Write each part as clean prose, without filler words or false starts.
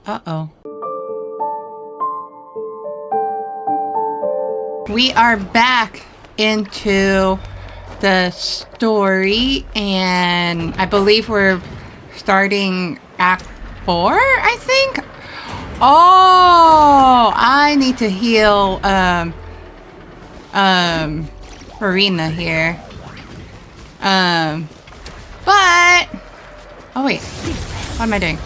Uh-oh. We are back into the story, and I believe we're starting Act 4, I think? Oh! I need to heal, Marina here. But... Oh, wait. What am I doing?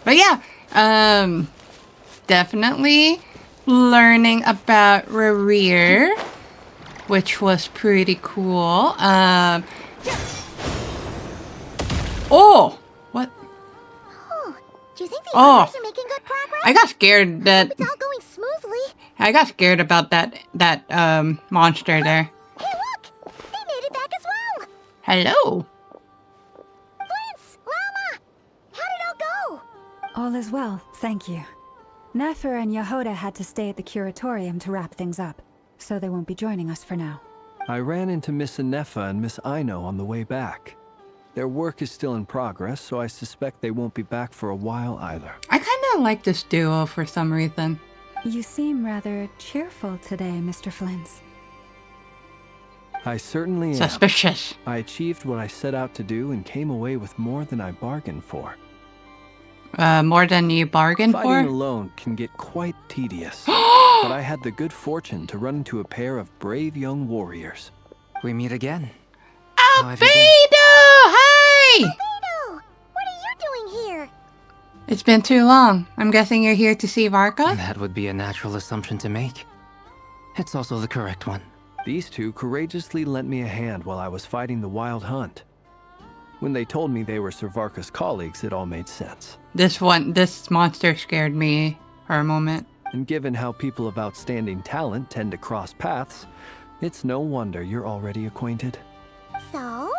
But yeah, definitely learning about Rerir, which was pretty cool. Oh! What? Oh, do you think the others are making good progress? I got scared that... It's all going smoothly. I got scared about that monster there. Hey, look! They made it back as well! Hello! Prince! Lama! How did it all go? All is well, thank you. Nefer and Yehuda had to stay at the curatorium to wrap things up, so they won't be joining us for now. I ran into Miss Nefer and Miss Aino on the way back. Their work is still in progress, so I suspect they won't be back for a while either. I kind of like this duo for some reason. You seem rather cheerful today, Mr. Flintz. I certainly am. Suspicious. I achieved what I set out to do and came away with more than I bargained for. More than you bargained for? Fighting alone can get quite tedious, but I had the good fortune to run into a pair of brave young warriors. We meet again. Albedo! Hi! Albedo! What are you doing here? It's been too long. I'm guessing you're here to see Varka? That would be a natural assumption to make. It's also the correct one. These two courageously lent me a hand while I was fighting the wild hunt. When they told me they were Sir Varka's colleagues, it all made sense. This monster scared me for a moment. And given how people of outstanding talent tend to cross paths, it's no wonder you're already acquainted. So,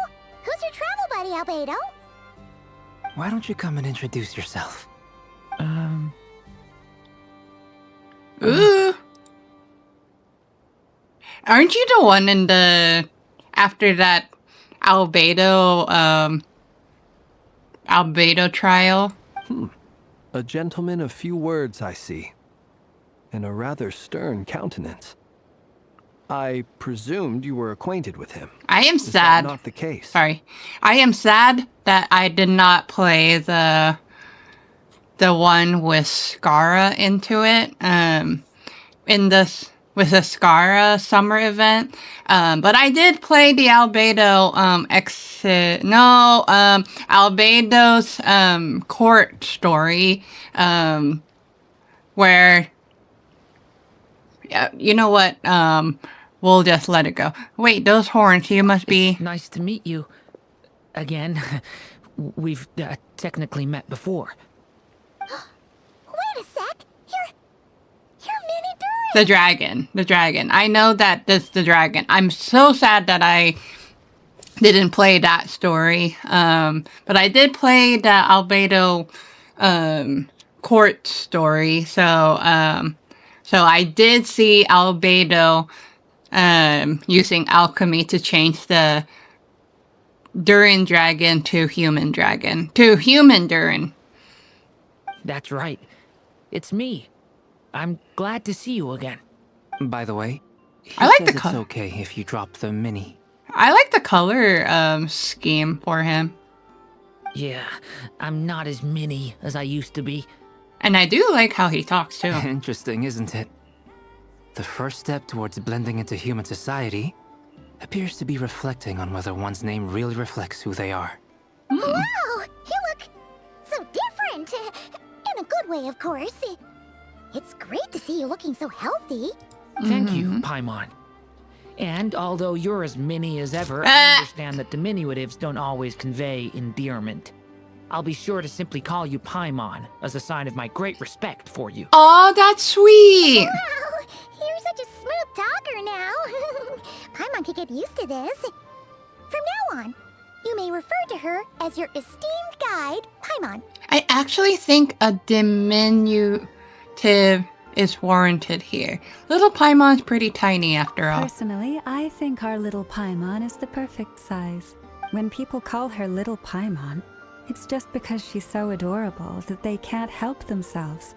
who's your travel buddy, Albedo? Why don't you come and introduce yourself? Ooh. Aren't you the one in the... After that Albedo trial? A gentleman of few words, I see. And a rather stern countenance. I presumed you were acquainted with him. I am Is that sad. not the case? Sorry. I am sad that I did not play the one with Skara into it. With the Skara summer event. But I did play the Albedo Albedo's court story. Where you know what? We'll just let it go. Wait, those horns, you must be... It's nice to meet you. Again. We've technically met before. Wait a sec. You're Mini Durin. The dragon. I know that that's the dragon. I'm so sad that I didn't play that story. But I did play the Albedo court story. So I did see Albedo using alchemy to change the Durin dragon to human dragon. To human Durin. That's right. It's me. I'm glad to see you again. By the way, I like the it's color. okay if you drop the mini. I like the color scheme for him. Yeah, I'm not as mini as I used to be. And I do like how he talks too. Interesting, isn't it? The first step towards blending into human society appears to be reflecting on whether one's name really reflects who they are. Wow, you look so different. In a good way, of course. It's great to see you looking so healthy. Thank you, Paimon. And although you're as mini as ever, I understand that diminutives don't always convey endearment. I'll be sure to simply call you Paimon as a sign of my great respect for you. Oh, that's sweet. Wow, you're such a smooth talker now. Paimon could get used to this. From now on, you may refer to her as your esteemed guide, Paimon. I actually think a diminutive is warranted here. Little Paimon's pretty tiny after all. Personally, I think our little Paimon is the perfect size. When people call her Little Paimon, It's just because she's so adorable that they can't help themselves.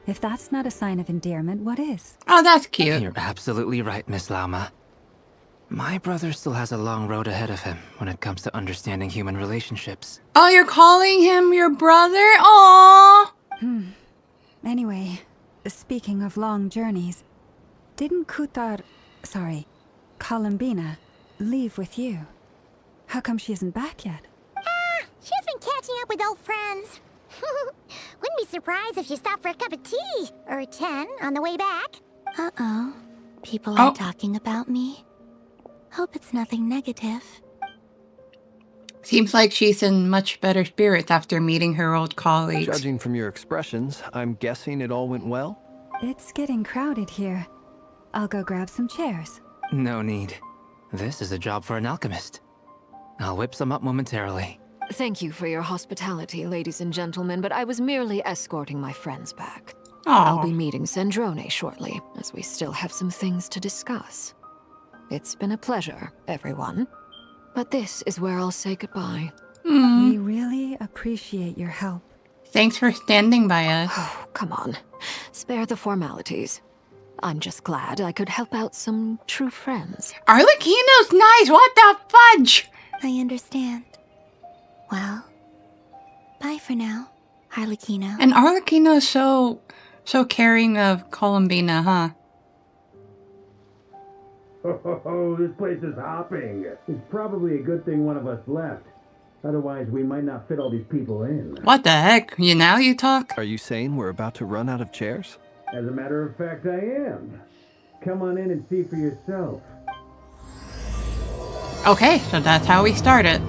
If that's not a sign of endearment, what is? Oh, that's cute. You're absolutely right, Miss Lauma. My brother still has a long road ahead of him when it comes to understanding human relationships. Oh, you're calling him your brother? Aww. Anyway, speaking of long journeys, didn't Columbina, leave with you? How come she isn't back yet? She's been catching up with old friends. Wouldn't be surprised if she stopped for a cup of tea or 10 on the way back. Uh-oh. People are talking about me. Hope it's nothing negative. Seems like she's in much better spirits after meeting her old colleagues. Judging from your expressions, I'm guessing it all went well? It's getting crowded here. I'll go grab some chairs. No need. This is a job for an alchemist. I'll whip some up momentarily. Thank you for your hospitality, ladies and gentlemen, but I was merely escorting my friends back. Aw. I'll be meeting Sandrone shortly, as we still have some things to discuss. It's been a pleasure, everyone. But this is where I'll say goodbye. We really appreciate your help. Thanks for standing by us. Oh, come on. Spare the formalities. I'm just glad I could help out some true friends. Arlecchino's nice. What the fudge? I understand. Well, bye for now, Harlequino. And Arlecchino's so caring of Columbina, huh? Oh, this place is hopping. It's probably a good thing one of us left. Otherwise, we might not fit all these people in. What the heck? You talk? Are you saying we're about to run out of chairs? As a matter of fact, I am. Come on in and see for yourself. Okay, so that's how we started.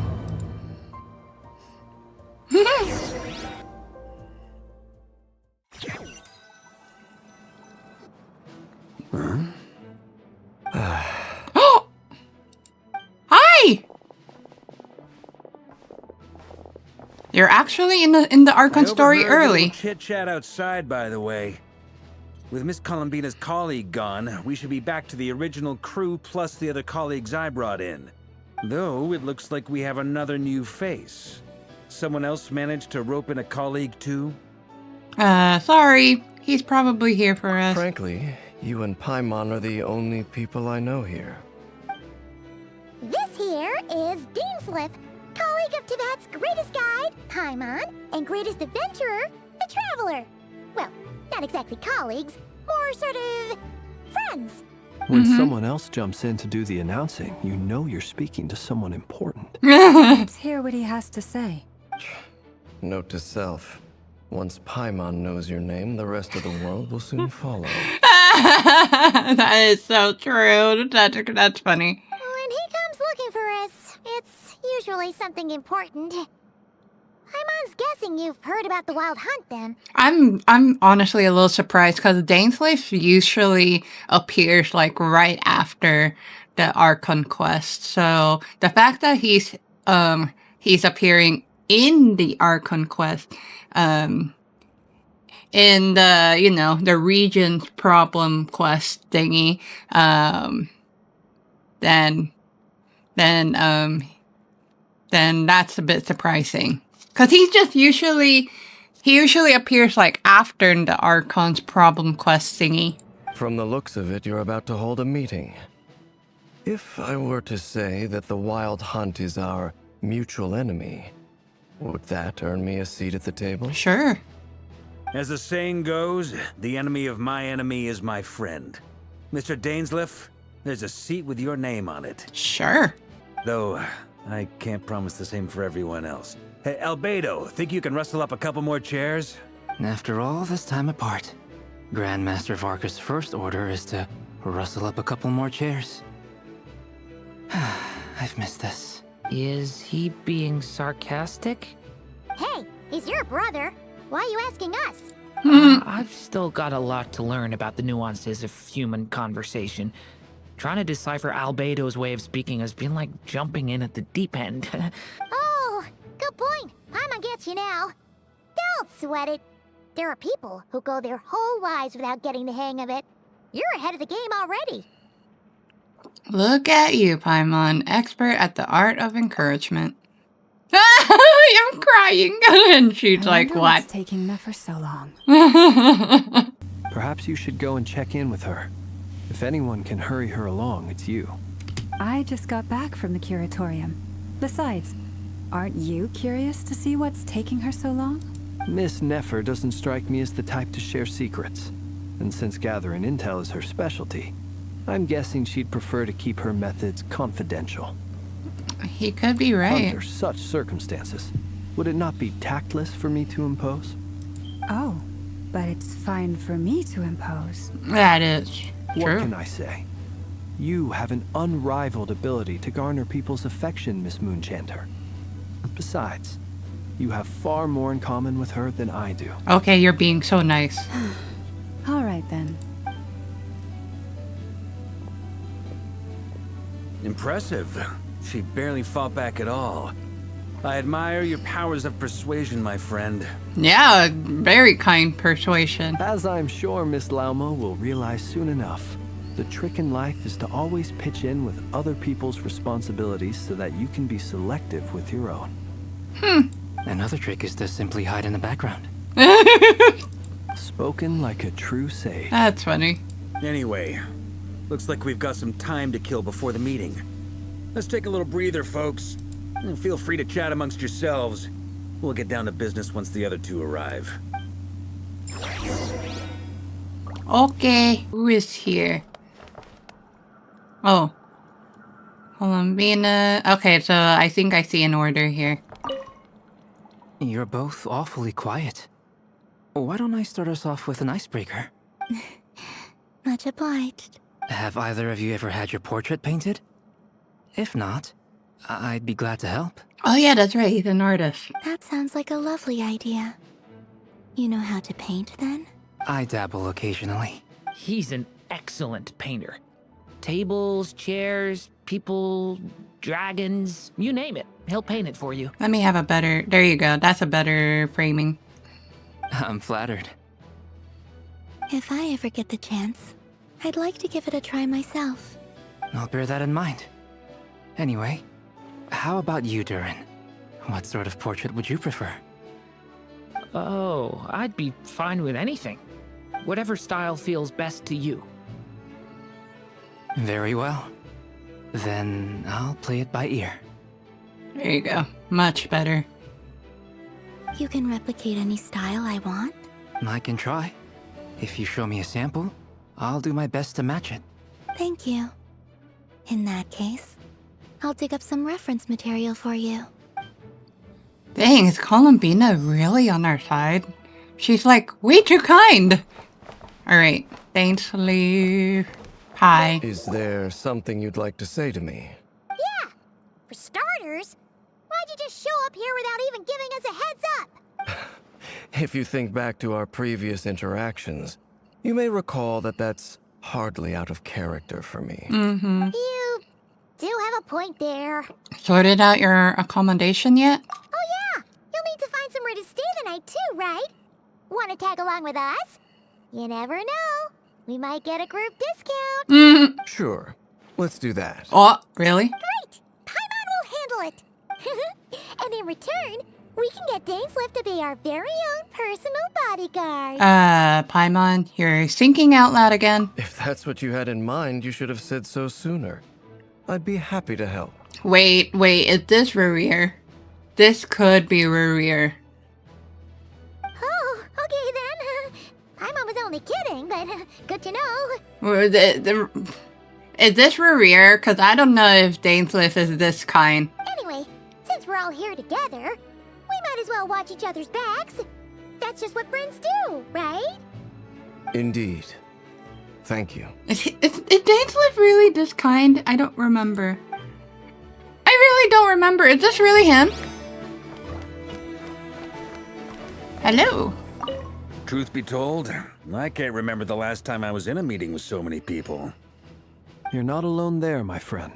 Hi! You're actually in the Archon story early. Chit chat outside, by the way. With Miss Columbina's colleague gone, we should be back to the original crew plus the other colleagues I brought in. Though it looks like we have another new face. Someone else managed to rope in a colleague too? Sorry. He's probably here for us. Frankly, you and Paimon are the only people I know here. This here is Deansliff, colleague of Tibet's greatest guide, Paimon, and greatest adventurer, the Traveler. Well, not exactly colleagues, more sort of friends. When someone else jumps in to do the announcing, you know you're speaking to someone important. Let's hear what he has to say. Note to self. Once Paimon knows your name, the rest of the world will soon follow. That is so true. That's funny. When he comes looking for us, it's usually something important. Paimon's guessing you've heard about the Wild Hunt, then. I'm honestly a little surprised because Dainsleif usually appears like right after the Archon quest. So the fact that he's appearing in the Archon quest, in the the Regent's problem quest thingy, then that's a bit surprising. Cause he usually appears like after the Archon's problem quest thingy. From the looks of it, you're about to hold a meeting. If I were to say that the Wild Hunt is our mutual enemy, would that earn me a seat at the table? Sure. As the saying goes, the enemy of my enemy is my friend. Mr. Dainsliff, there's a seat with your name on it. Sure. Though, I can't promise the same for everyone else. Hey, Albedo, think you can rustle up a couple more chairs? After all this time apart, Grandmaster Varka's first order is to rustle up a couple more chairs. I've missed this. Is he being sarcastic? Hey, he's your brother. Why are you asking us? I've still got a lot to learn about the nuances of human conversation. Trying to decipher Albedo's way of speaking has been like jumping in at the deep end. Oh, good point. Paimon gets you now. Don't sweat it. There are people who go their whole lives without getting the hang of it. You're ahead of the game already. Look at you, Paimon, expert at the art of encouragement. I'm crying. And she's I like, wonder what? what's taking Nefer so long? Perhaps you should go and check in with her. If anyone can hurry her along, it's you. I just got back from the curatorium. Besides, aren't you curious to see what's taking her so long? Miss Nefer doesn't strike me as the type to share secrets. And since gathering intel is her specialty, I'm guessing she'd prefer to keep her methods confidential. He could be right. Under such circumstances, would it not be tactless for me to impose? Oh, but it's fine for me to impose. That is What true. can I say? You have an unrivaled ability to garner people's affection, Miss Moonchanter. Besides, you have far more in common with her than I do. Okay, you're being so nice. All right then. Impressive. She barely fought back at all. I admire your powers of persuasion, my friend. Yeah, very kind persuasion. As I'm sure Miss Laumo will realize soon enough, the trick in life is to always pitch in with other people's responsibilities so that you can be selective with your own. Another trick is to simply hide in the background. Spoken like a true sage. That's funny. Anyway, looks like we've got some time to kill before the meeting. Let's take a little breather, folks. And feel free to chat amongst yourselves. We'll get down to business once the other two arrive. Okay, who is here? Oh. Columbina. Okay, so I think I see an order here. You're both awfully quiet. Why don't I start us off with an icebreaker? Much obliged. Have either of you ever had your portrait painted? If not, I'd be glad to help. Oh yeah, that's right, he's an artist. That sounds like a lovely idea. You know how to paint, then? I dabble occasionally. He's an excellent painter. Tables, chairs, people, dragons, you name it. He'll paint it for you. Let me have a better... There you go, that's a better framing. I'm flattered. If I ever get the chance, I'd like to give it a try myself. I'll bear that in mind. Anyway, how about you, Durin? What sort of portrait would you prefer? Oh, I'd be fine with anything. Whatever style feels best to you. Very well. Then I'll play it by ear. There you go, much better. You can replicate any style I want? I can try. If you show me a sample, I'll do my best to match it. Thank you. In that case, I'll dig up some reference material for you. Dang, is Columbina really on our side? She's like, way too kind! Alright, Daintily Pie. Is there something you'd like to say to me? Yeah! For starters, why'd you just show up here without even giving us a heads up? If you think back to our previous interactions, you may recall that that's hardly out of character for me. Mm-hmm. You do have a point there. Sorted out your accommodation yet? Oh yeah! You'll need to find somewhere to stay the night too, right? Want to tag along with us? You never know. We might get a group discount. Mm. Sure, let's do that. Oh, really? Great! Paimon will handle it. And in return, we can get Dainslift to be our very own personal bodyguard. Paimon, you're thinking out loud again. If that's what you had in mind, you should have said so sooner. I'd be happy to help. Wait, is this Rerir? This could be Rerir. Oh, okay then. Paimon was only kidding, but good to know. Is this Rerir? Because I don't know if Dainslift is this kind. Anyway, since we're all here together, we might as well watch each other's backs. That's just what friends do, right? Indeed. Thank you. Is Dainslift really this kind? I don't remember. I really don't remember. Is this really him? Hello. Truth be told, I can't remember the last time I was in a meeting with so many people. You're not alone there, my friend.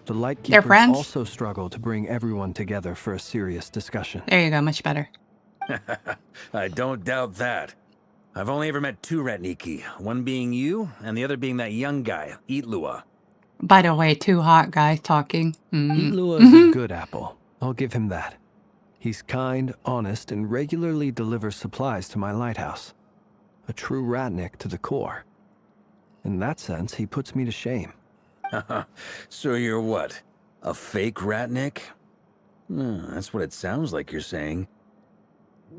The They're Lightkeepers friends? also struggle to bring everyone together for a serious discussion. There you go, much better. I don't doubt that. I've only ever met two Ratniki, one being you, and the other being that young guy, Itlua. By the way, two hot guys talking. Itlua is a good apple, I'll give him that. He's kind, honest, and regularly delivers supplies to my lighthouse. A true ratnik to the core. In that sense, he puts me to shame. So you're what? A fake ratnik? That's what it sounds like you're saying.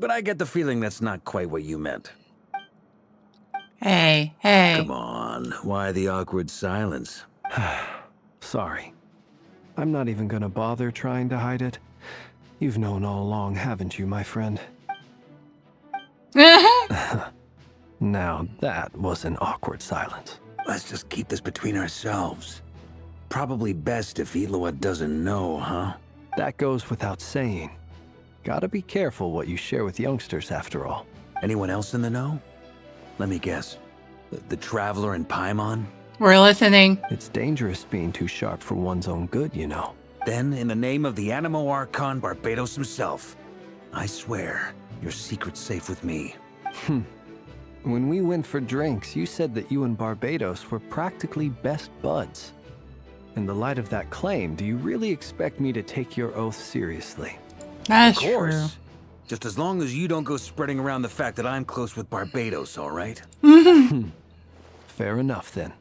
But I get the feeling that's not quite what you meant. Hey, hey. Come on, why the awkward silence? Sorry. I'm not even gonna bother trying to hide it. You've known all along, haven't you, my friend? Now that was an awkward silence. Let's just keep this between ourselves. Probably best if Eloa doesn't know, huh? That goes without saying. Gotta be careful what you share with youngsters, after all. Anyone else in the know? Let me guess. The Traveler and Paimon? We're listening. It's dangerous being too sharp for one's own good, you know. Then, in the name of the Animo Archon Barbados himself, I swear, your secret's safe with me. When we went for drinks, you said that you and Barbados were practically best buds. In the light of that claim, do you really expect me to take your oath seriously? That's Of course. true. Just as long as you don't go spreading around the fact that I'm close with Barbados, all right? Fair enough, then.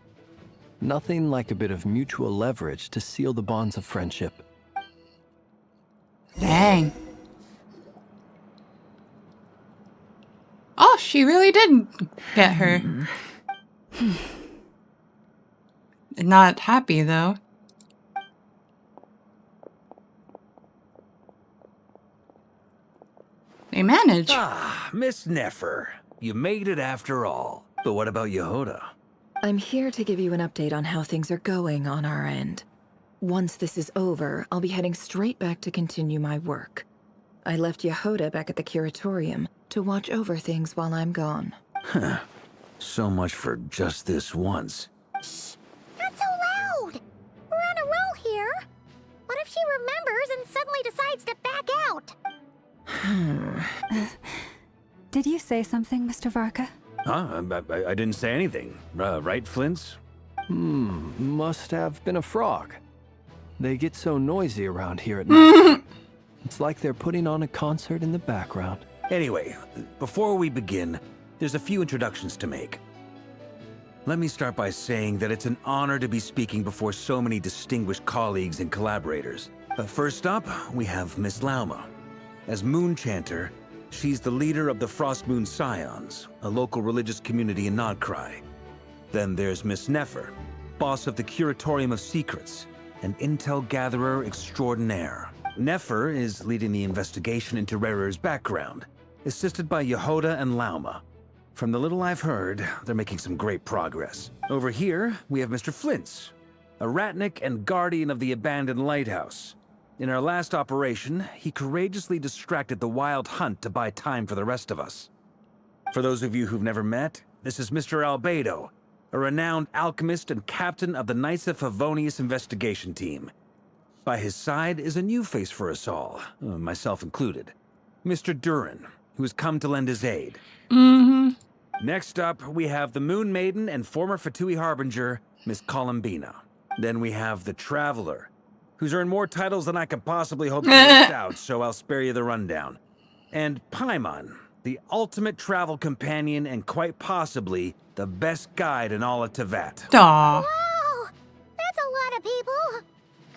Nothing like a bit of mutual leverage to seal the bonds of friendship. Dang. Oh, she really did get her. Not happy, though. They managed. Ah, Miss Nefer. You made it after all. But what about Yehoda? I'm here to give you an update on how things are going on our end. Once this is over, I'll be heading straight back to continue my work. I left Yehoda back at the Curatorium to watch over things while I'm gone. Huh. So much for just this once. Shh! Not so loud! We're on a roll here. What if she remembers and suddenly decides to back out? Did you say something, Mr. Varka? Huh? I didn't say anything. Right, Flint's? Must have been a frog. They get so noisy around here at night. It's like they're putting on a concert in the background. Anyway, before we begin, there's a few introductions to make. Let me start by saying that it's an honor to be speaking before so many distinguished colleagues and collaborators. First up, we have Miss Lauma. As Moon Chanter, she's the leader of the Frost Moon Scions, a local religious community in Nod-krai. Then there's Miss Nefer, boss of the Curatorium of Secrets, an intel gatherer extraordinaire. Nefer is leading the investigation into Rerir's background, assisted by Yehoda and Lauma. From the little I've heard, they're making some great progress. Over here, we have Mr. Flint's, a ratnik and guardian of the abandoned lighthouse. In our last operation, he courageously distracted the wild hunt to buy time for the rest of us. For those of you who've never met, this is Mr. Albedo, a renowned alchemist and captain of the Knights of Favonius investigation team. By his side is a new face for us all, myself included, Mr. Durin, who has come to lend his aid. Next up, we have the Moon Maiden and former Fatui Harbinger, Miss Columbina. Then we have the Traveler, who's earned more titles than I could possibly hope to list out, so I'll spare you the rundown. And Paimon, the ultimate travel companion and quite possibly the best guide in all of Teyvat. Aww. Wow! That's a lot of people!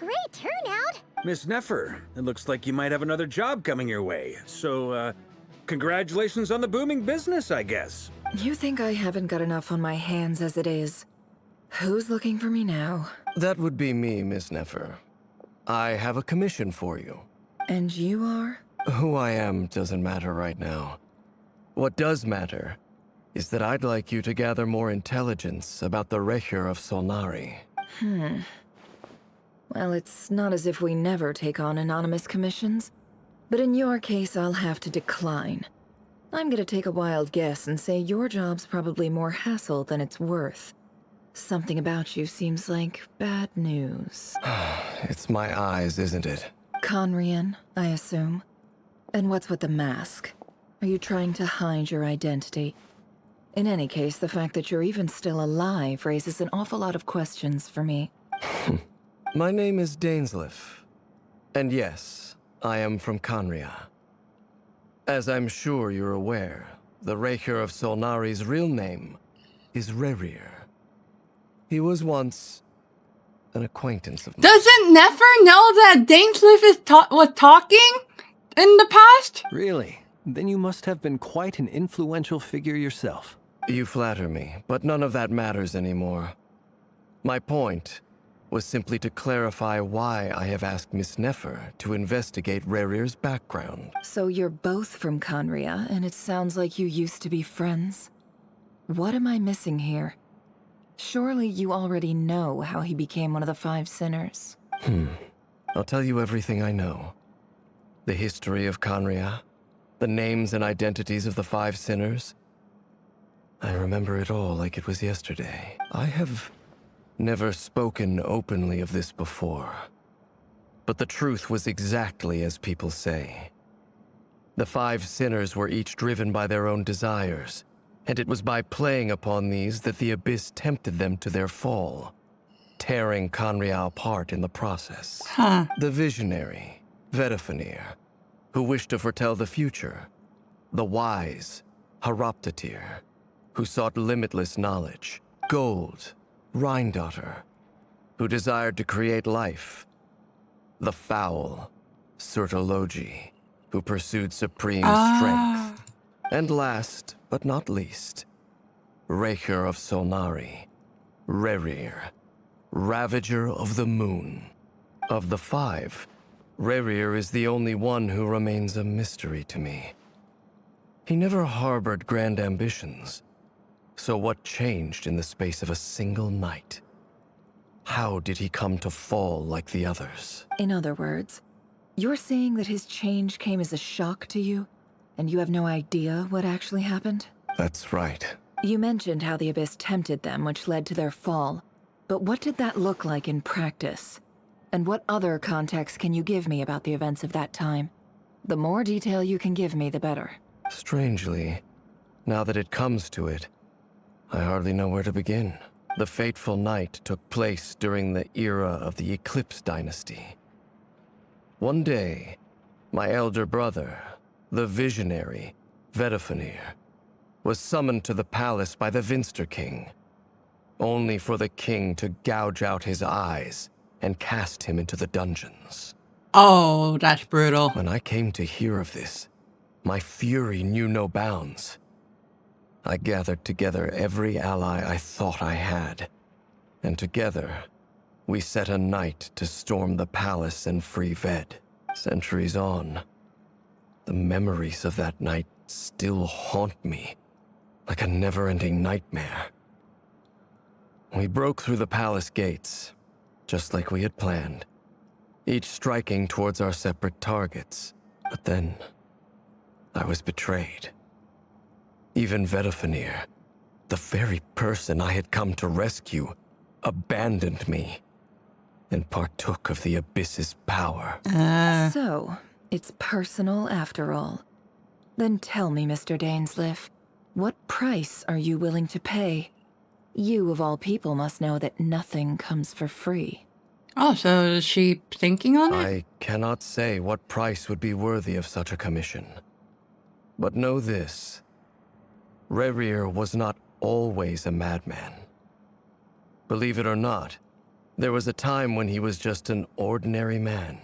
Great turnout! Miss Nefer, it looks like you might have another job coming your way, so, congratulations on the booming business, I guess. You think I haven't got enough on my hands as it is? Who's looking for me now? That would be me, Miss Nefer. I have a commission for you. And you are? Who I am doesn't matter right now. What does matter is that I'd like you to gather more intelligence about the Rerir of Solnari. Well, it's not as if we never take on anonymous commissions. But in your case, I'll have to decline. I'm gonna take a wild guess and say your job's probably more hassle than it's worth. Something about you seems like bad news. It's my eyes, isn't it? Conrian, I assume. And what's with the mask? Are you trying to hide your identity? In any case, the fact that you're even still alive raises an awful lot of questions for me. My name is Dainsleif. And yes, I am from Khaenri'ah. As I'm sure you're aware, the Rerir of Solnari's real name is Rerir. He was once an acquaintance of mine. Doesn't Nefer know that Dainsleif was talking in the past? Really? Then you must have been quite an influential figure yourself. You flatter me, but none of that matters anymore. My point was simply to clarify why I have asked Miss Nefer to investigate Rerir's background. So you're both from Khaenri'ah, and it sounds like you used to be friends. What am I missing here? Surely you already know how he became one of the 5 sinners. I'll tell you everything I know. The history of Khaenri'ah, the names and identities of the 5 sinners. I remember it all like it was yesterday. I have never spoken openly of this before. But the truth was exactly as people say. The 5 sinners were each driven by their own desires, and it was by playing upon these that the Abyss tempted them to their fall, tearing Khaenri'ah apart in the process. The visionary, Vedifenir, who wished to foretell the future. The wise, Haroptatir, who sought limitless knowledge. Gold, Rhine-daughter, who desired to create life. The foul, Surtologi, who pursued supreme strength. And last, but not least, Rerir of Solnari, Rerir, Ravager of the Moon. Of the 5, Rerir is the only one who remains a mystery to me. He never harbored grand ambitions, so what changed in the space of a single night? How did he come to fall like the others? In other words, you're saying that his change came as a shock to you, and you have no idea what actually happened? That's right. You mentioned how the Abyss tempted them, which led to their fall. But what did that look like in practice? And what other context can you give me about the events of that time? The more detail you can give me, the better. Strangely, now that it comes to it, I hardly know where to begin. The fateful night took place during the era of the Eclipse Dynasty. One day, my elder brother, the visionary, Vedifenir, was summoned to the palace by the Vinster King, only for the king to gouge out his eyes and cast him into the dungeons. Oh, that's brutal. When I came to hear of this, my fury knew no bounds. I gathered together every ally I thought I had, and together, we set a night to storm the palace and free Ved. Centuries on, the memories of that night still haunt me, like a never-ending nightmare. We broke through the palace gates, just like we had planned, each striking towards our separate targets. But then, I was betrayed. Even Vedifenir, the very person I had come to rescue, abandoned me and partook of the Abyss's power. So, it's personal after all. Then tell me, Mr. Dainsleif, what price are you willing to pay? You, of all people, must know that nothing comes for free. Oh, so is she thinking on it? I cannot say what price would be worthy of such a commission. But know this. Rerir was not always a madman. Believe it or not, there was a time when he was just an ordinary man,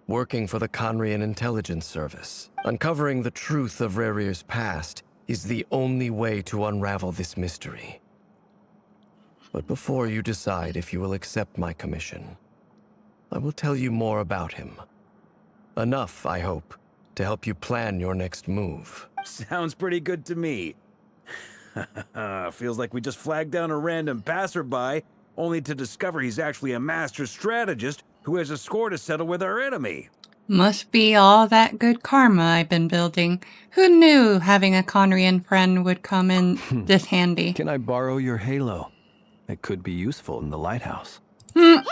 working for the Khaenri'ah Intelligence Service. Uncovering the truth of Rerir's past is the only way to unravel this mystery. But before you decide if you will accept my commission, I will tell you more about him. Enough, I hope, to help you plan your next move. Sounds pretty good to me. Feels like we just flagged down a random passerby, only to discover he's actually a master strategist who has a score to settle with our enemy. Must be all that good karma I've been building. Who knew having a Khaenri'ah friend would come in this handy? Can I borrow your halo? It could be useful in the lighthouse. Hey, enough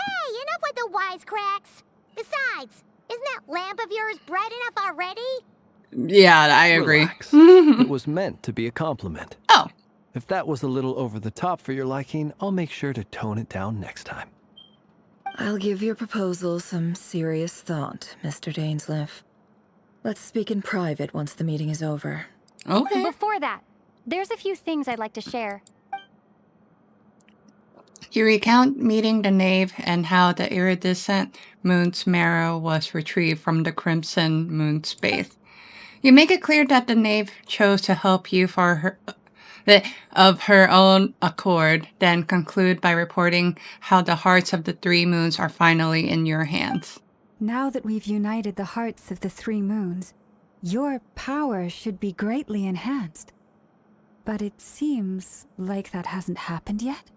with the wisecracks! Besides, isn't that lamp of yours bright enough already? Yeah, I agree. Relax. It was meant to be a compliment. Oh. If that was a little over the top for your liking, I'll make sure to tone it down next time. I'll give your proposal some serious thought, Mr. Dainsleif. Let's speak in private once the meeting is over. Okay. Before that, there's a few things I'd like to share. You recount meeting the knave and how the iridescent moon's marrow was retrieved from the crimson moon's space. You make it clear that the knave chose to help you for her of her own accord, then conclude by reporting how the hearts of the three moons are finally in your hands. Now that we've united the hearts of the three moons, your power should be greatly enhanced. But it seems like that hasn't happened yet.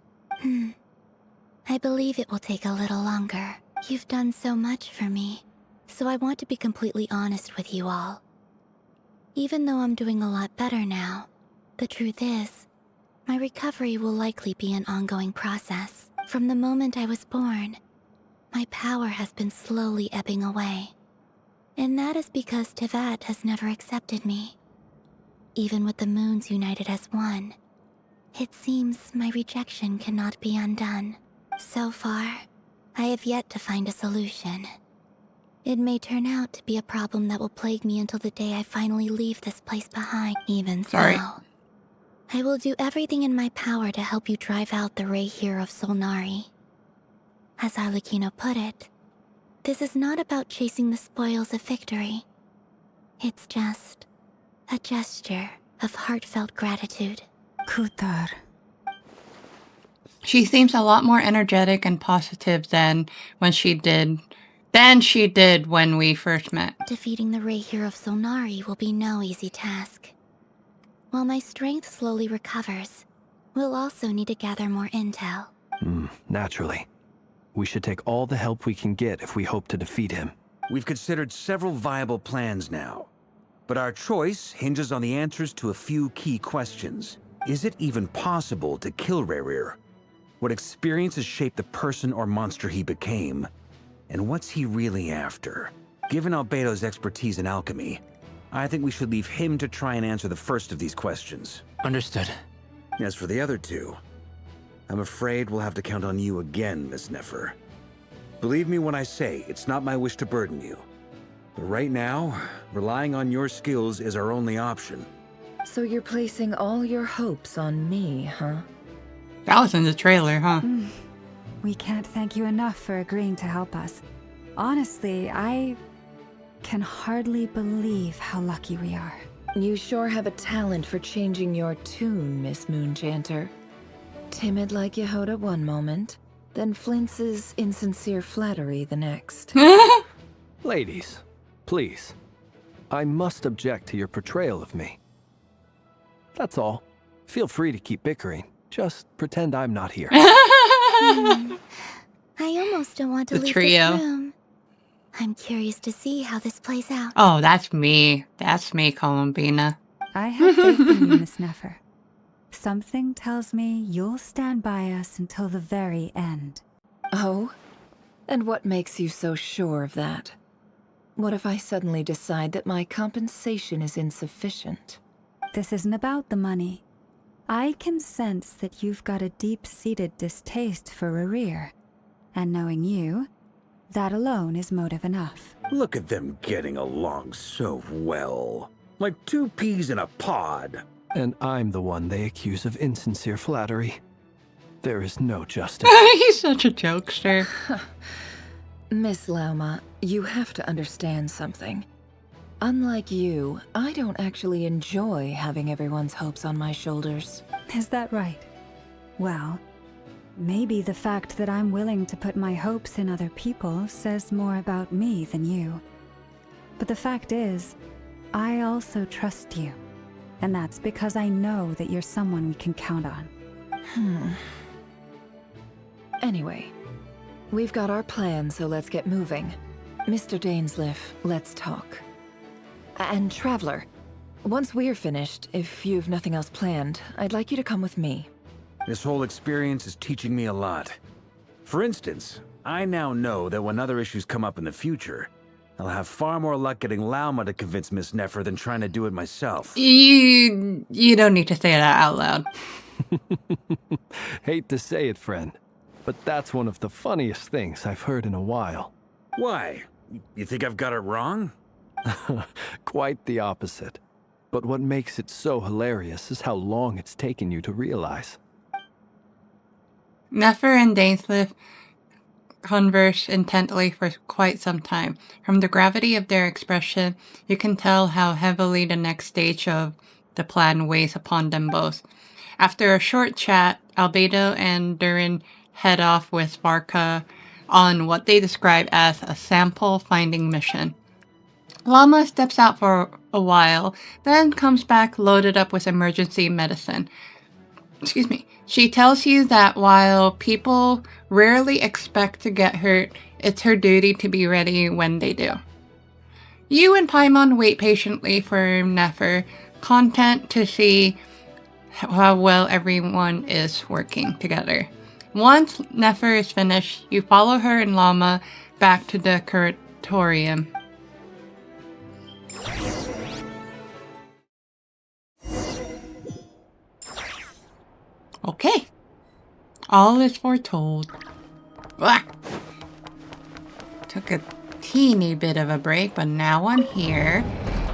I believe it will take a little longer. You've done so much for me, so I want to be completely honest with you all. Even though I'm doing a lot better now, the truth is, my recovery will likely be an ongoing process. From the moment I was born, my power has been slowly ebbing away. And that is because Teyvat has never accepted me. Even with the moons united as one, it seems my rejection cannot be undone. So far, I have yet to find a solution. It may turn out to be a problem that will plague me until the day I finally leave this place behind. Even so, I will do everything in my power to help you drive out the Rerir of Solnari. As Arlecchino put it, this is not about chasing the spoils of victory. It's just a gesture of heartfelt gratitude. Kutar. She seems a lot more energetic and positive than she did when we first met. Defeating the Rerir of Solnari will be no easy task. While my strength slowly recovers, we'll also need to gather more intel. Naturally. We should take all the help we can get if we hope to defeat him. We've considered several viable plans now, but our choice hinges on the answers to a few key questions. Is it even possible to kill Rerir? What experiences shaped the person or monster he became? And what's he really after? Given Albedo's expertise in alchemy, I think we should leave him to try and answer the first of these questions. Understood. As for the other two, I'm afraid we'll have to count on you again, Miss Nefer. Believe me when I say it's not my wish to burden you. But right now, relying on your skills is our only option. So you're placing all your hopes on me, huh? That was in the trailer, huh? We can't thank you enough for agreeing to help us. Honestly, I can hardly believe how lucky we are. You sure have a talent for changing your tune, Miss Moonchanter. Timid like Yehoda one moment, then flinches insincere flattery the next. Ladies, please. I must object to your portrayal of me. That's all. Feel free to keep bickering. Just pretend I'm not here. I almost don't want to leave trio. this room. I'm curious to see how this plays out. Oh, that's me. That's me, Columbina. I have faith in you, Miss Nefer. Something tells me you'll stand by us until the very end. Oh? And what makes you so sure of that? What if I suddenly decide that my compensation is insufficient? This isn't about the money. I can sense that you've got a deep-seated distaste for Rerir. And knowing you, that alone is motive enough. Look at them getting along so well. Like two peas in a pod. And I'm the one they accuse of insincere flattery. There is no justice. He's such a jokester. Miss Lauma, you have to understand something. Unlike you, I don't actually enjoy having everyone's hopes on my shoulders. Is that right? Well, maybe the fact that I'm willing to put my hopes in other people says more about me than you. But the fact is, I also trust you. And that's because I know that you're someone we can count on. Anyway, we've got our plan, so let's get moving. Mr. Dainsleif, let's talk. And Traveler, once we're finished, if you've nothing else planned, I'd like you to come with me. This whole experience is teaching me a lot. For instance, I now know that when other issues come up in the future, I'll have far more luck getting Lauma to convince Miss Nefer than trying to do it myself. You don't need to say that out loud. Hate to say it, friend, but that's one of the funniest things I've heard in a while. Why? You think I've got it wrong? Quite the opposite. But what makes it so hilarious is how long it's taken you to realize. Nefer and Dainsleif converse intently for quite some time. From the gravity of their expression, you can tell how heavily the next stage of the plan weighs upon them both. After a short chat, Albedo and Durin head off with Varka on what they describe as a sample finding mission. Llama steps out for a while, then comes back loaded up with emergency medicine. Excuse me. She tells you that while people rarely expect to get hurt, it's her duty to be ready when they do. You and Paimon wait patiently for Nefer, content to see how well everyone is working together. Once Nefer is finished, you follow her and Llama back to the curatorium. Okay. All is foretold. Blah. Took a teeny bit of a break, but now I'm here.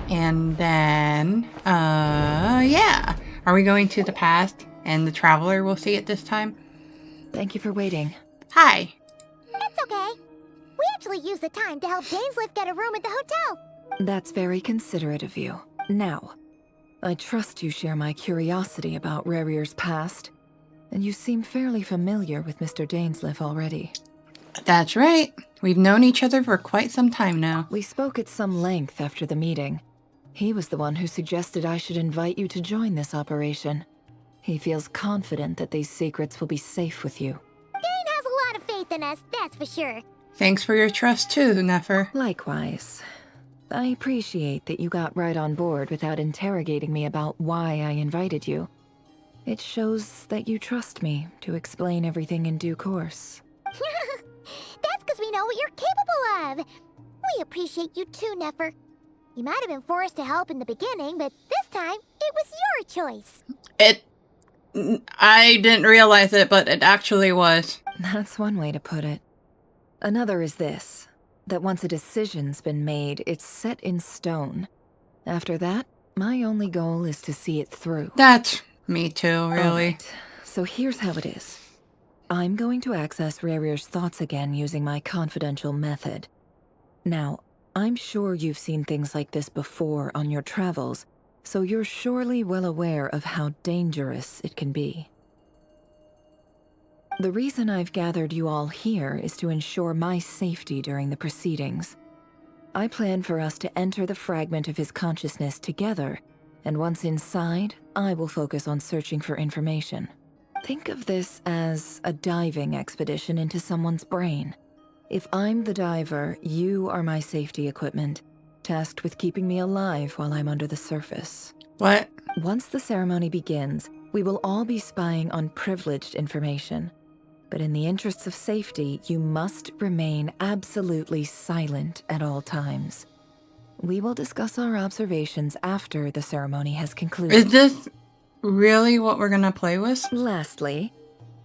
And then, yeah. Are we going to the past? And the Traveler will see it this time? Thank you for waiting. Hi. It's okay. We actually used the time to help Dainsleif get a room at the hotel. That's very considerate of you. Now, I trust you share my curiosity about Rerir's past, and you seem fairly familiar with Mr. Dainsleif already. That's right. We've known each other for quite some time now. We spoke at some length after the meeting. He was the one who suggested I should invite you to join this operation. He feels confident that these secrets will be safe with you. Dane has a lot of faith in us, that's for sure. Thanks for your trust too, Nefer. Likewise. I appreciate that you got right on board without interrogating me about why I invited you. It shows that you trust me to explain everything in due course. That's because we know what you're capable of. We appreciate you too, Nefer. You might have been forced to help in the beginning, but this time, it was your choice. I didn't realize it, but it actually was. That's one way to put it. Another is this, that once a decision's been made, it's set in stone. After that, my only goal is to see it through. That's me too, really. Alright, so here's how it is. I'm going to access Rerir's thoughts again using my confidential method. Now, I'm sure you've seen things like this before on your travels, so you're surely well aware of how dangerous it can be. The reason I've gathered you all here is to ensure my safety during the proceedings. I plan for us to enter the fragment of his consciousness together, and once inside, I will focus on searching for information. Think of this as a diving expedition into someone's brain. If I'm the diver, you are my safety equipment, tasked with keeping me alive while I'm under the surface. What? Once the ceremony begins, we will all be spying on privileged information. But in the interests of safety, you must remain absolutely silent at all times. We will discuss our observations after the ceremony has concluded. Is this really what we're gonna play with? Lastly,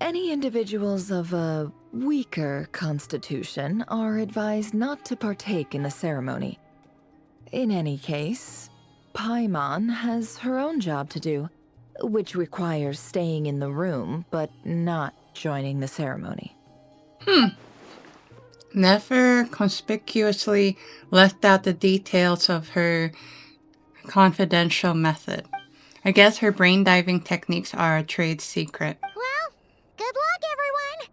any individuals of a weaker constitution are advised not to partake in the ceremony. In any case, Paimon has her own job to do, which requires staying in the room, but not joining the ceremony. Nefer conspicuously left out the details of her confidential method. I guess her brain diving techniques are a trade secret. Well, good luck, everyone.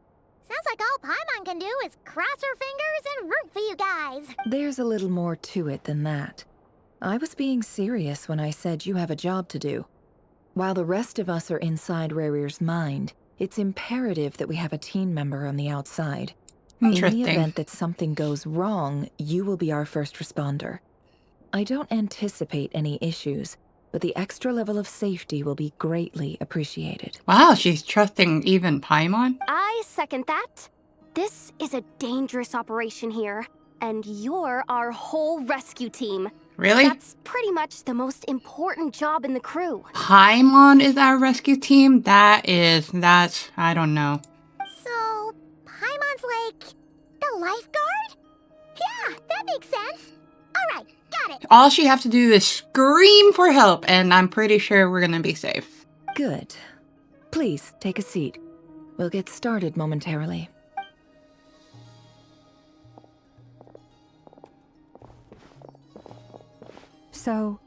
Sounds like all Paimon can do is cross her fingers and root for you guys. There's a little more to it than that. I was being serious when I said you have a job to do. While the rest of us are inside Rerir's mind, it's imperative that we have a team member on the outside. Interesting. In the event that something goes wrong, you will be our first responder. I don't anticipate any issues, but the extra level of safety will be greatly appreciated. Wow, she's trusting even Paimon? I second that. This is a dangerous operation here, and you're our whole rescue team. Really? That's pretty much the most important job in the crew. Paimon is our rescue team? That's, I don't know. So, Paimon's like the lifeguard? Yeah, that makes sense. Alright, got it. All she have to do is scream for help, and I'm pretty sure we're gonna be safe. Good. Please, take a seat. We'll get started momentarily. So,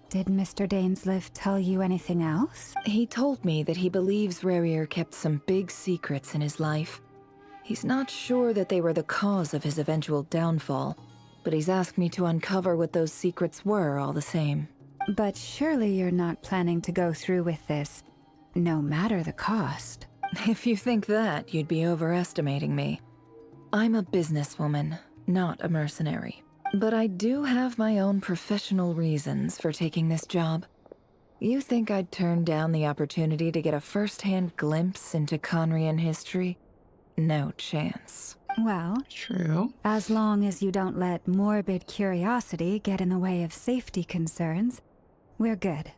did Mr. Dainsleif tell you anything else? He told me that he believes Rerir kept some big secrets in his life. He's not sure that they were the cause of his eventual downfall, but he's asked me to uncover what those secrets were all the same. But surely you're not planning to go through with this, no matter the cost. If you think that, you'd be overestimating me. I'm a businesswoman, not a mercenary. But I do have my own professional reasons for taking this job. You think I'd turn down the opportunity to get a first-hand glimpse into Conrian history? No chance. Well, True. as long as you don't let morbid curiosity get in the way of safety concerns, we're good.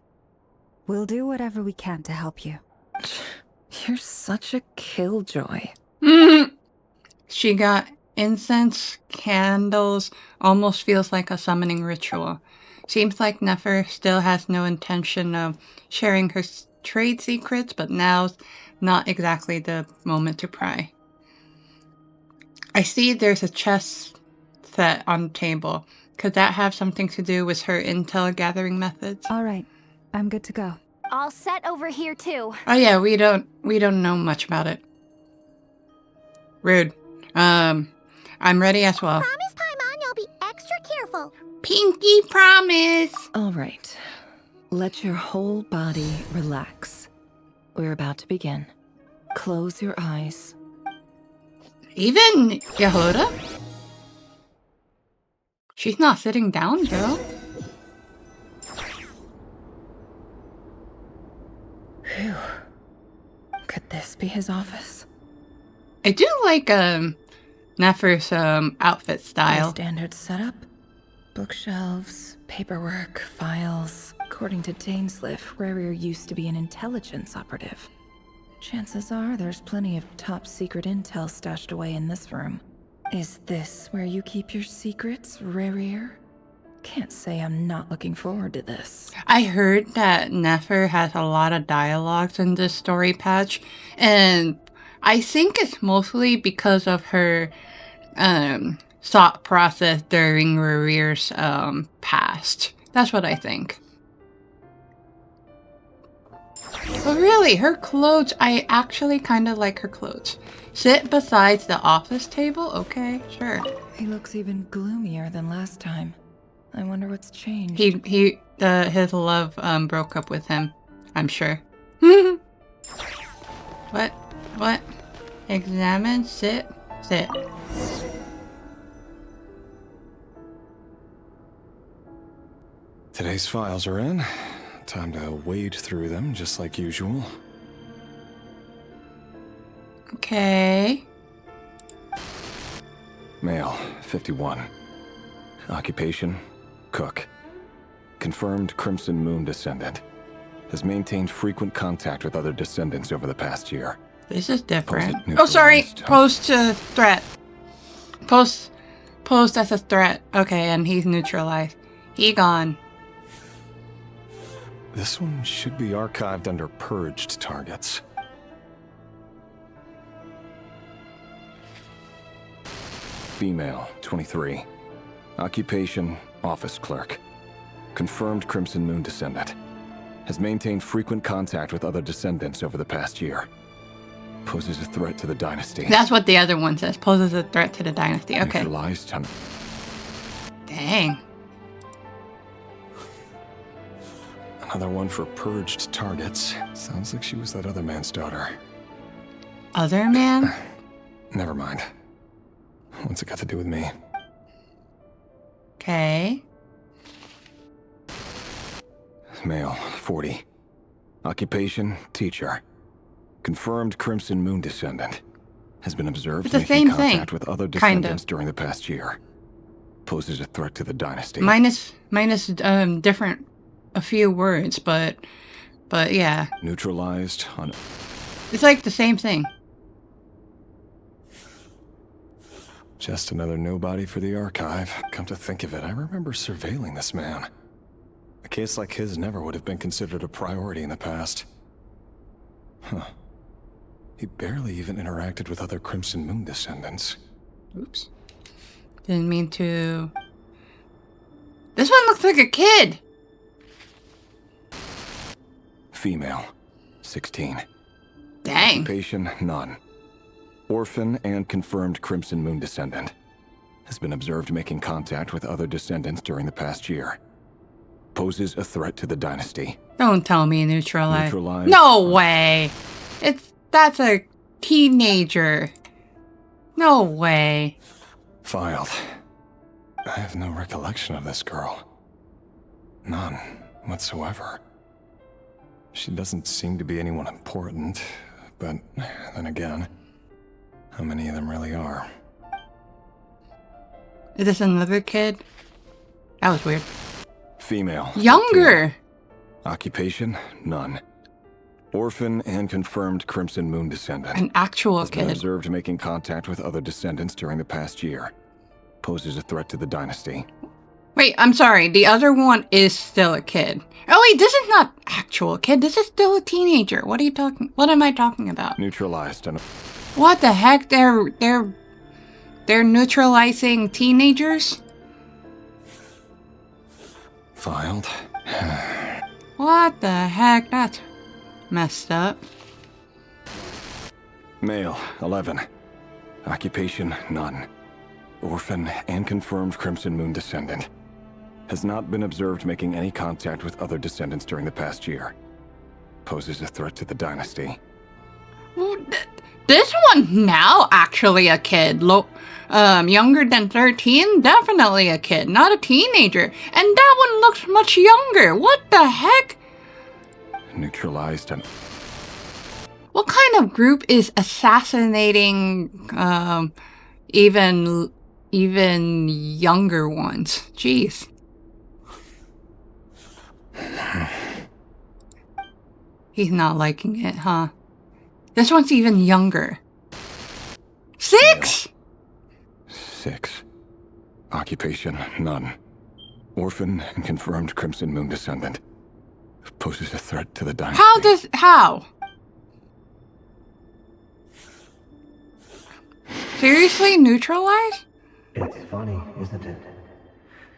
We'll do whatever we can to help you. You're such a killjoy. She got incense, candles, almost feels like a summoning ritual. Seems like Nefer still has no intention of sharing her trade secrets, but now's not exactly the moment to pry. I see there's a chess set on the table. Could that have something to do with her intel gathering methods? All right, I'm good to go. All set over here too. Oh yeah, we don't know much about it. Rude. I'm ready as well. Promise, Paimon, you'll be extra careful. Pinky promise. All right. Let your whole body relax. We're about to begin. Close your eyes. Even Yehuda? She's not sitting down, girl. Phew. Could this be his office? I do like Nefer's outfit style. Standard setup. Bookshelves, paperwork, files. According to Dainsleif, Rerir used to be an intelligence operative. Chances are there's plenty of top secret intel stashed away in this room. Is this where you keep your secrets, Rerir? Can't say I'm not looking forward to this. I heard that Nefer has a lot of dialogues in this story patch, and I think it's mostly because of her thought process during Rerir's past. That's what I think. But really, her clothes, I actually kind of like her clothes. Sit beside the office table? Okay, sure. He looks even gloomier than last time. I wonder what's changed. His love broke up with him, I'm sure. What? Examine, sit. Today's files are in. Time to wade through them, just like usual. Okay. Male, 51. Occupation, cook. Confirmed Crimson Moon descendant. Has maintained frequent contact with other descendants over the past year. This is different. Post Oh, sorry. Post threat. Post as a threat. Okay, and he's neutralized. He gone. This one should be archived under purged targets. Female, 23. Occupation, office clerk. Confirmed Crimson Moon descendant. Has maintained frequent contact with other descendants over the past year. Poses a threat to the dynasty. That's what the other one says. Poses a threat to the dynasty. Okay. Neutralized. Dang. Another one for purged targets. Sounds like she was that other man's daughter. Other man? Never mind. What's it got to do with me? Okay. Male, 40. Occupation, teacher. Confirmed Crimson Moon descendant. Has been observed It's the making same thing. contact with other descendants during the past year. Poses a threat to the dynasty. Minus different a few words, but yeah. Neutralized on... It's like the same thing. Just another nobody for the archive. Come to think of it, I remember surveilling this man. A case like his never would have been considered a priority in the past. Huh. He barely even interacted with other Crimson Moon descendants. Oops. Didn't mean to... This one looks like a kid! Female, 16. Dang. Occupation, none. Orphan and confirmed Crimson Moon descendant. Has been observed making contact with other descendants during the past year. Poses a threat to the dynasty. Don't tell me neutralize. Neutralize? No way! That's a teenager. No way. Filed. I have no recollection of this girl. None whatsoever. She doesn't seem to be anyone important, but then again, how many of them really are? Is this another kid? That was weird. Female. Younger! 15. Occupation, none. Orphan and confirmed Crimson Moon descendant. An actual Has kid. been observed making contact with other descendants during the past year. Poses a threat to the dynasty. Wait, I'm sorry. The other one is still a kid. Oh wait, this is not actual kid. This is still a teenager. What am I talking about? Neutralized and... What the heck? They're neutralizing teenagers? Filed. What the heck? That's messed up. Male, 11. Occupation, none. Orphan and confirmed Crimson Moon descendant. Has not been observed making any contact with other descendants during the past year. Poses a threat to the dynasty. This one now actually a kid. Younger than 13? Definitely a kid, not a teenager. And that one looks much younger. What the heck? Neutralized and... What kind of group is assassinating even younger ones? Jeez. He's not liking it, huh? This one's even younger. 6? 6. Occupation, none. Orphan and confirmed Crimson Moon descendant. Poses a threat to the dynasty. How? Seriously, neutralize? It's funny, isn't it?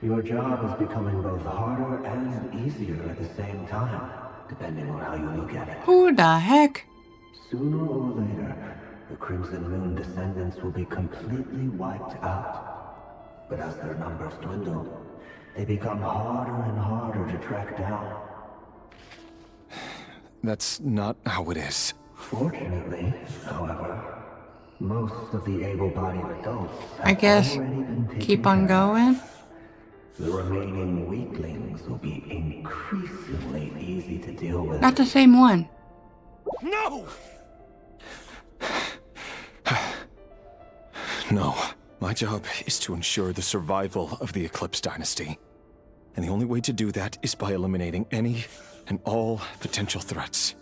Your job is becoming both harder and easier at the same time, depending on how you look at it. Who the heck? Sooner or later, the Crimson Moon descendants will be completely wiped out. But as their numbers dwindle, they become harder and harder to track down. That's not how it is. Fortunately, however, most of the able-bodied adults I guess keep on going. The remaining weaklings will be increasingly easy to deal with. Not the same one. No! No. My job is to ensure the survival of the Eclipse Dynasty. And the only way to do that is by eliminating any and all potential threats.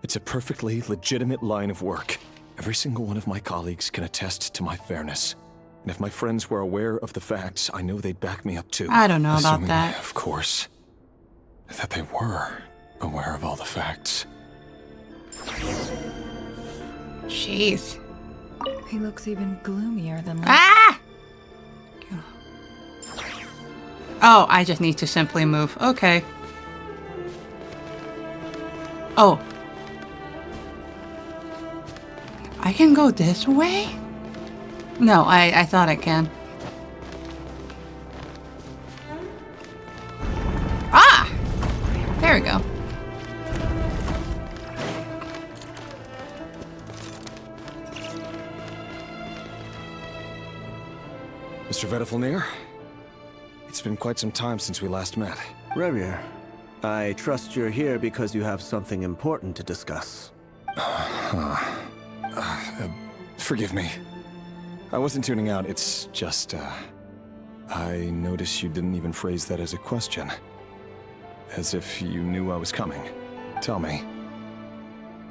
It's a perfectly legitimate line of work. Every single one of my colleagues can attest to my fairness. And if my friends were aware of the facts, I know they'd back me up too. I don't know Assuming, about that. Of course, that they were aware of all the facts. Jeez. He looks even gloomier than last. Ah! Oh, I just need to simply move. Okay. Oh. I can go this way? No, I thought I can. Ah! There we go. Mr. Vedifalnir? It's been quite some time since we last met. Rerir, I trust you're here because you have something important to discuss. Forgive me. I wasn't tuning out, it's just, I noticed you didn't even phrase that as a question. As if you knew I was coming. Tell me,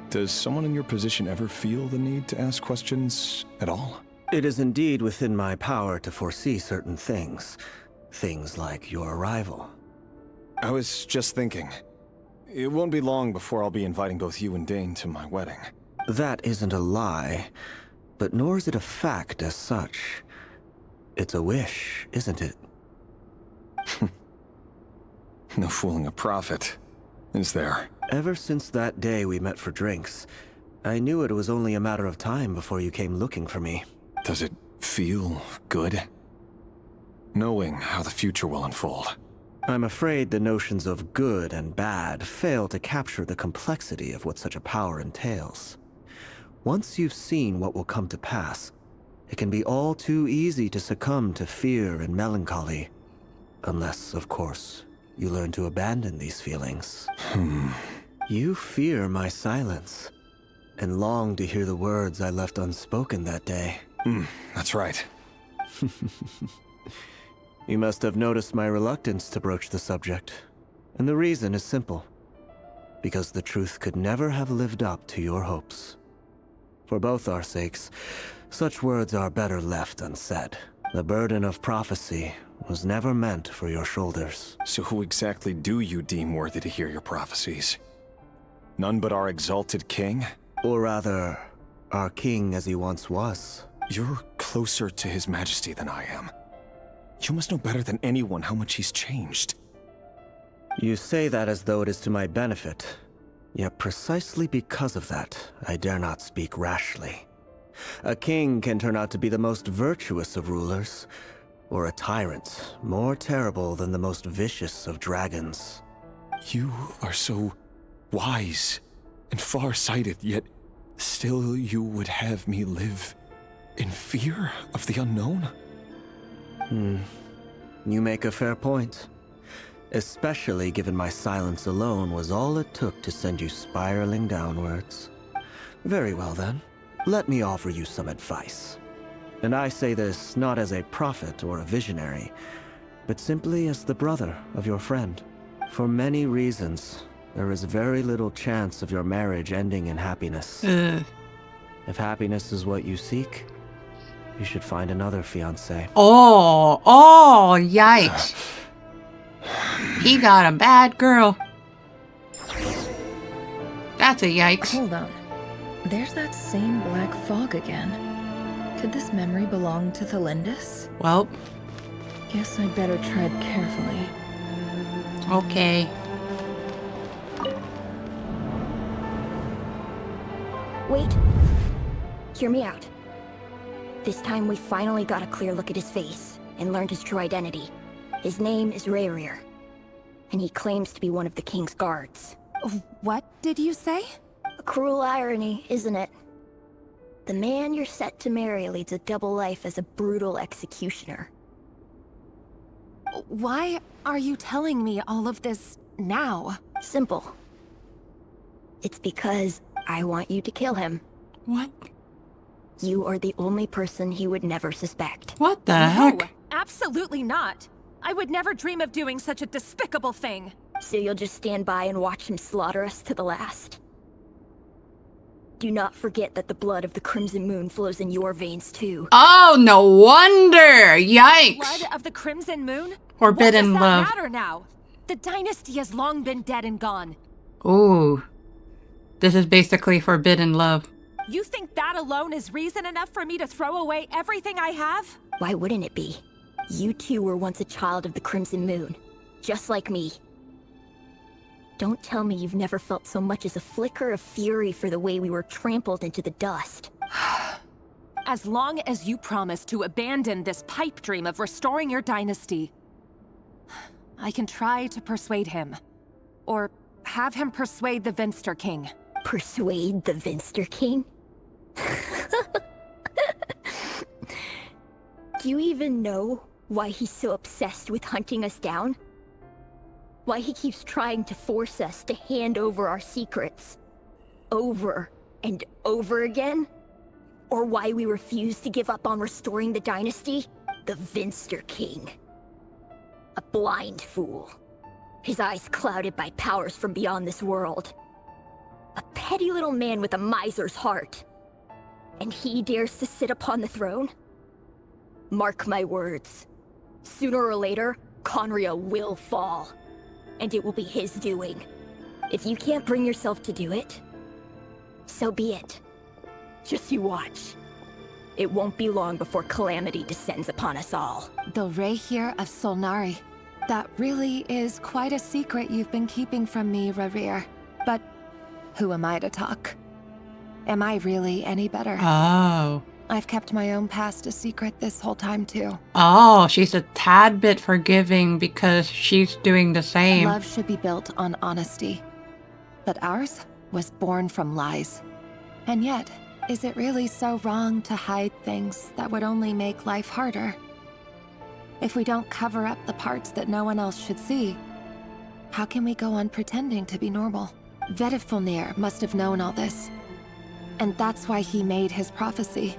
does someone in your position ever feel the need to ask questions at all? It is indeed within my power to foresee certain things. Things like your arrival. I was just thinking. It won't be long before I'll be inviting both you and Dane to my wedding. That isn't a lie, but nor is it a fact as such. It's a wish, isn't it? No fooling a prophet, is there? Ever since that day we met for drinks, I knew it was only a matter of time before you came looking for me. Does it feel good? Knowing how the future will unfold. I'm afraid the notions of good and bad fail to capture the complexity of what such a power entails. Once you've seen what will come to pass, it can be all too easy to succumb to fear and melancholy. Unless, of course, you learn to abandon these feelings. You fear my silence, and long to hear the words I left unspoken that day. That's right. You must have noticed my reluctance to broach the subject. And the reason is simple. Because the truth could never have lived up to your hopes. For both our sakes, such words are better left unsaid. The burden of prophecy was never meant for your shoulders. So who exactly do you deem worthy to hear your prophecies? None but our exalted king? Or rather, our king as he once was. You're closer to his majesty than I am. You must know better than anyone how much he's changed. You say that as though it is to my benefit. Yet precisely because of that, I dare not speak rashly. A king can turn out to be the most virtuous of rulers, or a tyrant more terrible than the most vicious of dragons. You are so wise and far-sighted, yet still you would have me live in fear of the unknown? You make a fair point. Especially given my silence alone was all it took to send you spiraling downwards. Very well then, let me offer you some advice. And I say this not as a prophet or a visionary, but simply as the brother of your friend. For many reasons, there is very little chance of your marriage ending in happiness. If happiness is what you seek, you should find another fiancé. Oh, yikes. He got a bad girl. That's a yikes. Hold on. There's that same black fog again. Could this memory belong to Thelindis? Well. Guess I'd better tread carefully. Okay. Wait. Hear me out. This time we finally got a clear look at his face and learned his true identity. His name is Rerir, and he claims to be one of the king's guards. What did you say? A cruel irony, isn't it? The man you're set to marry leads a double life as a brutal executioner. Why are you telling me all of this now? Simple. It's because I want you to kill him. What? You are the only person he would never suspect. What the heck? Absolutely not. I would never dream of doing such a despicable thing. So you'll just stand by and watch him slaughter us to the last? Do not forget that the blood of the Crimson Moon flows in your veins too. Oh, no wonder! Yikes! Blood of the Crimson Moon? Forbidden love. What does that matter now? The dynasty has long been dead and gone. Ooh. This is basically forbidden love. You think that alone is reason enough for me to throw away everything I have? Why wouldn't it be? You two were once a child of the Crimson Moon, just like me. Don't tell me you've never felt so much as a flicker of fury for the way we were trampled into the dust. As long as you promise to abandon this pipe dream of restoring your dynasty, I can try to persuade him. Or have him persuade the Vinster King. Persuade the Vinster King? Do you even know why he's so obsessed with hunting us down? Why he keeps trying to force us to hand over our secrets? Over and over again? Or why we refuse to give up on restoring the dynasty? The Vinster King. A blind fool. His eyes clouded by powers from beyond this world. A petty little man with a miser's heart. and he dares to sit upon the throne, mark my words. Sooner or later, Khaenri'ah will fall, and it will be his doing. If you can't bring yourself to do it, so be it. Just you watch. It won't be long before calamity descends upon us all. The Rerir of Solnari. That really is quite a secret you've been keeping from me, Rerir. But who am I to talk? Am I really any better? Oh. I've kept my own past a secret this whole time, too. Oh, she's a tad bit forgiving because she's doing the same. Love should be built on honesty. But ours was born from lies. And yet, is it really so wrong to hide things that would only make life harder? If we don't cover up the parts that no one else should see, how can we go on pretending to be normal? Vedifulnir must have known all this. And that's why he made his prophecy.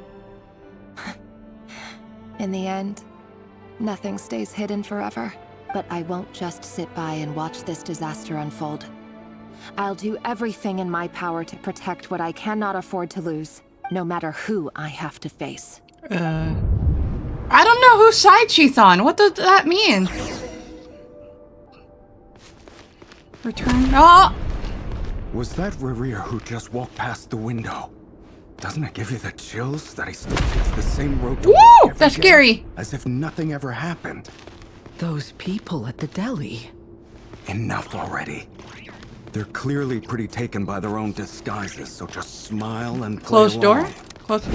In the end, nothing stays hidden forever. But I won't just sit by and watch this disaster unfold. I'll do everything in my power to protect what I cannot afford to lose, no matter who I have to face. I don't know whose side she's on. What does that mean? Return. Oh! Was that Rerir who just walked past the window? Doesn't it give you the chills that he still takes the same road to work every That's day, scary. as if nothing ever happened? Those people at the deli. Enough already. They're clearly pretty taken by their own disguises, so just smile and play Closed door? along.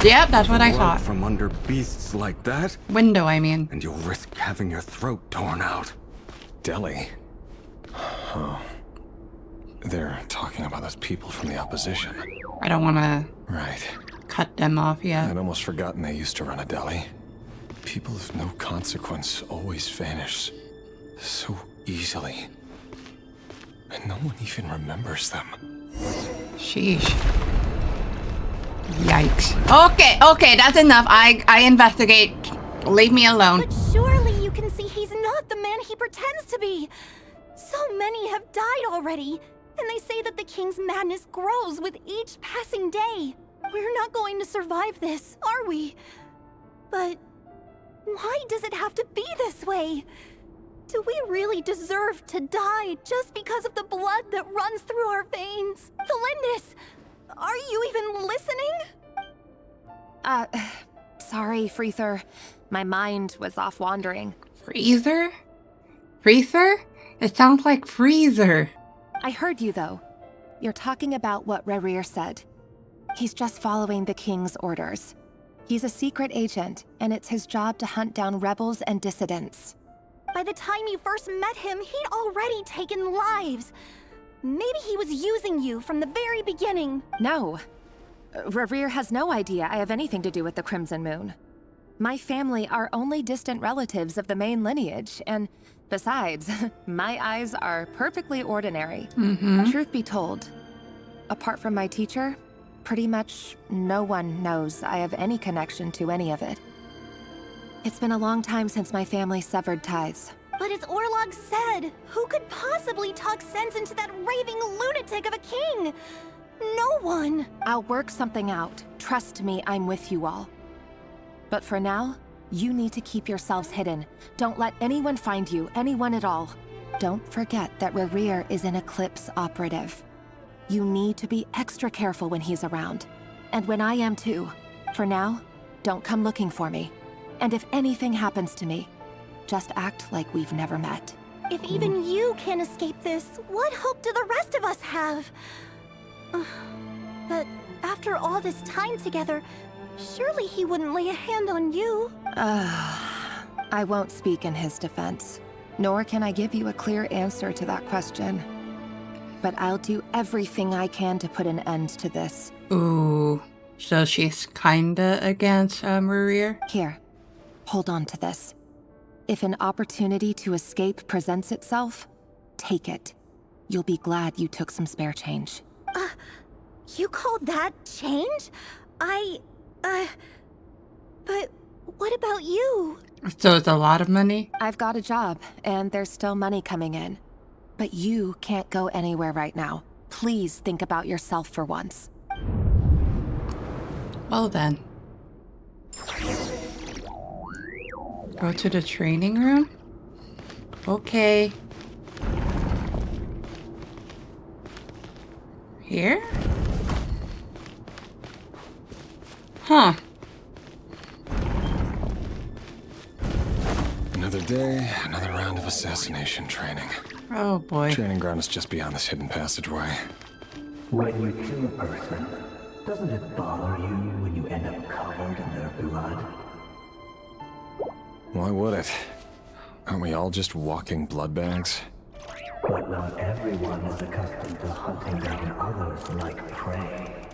Yep, that's what I Work thought. from under beasts like that, Window, I mean. and you'll risk having your throat torn out. Deli? Oh. They're talking about those people from the opposition. I don't want to Right. cut them off yet. I'd almost forgotten they used to run a deli. People of no consequence always vanish so easily. And no one even remembers them. Sheesh. Yikes. Okay, that's enough. I investigate. Leave me alone. But surely you can see he's not the man he pretends to be. So many have died already, and they say that the king's madness grows with each passing day. We're not going to survive this, are we? But why does it have to be this way? Do we really deserve to die just because of the blood that runs through our veins? Felindis, are you even listening? Sorry, Freether. My mind was off wandering. Freezer? Freezer? It sounds like Freezer. I heard you, though. You're talking about what Rerir said. He's just following the king's orders. He's a secret agent, and it's his job to hunt down rebels and dissidents. By the time you first met him, he'd already taken lives. Maybe he was using you from the very beginning. No. Rerir has no idea I have anything to do with the Crimson Moon. My family are only distant relatives of the main lineage, and besides, my eyes are perfectly ordinary. Truth be told, apart from my teacher, pretty much no one knows I have any connection to any of it. It's been a long time since my family severed ties. But as Orlog said, who could possibly talk sense into that raving lunatic of a king? No one. I'll work something out. Trust me, I'm with you all. But for now, you need to keep yourselves hidden. Don't let anyone find you, anyone at all. Don't forget that Rerir is an Eclipse operative. You need to be extra careful when he's around. And when I am too. For now, don't come looking for me. And if anything happens to me, just act like we've never met. If even you can't escape this, what hope do the rest of us have? But after all this time together, surely he wouldn't lay a hand on you. I won't speak in his defense, nor can I give you a clear answer to that question. But I'll do everything I can to put an end to this. Ooh. So she's kinda against Rerir? Here, hold on to this. If an opportunity to escape presents itself, take it. You'll be glad you took some spare change. You call that change? But what about you? So it's a lot of money? I've got a job, and there's still money coming in. But you can't go anywhere right now. Please think about yourself for once. Well then. Go to the training room? Okay. Here? Huh. Another day, another round of assassination training. Oh boy. Training ground is just beyond this hidden passageway. When you kill a person, doesn't it bother you when you end up covered in their blood? Why would it? Aren't we all just walking blood bags? But not everyone is accustomed to hunting down others like prey.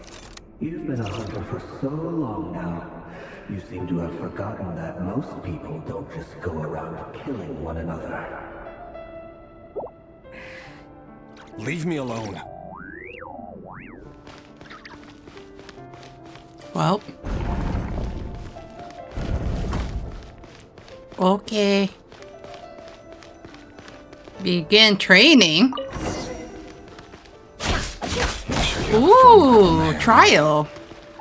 You've been a hunter for so long now, you seem to have forgotten that most people don't just go around killing one another. Leave me alone. Well. Okay. Begin training? Ooh, trial.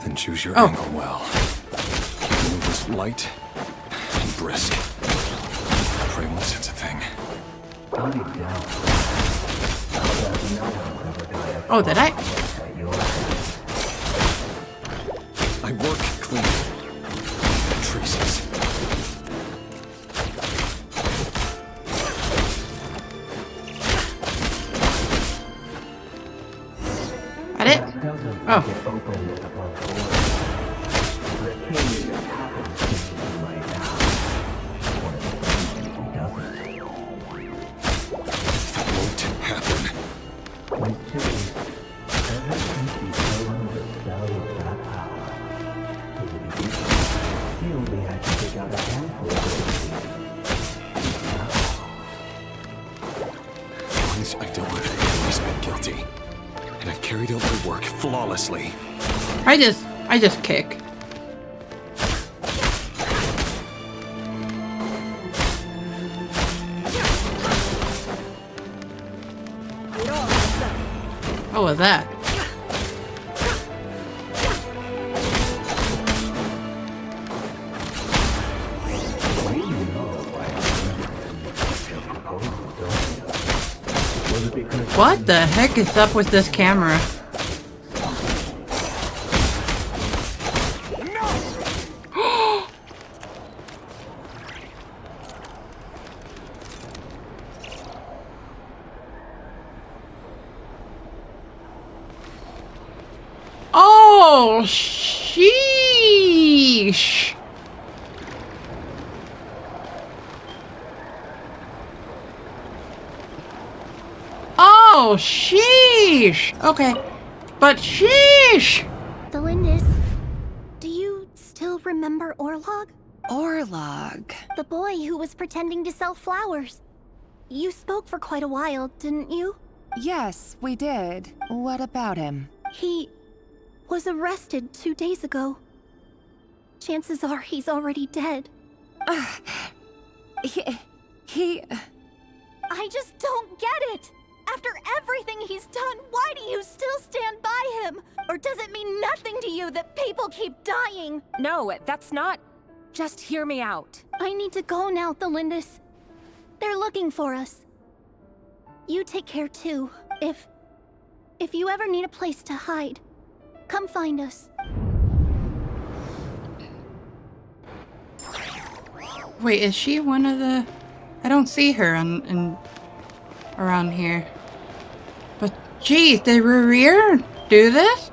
Then choose your angle well. Move this light and brisk. Pray won't sense a thing. Oh, did I? I work clean. Traces. Got it? Oh. That won't happen. Once I dealt with it, I've always been guilty. And I've carried out my work flawlessly. I just kick. What was that? What the heck is up with this camera? Oh, sheesh. Oh, sheesh. Okay. But sheesh. Delindis, do you still remember Orlog? Orlog? The boy who was pretending to sell flowers. You spoke for quite a while, didn't you? Yes, we did. What about him? He was arrested 2 days ago. Chances are he's already dead. He... I just don't get it! After everything he's done, why do you still stand by him? Or does it mean nothing to you that people keep dying? No, that's not... Just hear me out. I need to go now, Delindis. They're looking for us. You take care too. If you ever need a place to hide, come find us. Wait, is she one of the... I don't see her around here. But geez, did Rerir do this?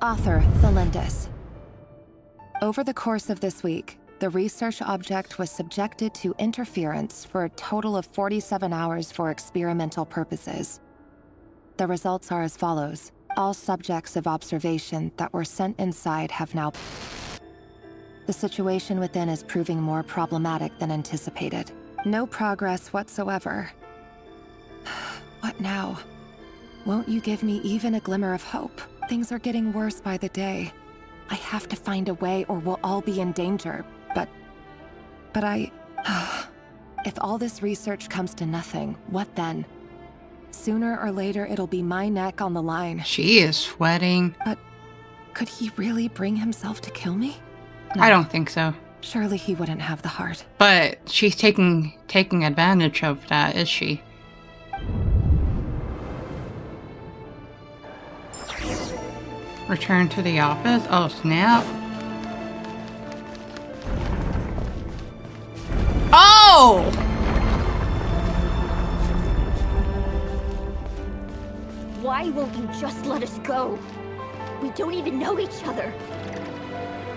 Author Delindis. Over the course of this week, the research object was subjected to interference for a total of 47 hours for experimental purposes. The results are as follows. All subjects of observation that were sent inside have now... The situation within is proving more problematic than anticipated. No progress whatsoever. What now? Won't you give me even a glimmer of hope? Things are getting worse by the day. I have to find a way or we'll all be in danger. But I... If all this research comes to nothing, what then? Sooner or later, it'll be my neck on the line. She is sweating. But could he really bring himself to kill me? No. I don't think so. Surely he wouldn't have the heart. But she's taking advantage of that, is she? Return to the office? Oh, snap. Oh! Why won't you just let us go? We don't even know each other.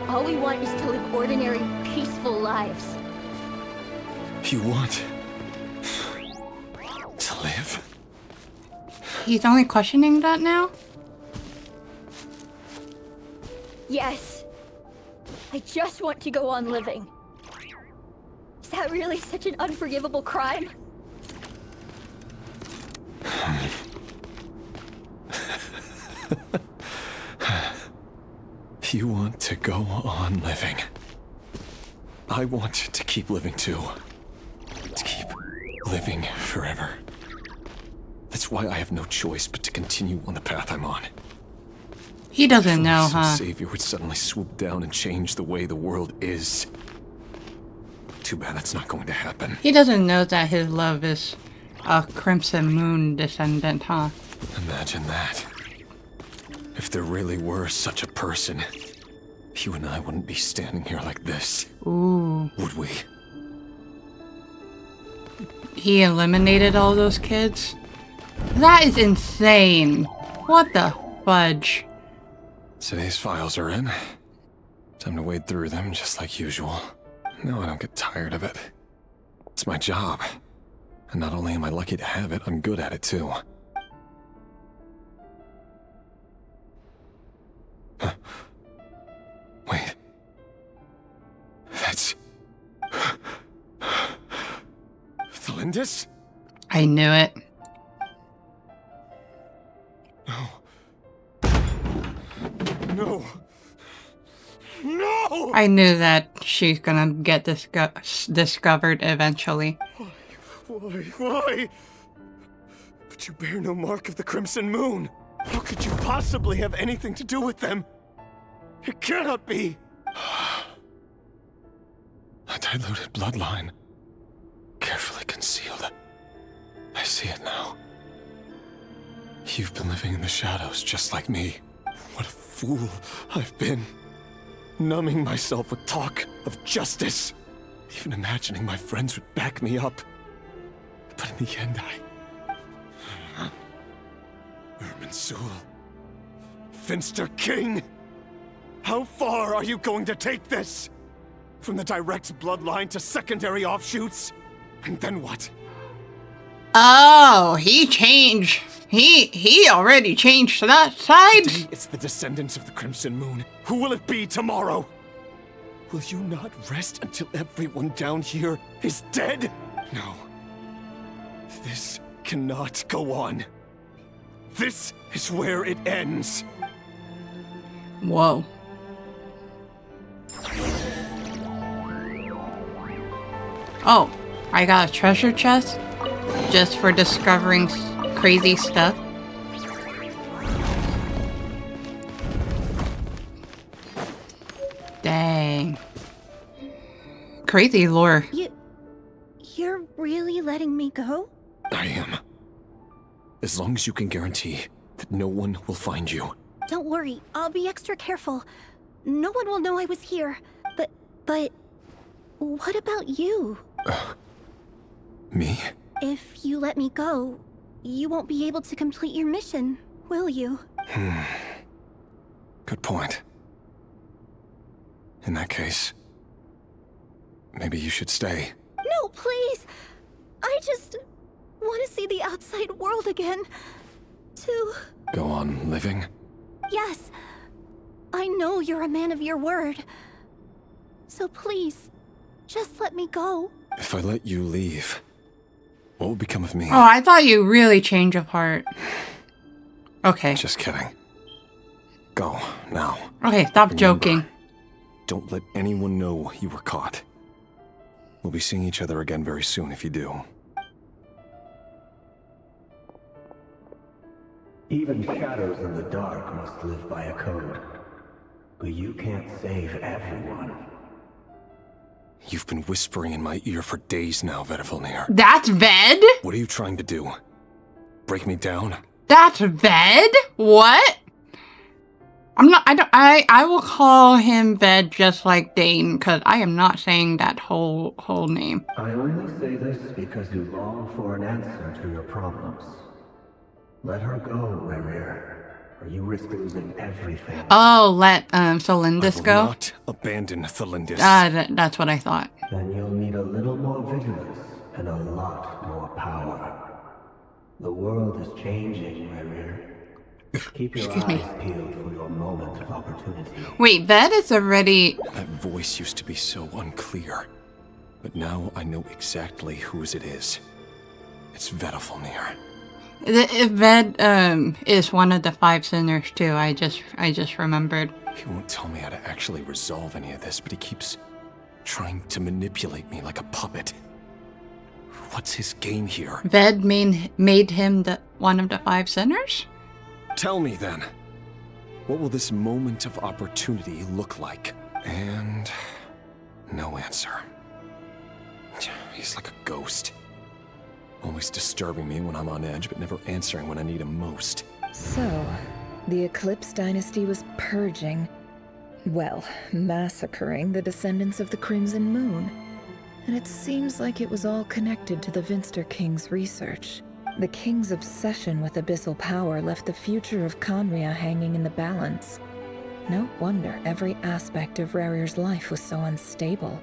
All we want is to live ordinary, peaceful lives. You want to live? He's only questioning that now? Yes. I just want to go on living. Is that really such an unforgivable crime? You want to go on living. I want to keep living too. To keep living forever. That's why I have no choice but to continue on the path I'm on. He doesn't know, Some huh? savior would suddenly swoop down and change the way the world is. Too bad that's not going to happen. He doesn't know that his love is a Crimson Moon descendant, huh? Imagine that. If there really were such a person, you and I wouldn't be standing here like this. Ooh. Would we? He eliminated all those kids? That is insane. What the fudge? Today's files are in. Time to wade through them just like usual. No, I don't get tired of it. It's my job. And not only am I lucky to have it, I'm good at it too. Huh. Wait. That's... Thalindis? I knew it. No. No! I knew that she's gonna get discovered eventually. Why? But you bear no mark of the Crimson Moon. How could you possibly have anything to do with them? It cannot be! A diluted bloodline. Carefully concealed. I see it now. You've been living in the shadows just like me. What a fool I've been. Numbing myself with talk of justice. Even imagining my friends would back me up. But in the end, Irminsul. Finster King! How far are you going to take this? From the direct bloodline to secondary offshoots? And then what? Oh, he changed. He already changed to that side? Today it's the descendants of the Crimson Moon. Who will it be tomorrow? Will you not rest until everyone down here is dead? No. This cannot go on. This is where it ends. Whoa. Oh, I got a treasure chest just for discovering crazy stuff. Dang. Crazy lore. You're really letting me go? I am. As long as you can guarantee that no one will find you. Don't worry, I'll be extra careful. No one will know I was here. But what about you? Me? If you let me go, you won't be able to complete your mission, will you? Good point. In that case, maybe you should stay. No, please! I just want to see the outside world again. To... Go on living? Yes. I know you're a man of your word. So please, just let me go. If I let you leave, what will become of me? Oh, I thought you really changed of heart. Okay. Just kidding. Go, now. Okay, stop joking. Don't let anyone know you were caught. We'll be seeing each other again very soon if you do. Even shadows in the dark must live by a code. But you can't save everyone. You've been whispering in my ear for days now, Vedifalnir. That's Ved? What are you trying to do? Break me down? That's Ved? What? I will call him Ved just like Dane, because I am not saying that whole name. I only say this because you long for an answer to your problems. Let her go, Rerir, or you risk losing everything. Oh, let Thelindis go? I will not abandon Thelindis. That's what I thought. Then you'll need a little more vigilance and a lot more power. The world is changing, Rerir. Keep your eyes peeled for your moment of opportunity. Wait, that is already... That voice used to be so unclear. But now I know exactly whose it is. It's Vedifalnir. Ved is one of the 5 sinners too. I just remembered. He won't tell me how to actually resolve any of this, but he keeps trying to manipulate me like a puppet. What's his game here? Ved made him one of the 5 sinners? Tell me then. What will this moment of opportunity look like? And no answer. He's like a ghost. Always disturbing me when I'm on edge, but never answering when I need him most. So, the Eclipse Dynasty was purging, well, massacring the descendants of the Crimson Moon. And it seems like it was all connected to the Vinster King's research. The King's obsession with abyssal power left the future of Khaenri'ah hanging in the balance. No wonder every aspect of Rerir's life was so unstable.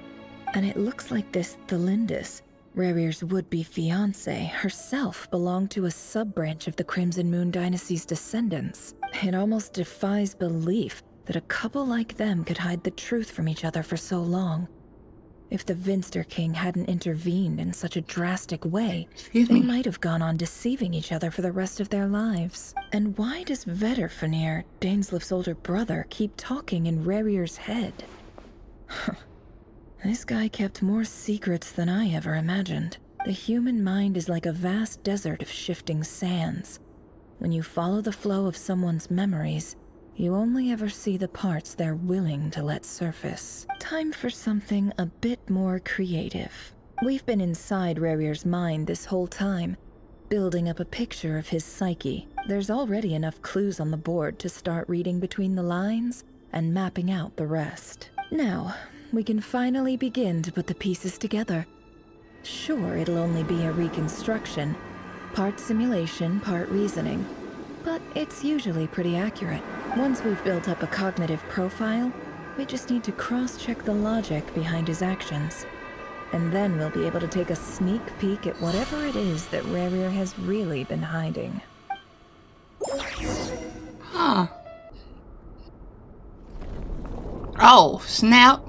And it looks like this Thelindis, Rerir's would-be fiancée, herself belonged to a sub-branch of the Crimson Moon Dynasty's descendants. It almost defies belief that a couple like them could hide the truth from each other for so long. If the Vinster King hadn't intervened in such a drastic way, they might have gone on deceiving each other for the rest of their lives. And why does Vedifalnir, Daneslif's older brother, keep talking in Rerir's head? This guy kept more secrets than I ever imagined. The human mind is like a vast desert of shifting sands. When you follow the flow of someone's memories, you only ever see the parts they're willing to let surface. Time for something a bit more creative. We've been inside Rerir's mind this whole time, building up a picture of his psyche. There's already enough clues on the board to start reading between the lines and mapping out the rest. Now, we can finally begin to put the pieces together. Sure, it'll only be a reconstruction, part simulation, part reasoning, but it's usually pretty accurate. Once we've built up a cognitive profile, we just need to cross-check the logic behind his actions. And then we'll be able to take a sneak peek at whatever it is that Rerir has really been hiding. Huh. Oh, snap.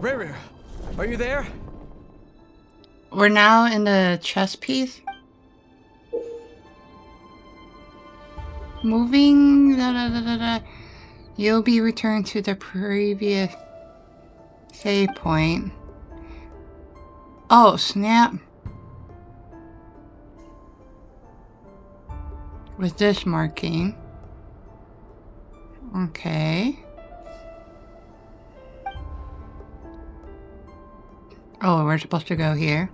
Rerir, are you there? We're now in the chess piece. Moving. You'll be returned to the previous save point. Oh, snap. With this marking. Okay. Oh, we're supposed to go here.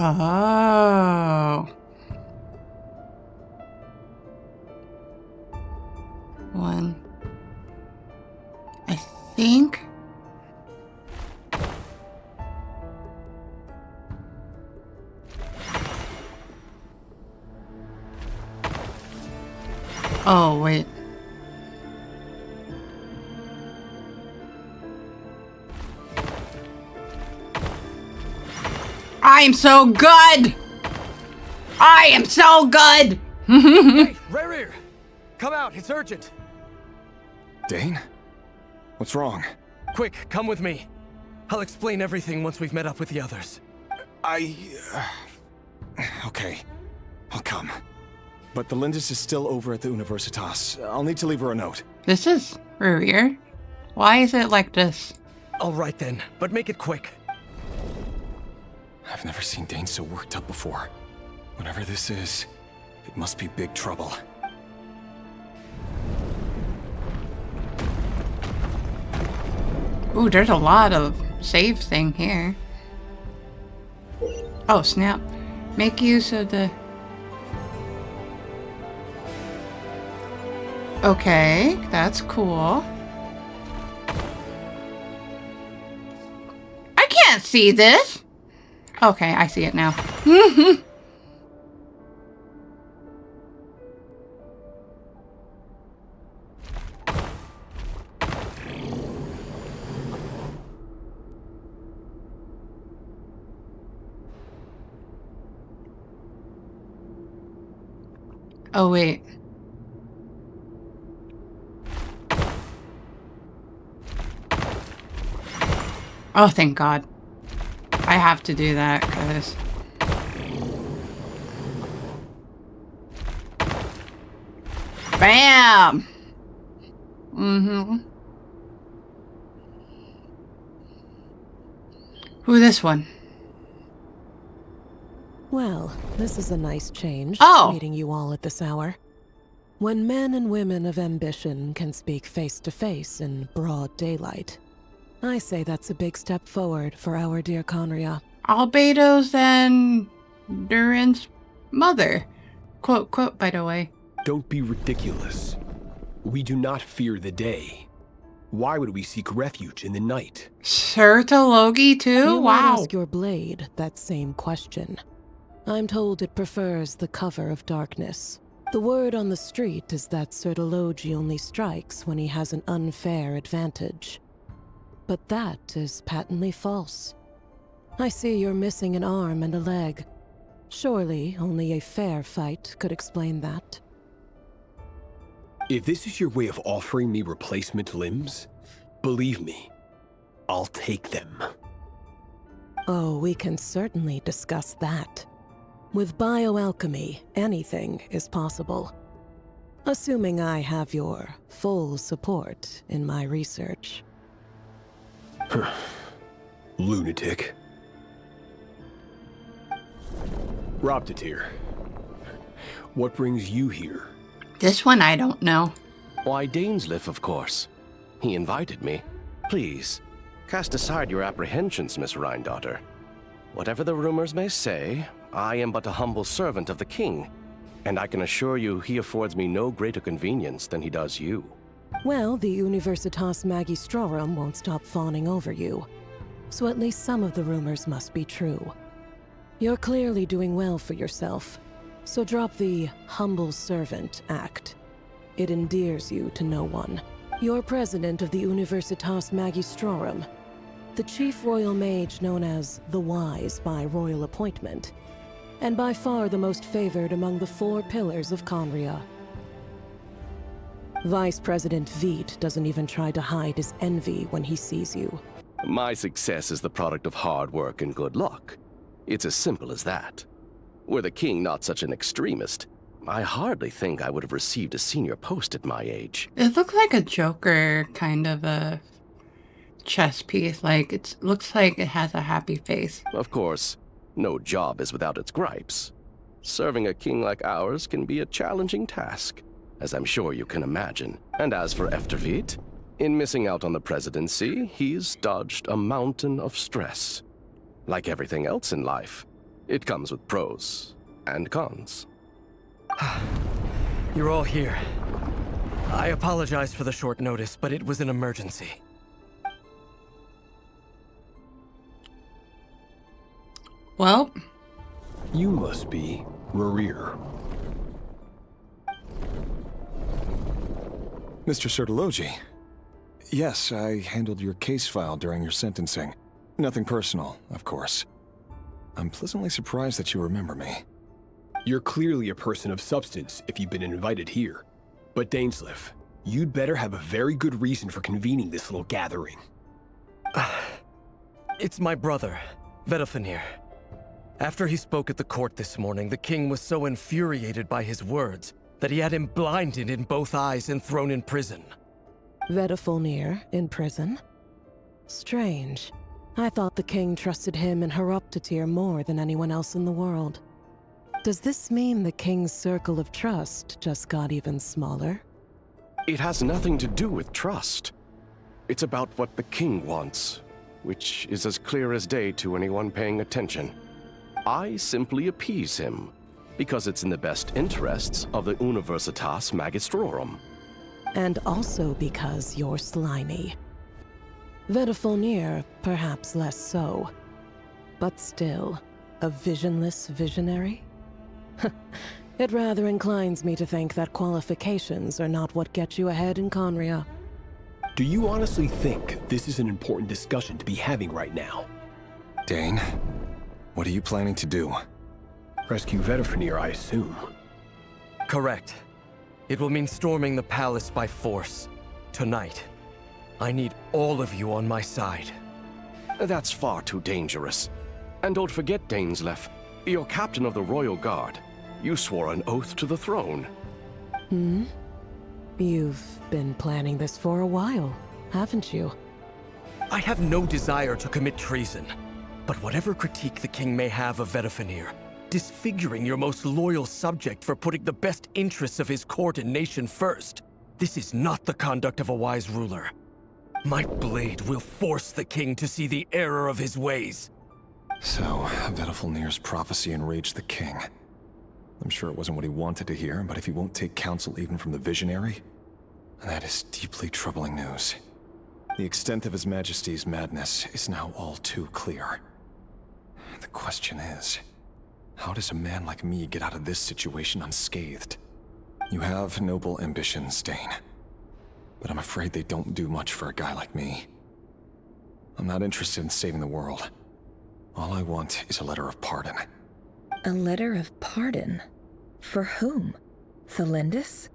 Oh. One. I think. Oh, wait. I am so good! I am so good! Hey, Rerir! Come out, it's urgent! Dane? What's wrong? Quick, come with me. I'll explain everything once we've met up with the others. Okay. I'll come. But the Lindis is still over at the Universitas. I'll need to leave her a note. This is Rerir. Why is it like this? All right then, but make it quick. I've never seen Dane so worked up before. Whatever this is, it must be big trouble. Ooh, there's a lot of save thing here. Oh, snap. Make use of the... Okay, that's cool. I can't see this! Okay, I see it now. Oh, wait. Oh, thank God. I have to do that, because... Bam! Who this one? Well, this is a nice change, Oh. meeting you all at this hour. When men and women of ambition can speak face to face in broad daylight, I say that's a big step forward for our dear Conria. Albedo's and Durin's mother. Quote, quote, by the way. Don't be ridiculous. We do not fear the day. Why would we seek refuge in the night? Sertologi too? You might Wow. ask your blade that same question. I'm told it prefers the cover of darkness. The word on the street is that Sertologi only strikes when he has an unfair advantage. But that is patently false. I see you're missing an arm and a leg. Surely only a fair fight could explain that. If this is your way of offering me replacement limbs, believe me, I'll take them. Oh, we can certainly discuss that. With bioalchemy, anything is possible. Assuming I have your full support in my research. Lunatic. Robtatir, what brings you here? This one I don't know. Why, Dainsleif, of course. He invited me. Please, cast aside your apprehensions, Miss Rhine-daughter. Whatever the rumors may say, I am but a humble servant of the king, and I can assure you he affords me no greater convenience than he does you. Well, the Universitas Magistrorum won't stop fawning over you. So at least some of the rumors must be true. You're clearly doing well for yourself, so drop the humble servant act. It endears you to no one. You're president of the Universitas Magistrorum, the chief royal mage known as the Wise by royal appointment, and by far the most favored among the 4 pillars of Conria. Vice President Veit doesn't even try to hide his envy when he sees you. My success is the product of hard work and good luck. It's as simple as that. Were the king not such an extremist, I hardly think I would have received a senior post at my age. It looks like a Joker kind of a chess piece. Like, it looks like it has a happy face. Of course, no job is without its gripes. Serving a king like ours can be a challenging task, as I'm sure you can imagine. And as for Efterveit, in missing out on the presidency, he's dodged a mountain of stress. Like everything else in life, it comes with pros and cons. You're all here. I apologize for the short notice, but it was an emergency. Well, you must be Rerir. Mr. Sertologi. Yes, I handled your case file during your sentencing. Nothing personal, of course. I'm pleasantly surprised that you remember me. You're clearly a person of substance if you've been invited here. But Dainsleif, you'd better have a very good reason for convening this little gathering. It's my brother, Vedofenir. After he spoke at the court this morning, the king was so infuriated by his words that he had him blinded in both eyes and thrown in prison. Vedafulnir in prison? Strange. I thought the king trusted him and Heroptatir more than anyone else in the world. Does this mean the king's circle of trust just got even smaller? It has nothing to do with trust. It's about what the king wants, which is as clear as day to anyone paying attention. I simply appease him, because it's in the best interests of the Universitas Magistrorum. And also because you're slimy. Vedafulnir, perhaps less so. But still, a visionless visionary? It rather inclines me to think that qualifications are not what get you ahead in Khaenri'ah. Do you honestly think this is an important discussion to be having right now? Dane, what are you planning to do? Rescue Vedafulnir, I assume. Correct. It will mean storming the palace by force. Tonight. I need all of you on my side. That's far too dangerous. And don't forget, Dainsleif, you're captain of the Royal Guard. You swore an oath to the throne. Hmm? You've been planning this for a while, haven't you? I have no desire to commit treason. But whatever critique the king may have of Vedafulnir, disfiguring your most loyal subject for putting the best interests of his court and nation first, this is not the conduct of a wise ruler. My blade will force the king to see the error of his ways. So, Vedafulnir's prophecy enraged the king. I'm sure it wasn't what he wanted to hear, but if he won't take counsel even from the visionary, that is deeply troubling news. The extent of His Majesty's madness is now all too clear. The question is, how does a man like me get out of this situation unscathed? You have noble ambitions, Dane, but I'm afraid they don't do much for a guy like me. I'm not interested in saving the world. All I want is a letter of pardon. A letter of pardon? For whom? Thelindis?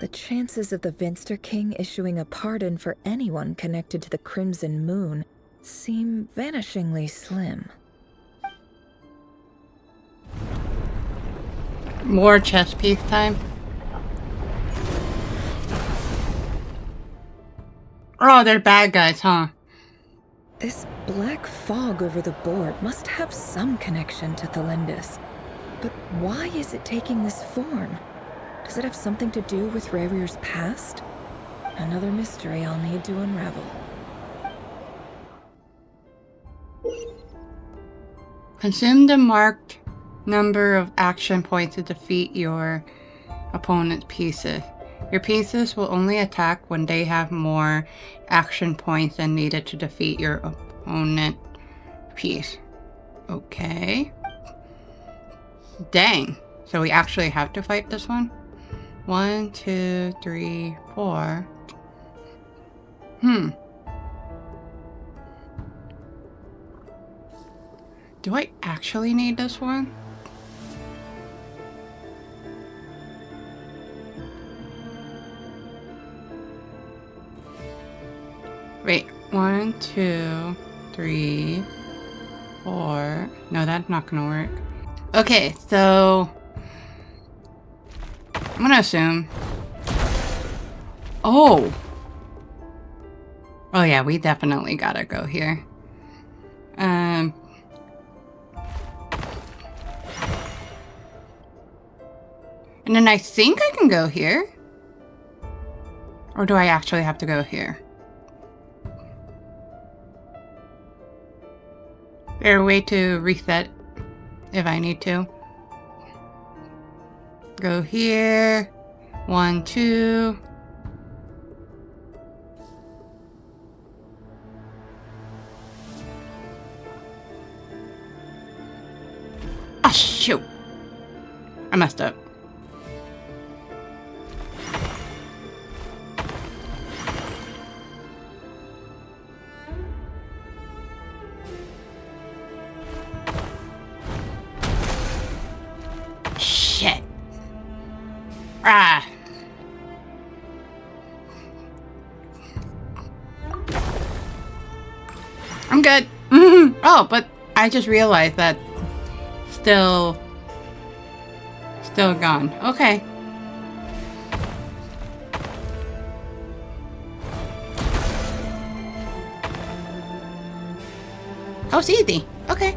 The chances of the Venster King issuing a pardon for anyone connected to the Crimson Moon seem vanishingly slim. More chess piece time. Oh, they're bad guys, huh? This black fog over the board must have some connection to Thelindis. But why is it taking this form? Does it have something to do with Rerir's past? Another mystery I'll need to unravel. Consume the marked number of action points to defeat your opponent's pieces. Your pieces will only attack when they have more action points than needed to defeat your opponent piece. Okay. Dang. So we actually have to fight this one? 1, 2, 3, 4. Do I actually need this one? Wait, 1, 2, 3, 4. No, that's not gonna work. Okay, so I'm gonna assume. Oh yeah, we definitely gotta go here. And then I think I can go here. Or do I actually have to go here? Is there a way to reset if I need to? Go here. 1, 2. Ah, shoot. I messed up. Shit. Ah. I'm good. Oh, but I just realized that still gone. Okay. Oh, it's easy. Okay.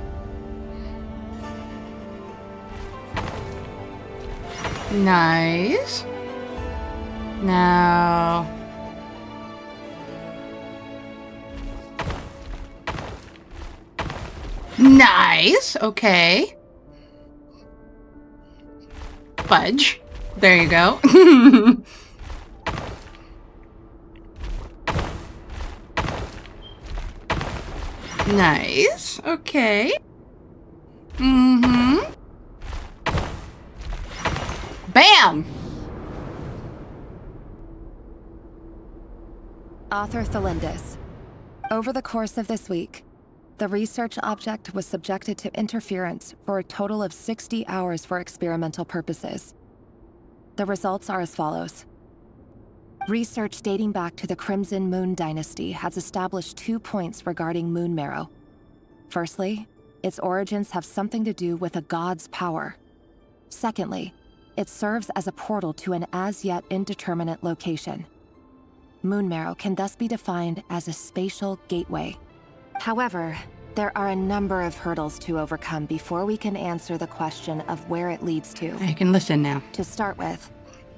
Nice. Now... Nice. Okay. Fudge. There you go. Nice. Okay. Mm-hmm. Bam! Author Thelindis. Over the course of this week, the research object was subjected to interference for a total of 60 hours for experimental purposes. The results are as follows. Research dating back to the Crimson Moon Dynasty has established 2 points regarding moon marrow. Firstly, its origins have something to do with a god's power. Secondly, it serves as a portal to an as-yet indeterminate location. Moon marrow can thus be defined as a spatial gateway. However, there are a number of hurdles to overcome before we can answer the question of where it leads to. I can listen now. To start with,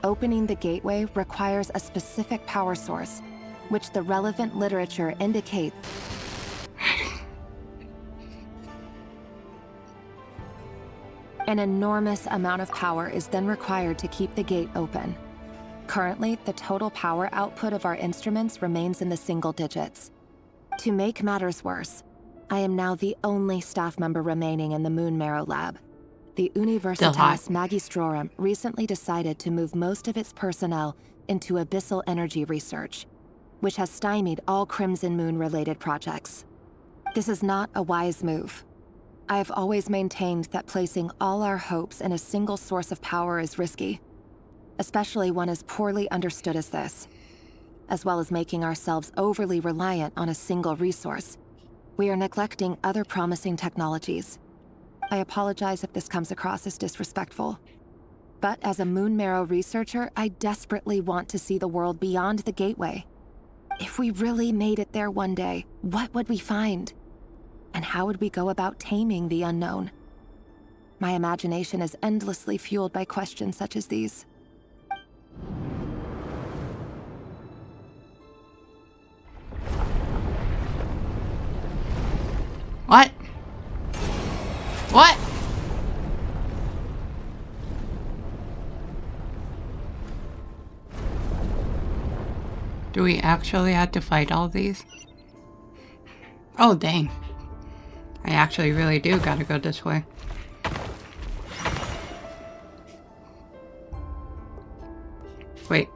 opening the gateway requires a specific power source, which the relevant literature indicates. An enormous amount of power is then required to keep the gate open. Currently, the total power output of our instruments remains in the single digits. To make matters worse, I am now the only staff member remaining in the Moon Marrow lab. The Universitas Magistrorum recently decided to move most of its personnel into abyssal energy research, which has stymied all Crimson Moon-related projects. This is not a wise move. I have always maintained that placing all our hopes in a single source of power is risky, especially one as poorly understood as this. As well as making ourselves overly reliant on a single resource, we are neglecting other promising technologies. I apologize if this comes across as disrespectful. But as a Moon Marrow researcher, I desperately want to see the world beyond the gateway. If we really made it there one day, what would we find? And how would we go about taming the unknown? My imagination is endlessly fueled by questions such as these. What? What? Do we actually have to fight all these? Oh, dang. I actually really do gotta go this way. Wait.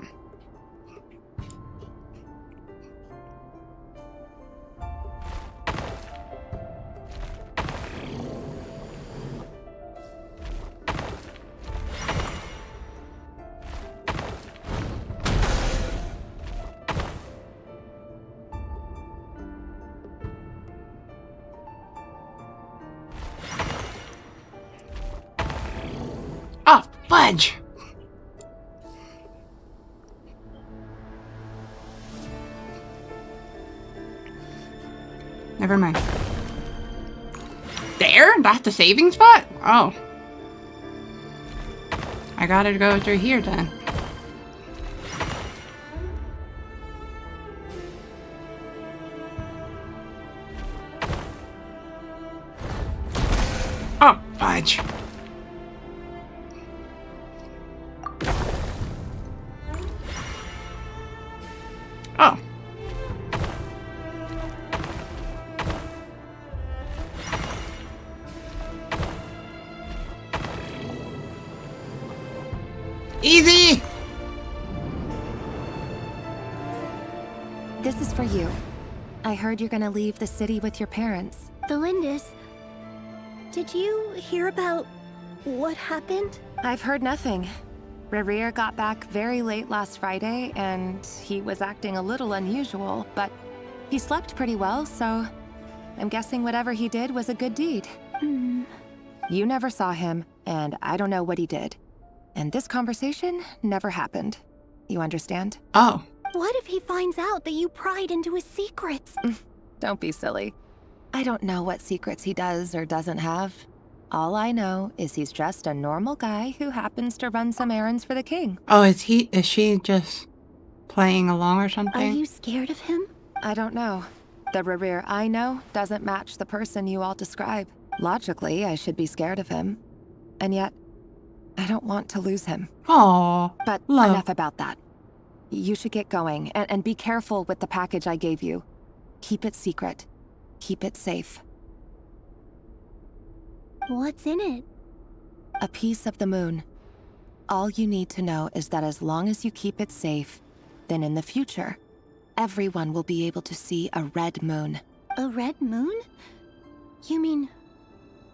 Oh, fudge! Never mind. There? That's the saving spot? Oh. I gotta go through here then. Oh, fudge. Oh. Easy! This is for you. I heard you're gonna leave the city with your parents. Thelindis, did you hear about what happened? I've heard nothing. Rerir got back very late last Friday, and he was acting a little unusual, but he slept pretty well, so I'm guessing whatever he did was a good deed. You never saw him, and I don't know what he did. And this conversation never happened. You understand? Oh. What if he finds out that you pried into his secrets? Don't be silly. I don't know what secrets he does or doesn't have. All I know is he's just a normal guy who happens to run some errands for the king. Oh, is she just playing along or something? Are you scared of him? I don't know. The Rerir I know doesn't match the person you all describe. Logically, I should be scared of him. And yet, I don't want to lose him. Aww. But love. Enough about that. You should get going, and be careful with the package I gave you. Keep it secret. Keep it safe. What's in it? A piece of the moon. All you need to know is that as long as you keep it safe, then in the future, everyone will be able to see a red moon. A red moon? You mean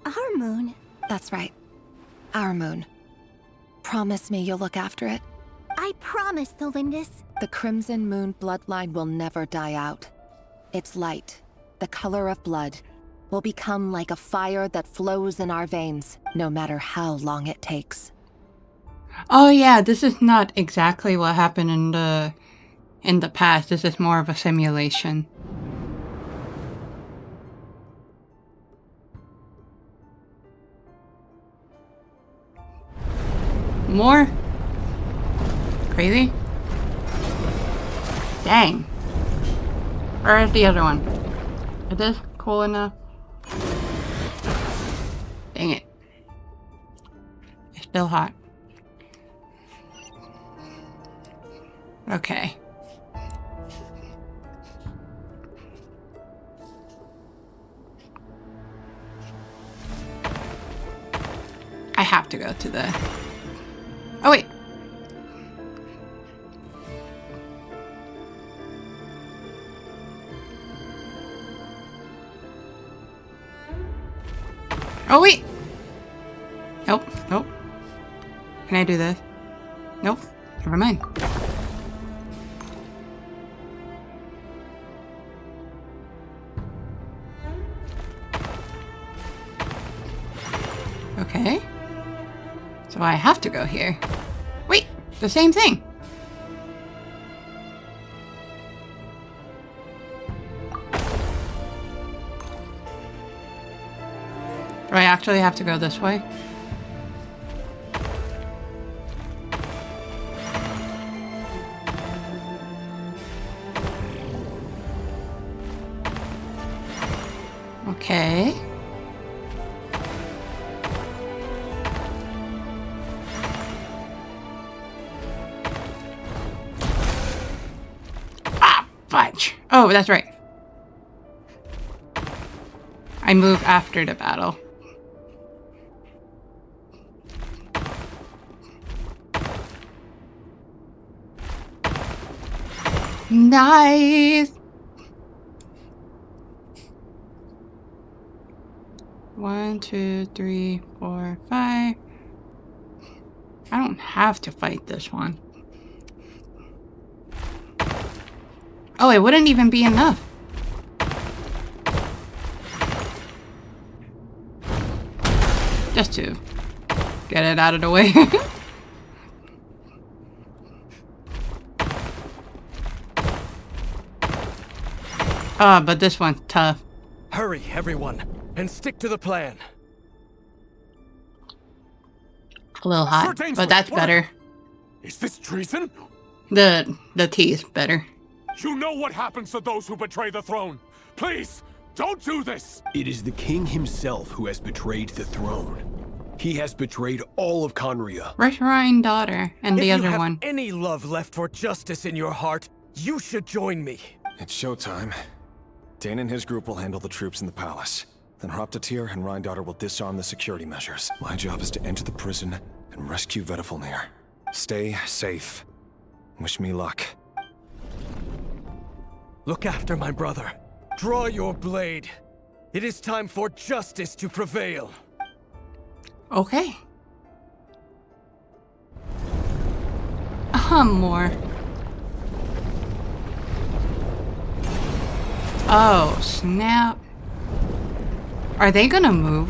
our moon? That's right. Our moon. Promise me you'll look after it. I promise, Thelindis. The Crimson Moon bloodline will never die out. Its light, the color of blood, will become like a fire that flows in our veins, no matter how long it takes. Oh yeah, this is not exactly what happened in the past. This is more of a simulation. More? Crazy? Dang. Where's the other one? Is this cool enough? Dang it. It's still hot. Okay. I have to go to the... Oh, wait. Oh, wait. Nope, nope. Can I do this? Nope. Never mind. Okay. So I have to go here. Wait, the same thing. Do I actually have to go this way? Okay. Ah, fudge. Oh, that's right. I move after the battle. Nice. 1, 2, 3, 4, 5. I don't have to fight this one. Oh, it wouldn't even be enough. Just to get it out of the way. But this one's tough. Hurry, everyone, and stick to the plan. A little hot, but that's better. Is this treason? The tea is better. You know what happens to those who betray the throne. Please, don't do this. It is the king himself who has betrayed the throne. He has betrayed all of Conria. Where's Ryan's daughter and the other one? If you have any love left for justice in your heart, you should join me. It's showtime. Dane and his group will handle the troops in the palace. Then Hraptatir and Rhine-daughter will disarm the security measures. My job is to enter the prison and rescue Vedifalnir. Stay safe. Wish me luck. Look after my brother. Draw your blade. It is time for justice to prevail. Okay. More. Oh, snap. Are they gonna move?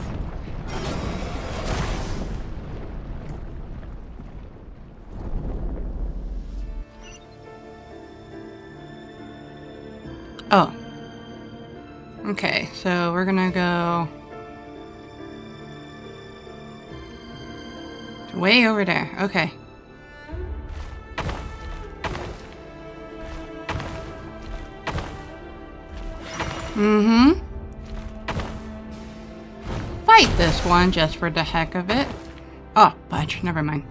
Oh. Okay, so we're gonna go way over there. Okay. Mm-hmm. Fight this one just for the heck of it. Oh, fudge. Never mind.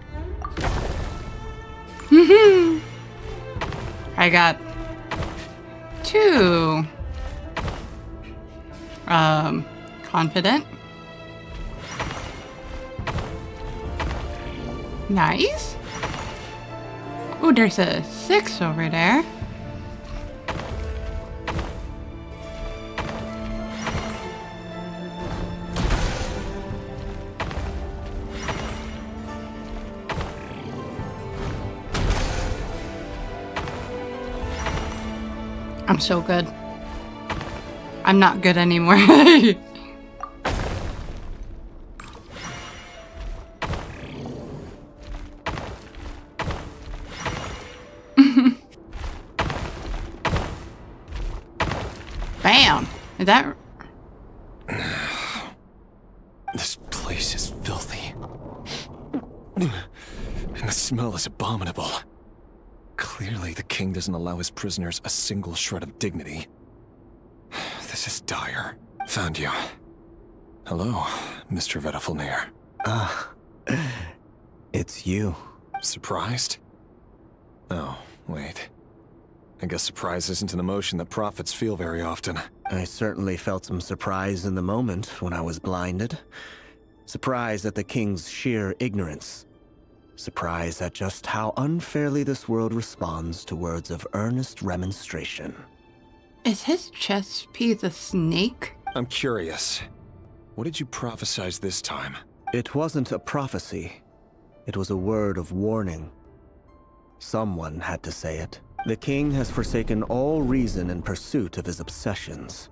Mm-hmm. I got 2. Confident. Nice. Oh, there's a 6 over there. I'm so good. I'm not good anymore. Bam! Is that... This place is filthy. And the smell is abominable. Clearly, the king doesn't allow his prisoners a single shred of dignity. This is dire. Found you. Hello, Mr. Vedafilnir. It's you. Surprised? Oh, wait. I guess surprise isn't an emotion that prophets feel very often. I certainly felt some surprise in the moment when I was blinded. Surprise at the king's sheer ignorance. Surprise at just how unfairly this world responds to words of earnest remonstration. Is his chest piece a snake? I'm curious. What did you prophesize this time? It wasn't a prophecy. It was a word of warning. Someone had to say it. The king has forsaken all reason in pursuit of his obsessions.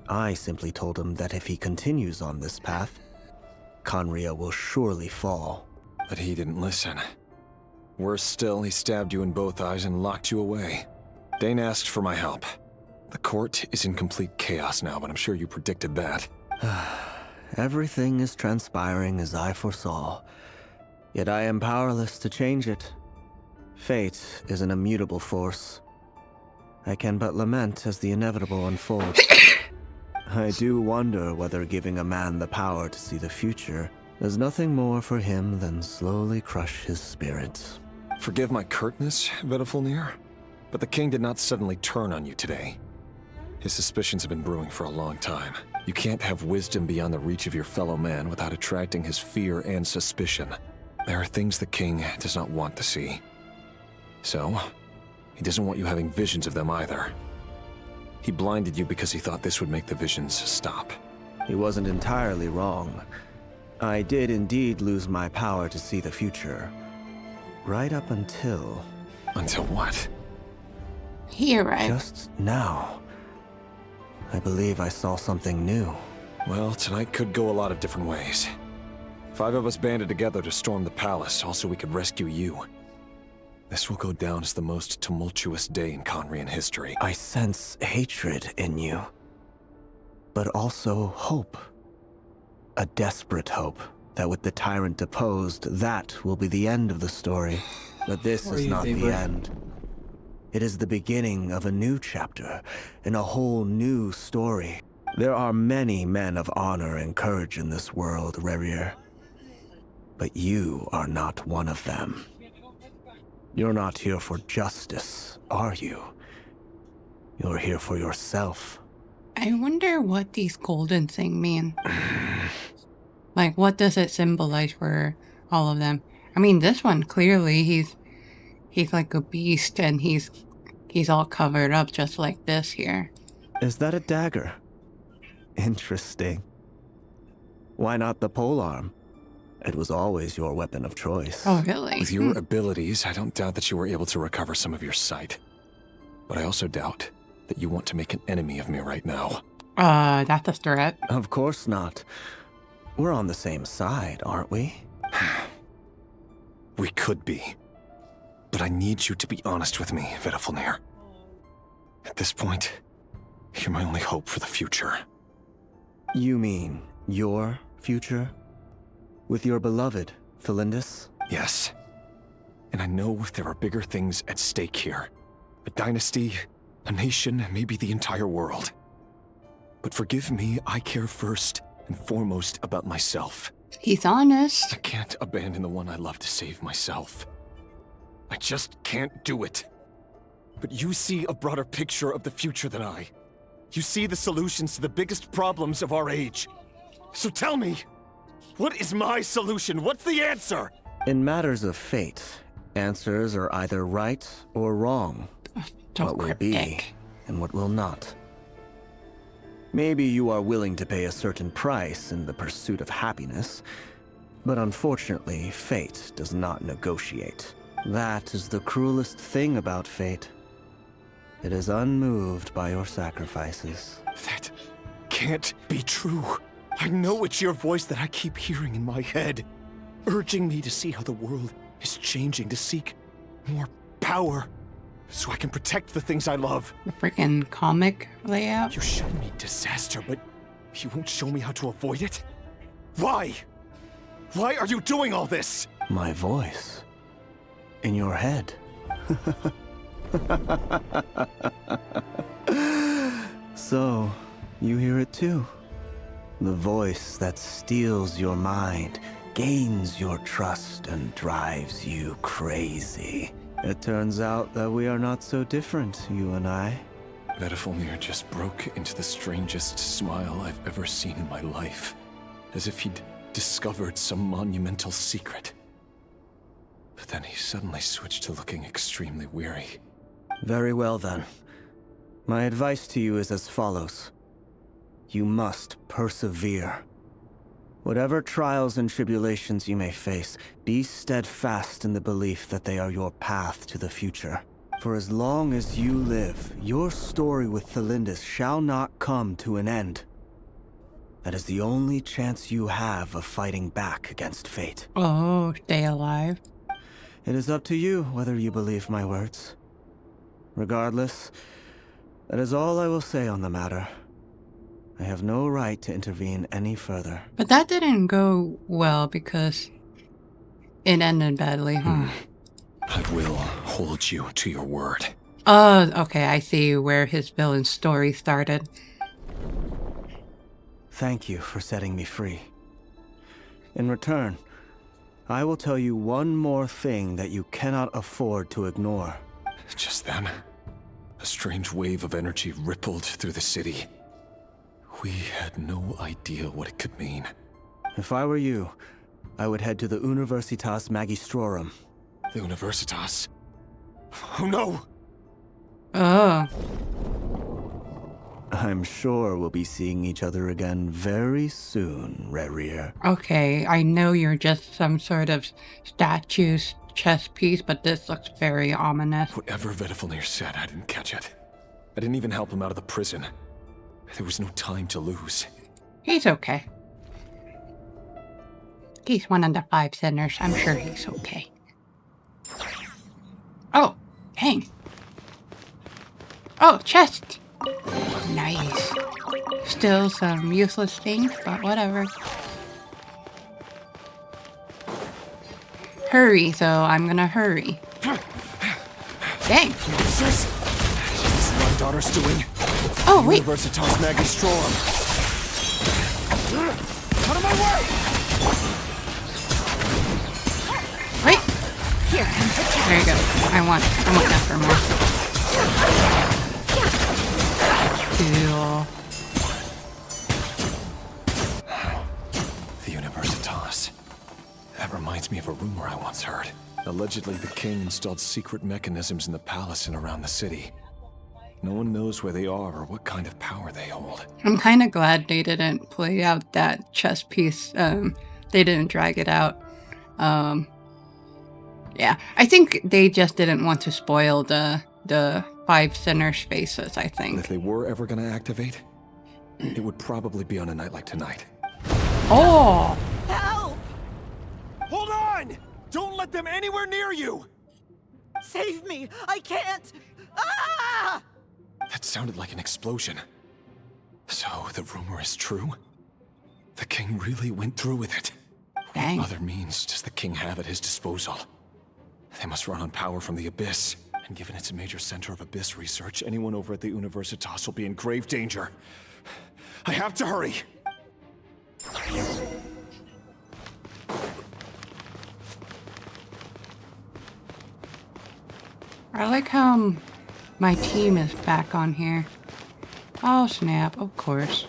I simply told him that if he continues on this path, Khaenri'ah will surely fall. But he didn't listen. Worse still, he stabbed you in both eyes and locked you away. Dane asked for my help. The court is in complete chaos now, but I'm sure you predicted that. Everything is transpiring as I foresaw, yet I am powerless to change it. Fate is an immutable force. I can but lament as the inevitable unfolds. I do wonder whether giving a man the power to see the future is nothing more for him than slowly crush his spirit. Forgive my curtness, Vedafilnir, but the king did not suddenly turn on you today. His suspicions have been brewing for a long time. You can't have wisdom beyond the reach of your fellow man without attracting his fear and suspicion. There are things the king does not want to see. So, he doesn't want you having visions of them either. He blinded you because he thought this would make the visions stop. He wasn't entirely wrong. I did indeed lose my power to see the future. Right up until... Until what? Here, right? Just now. I believe I saw something new. Well, tonight could go a lot of different ways. 5 of us banded together to storm the palace, also we could rescue you. This will go down as the most tumultuous day in Khaenri'ah history. I sense hatred in you, but also hope. A desperate hope that with the tyrant deposed, that will be the end of the story. But this is not the end. It is the beginning of a new chapter, in a whole new story. There are many men of honor and courage in this world, Rerir. But you are not one of them. You're not here for justice, are you? You're here for yourself. I wonder what these golden things mean. Like, what does it symbolize for all of them? I mean, this one, clearly, he's like a beast, and he's all covered up just like this here. Is that a dagger? Interesting. Why not the polearm? It was always your weapon of choice. Oh, really? With your abilities, I don't doubt that you were able to recover some of your sight. But I also doubt that you want to make an enemy of me right now. That's a threat. Of course not. We're on the same side, aren't we? We could be. But I need you to be honest with me, Vedafilnir. At this point, You're my only hope for the future. You mean your future? With your beloved, Thelindis? Yes. And I know there are bigger things at stake here. A dynasty, a nation, maybe the entire world. But forgive me, I care first and foremost about myself. He's honest. I can't abandon the one I love to save myself. I just can't do it. But you see a broader picture of the future than I. You see the solutions to the biggest problems of our age. So tell me, what is my solution? What's the answer? In matters of fate, answers are either right or wrong. What will be and what will not. Maybe you are willing to pay a certain price in the pursuit of happiness, but unfortunately, fate does not negotiate. That is the cruelest thing about fate. It is unmoved by your sacrifices. That can't be true. I know it's your voice that I keep hearing in my head, urging me to see how the world is changing, to seek more power, so I can protect the things I love. The freaking comic layout. You show me disaster, but you won't show me how to avoid it? Why? Why are you doing all this? My voice. In your head. So, you hear it too. The voice that steals your mind, gains your trust, and drives you crazy. It turns out that we are not so different, you and I. Vedifilnir just broke into the strangest smile I've ever seen in my life. As if he'd discovered some monumental secret. But then he suddenly switched to looking extremely weary. Very well then. My advice to you is as follows. You must persevere. Whatever trials and tribulations you may face, be steadfast in the belief that they are your path to the future. For as long as you live, your story with Thelindis shall not come to an end. That is the only chance you have of fighting back against fate. Oh, stay alive. It is up to you whether you believe my words. Regardless, that is all I will say on the matter. I have no right to intervene any further. But that didn't go well because it ended badly, huh? I will hold you to your word. Oh, okay, I see where his villain story started. Thank you for setting me free. In return, I will tell you one more thing that you cannot afford to ignore. Just then, a strange wave of energy rippled through the city. We had no idea what it could mean. If I were you, I would head to the Universitas Magistrorum. The Universitas? Oh no! Oh. I'm sure we'll be seeing each other again very soon, Rerir. Okay, I know you're just some sort of statue's chess piece, but this looks very ominous. Whatever Vedifilnir said, I didn't catch it. I didn't even help him out of the prison. There was no time to lose. He's okay. He's one of the 5 sinners. I'm sure he's okay. Oh, dang. Oh, chest. Nice. Still some useless things, but whatever. Hurry, so I'm gonna hurry. Dang. What's this? What's my daughter's doing? Oh, wait. Universitas Magistrorum. Out of my way! Wait. Here. There you go. I want that for more. Cool. The Universitas. That reminds me of a rumor I once heard. Allegedly, the king installed secret mechanisms in the palace and around the city. No one knows where they are or what kind of power they hold. I'm kind of glad they didn't play out that chess piece. They didn't drag it out. Yeah, I think they just didn't want to spoil the 5 sinners' faces, I think. If they were ever going to activate, it would probably be on a night like tonight. Oh! Help! Hold on! Don't let them anywhere near you! Save me! I can't! Ah! That sounded like an explosion. So the rumor is true? The king really went through with it? Dang. What other means does the king have at his disposal? They must run on power from the Abyss. And given it's a major center of Abyss research, anyone over at the Universitas will be in grave danger. I have to hurry! I like how my team is back on here. Oh snap, of course.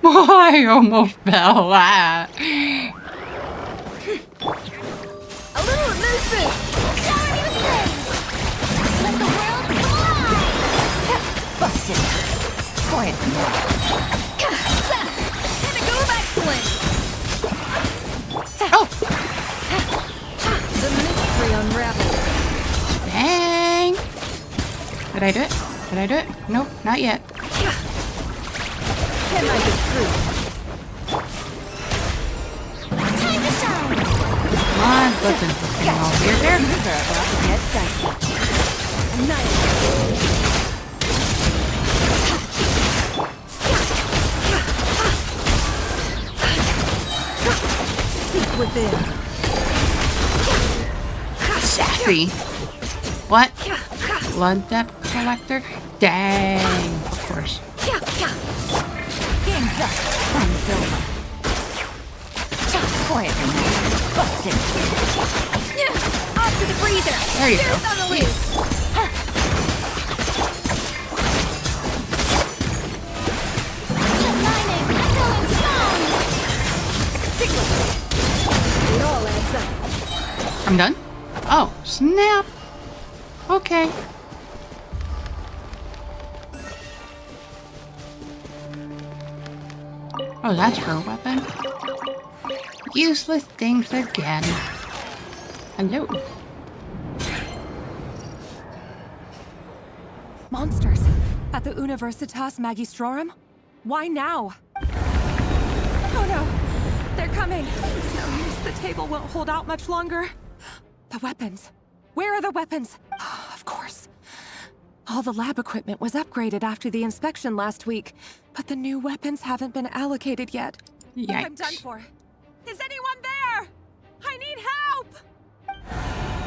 I almost fell out. A little movement! Show your things! Let the world fly! Busted. Quiet. Pinnacle of excellence! Oh! The mystery unraveled. Dang! Did I do it? Did I do it? Nope, not yet. Can I be true? Time to shine! Come on, listen, all here there. Seek within. Sassy. What? Blood depth collector? Dang, of course. Game's up. Time's over. Quiet. Busted. Off to the breather! There you go. Here's on the loose! Aligning, echoing song! It all adds up. I'm done? Oh, snap. Okay. Oh, that's her weapon. Useless things again. Hello. Monsters. At the Universitas Magistrorum? Why now? Oh no! They're coming! It's no use. The table won't hold out much longer. The weapons. Where are the weapons? Of course. All the lab equipment was upgraded after the inspection last week, but the new weapons haven't been allocated yet. Yikes. I'm done for. Is anyone there? I need help!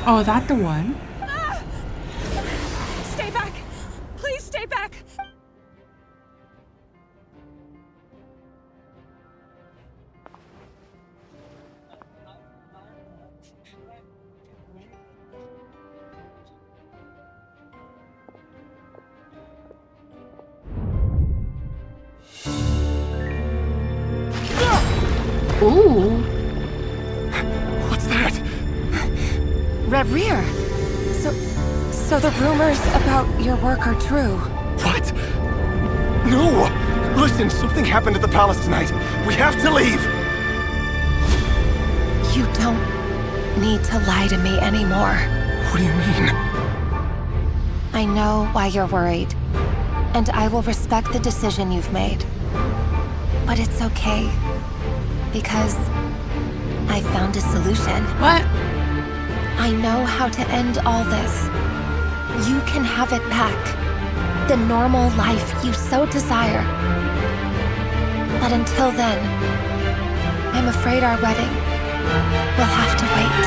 Oh, is that the one? Ah! Stay back! Please stay back! Ooh. What's that? Rerir! So the rumors about your work are true. What? No! Listen, something happened at the palace tonight. We have to leave! You don't need to lie to me anymore. What do you mean? I know why you're worried, and I will respect the decision you've made. But it's okay, because I found a solution. What? I know how to end all this. You can have it back. The normal life you so desire. But until then, I'm afraid our wedding will have to wait.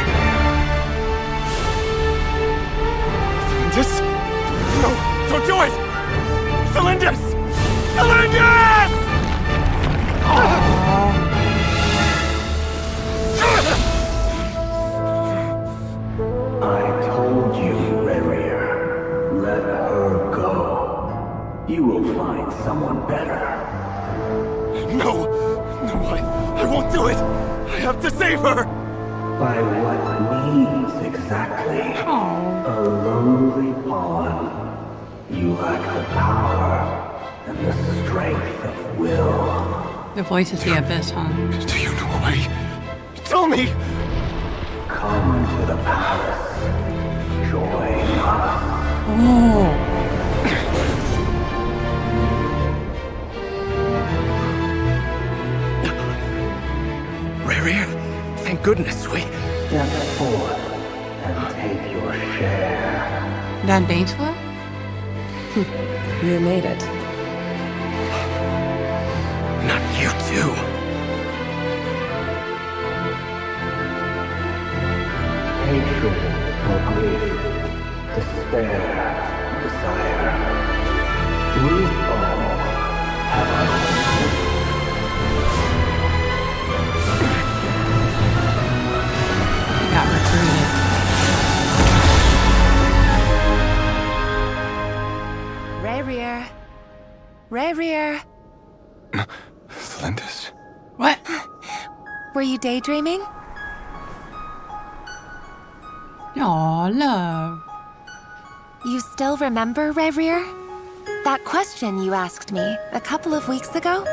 Cylindus? No, don't do it! Cylindus! Cylindus! I told you, Rerir. Let her go. You will find someone better. No! No, I won't do it! I have to save her! By what means exactly? A lowly pawn. You lack the power and the strength of will. The voice is the abyss, huh? Do you know a way? Tell me! Come to the palace. Join us. Oh. Rerir, thank goodness we... Step forth and take your share. That Dainsla? You made it. Not you too. Hatred or grief, despair, desire. We all have our Got recruited. Rerir. Rerir. Lindis. What? Were you daydreaming? Aw, love. You still remember, Rerir? That question you asked me a couple of weeks ago?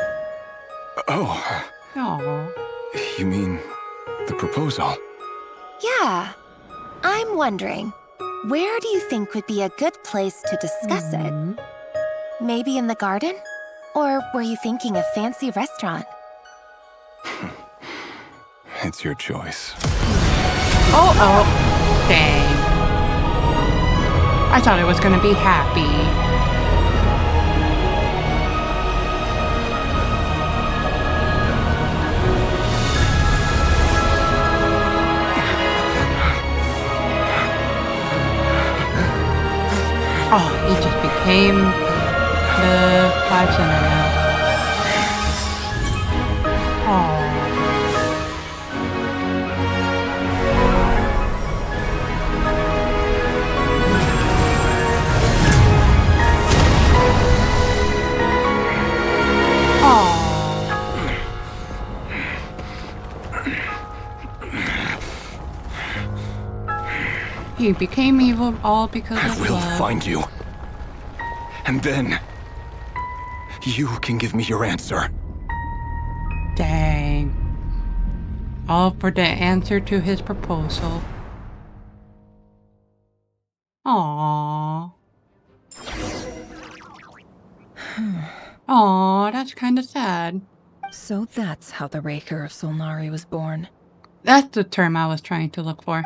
Oh, Aw. you mean the proposal? Yeah. I'm wondering, where do you think would be a good place to discuss it? Maybe in the garden? Or were you thinking a fancy restaurant? It's your choice. Oh, dang. I thought I was gonna be happy. Oh, he just became the 5 center now. Oh. You became evil all because of love. I will find you. And then you can give me your answer. Dang. All for the answer to his proposal. Aww. Aww, that's kind of sad. So that's how the Raker of Solnari was born. That's the term I was trying to look for.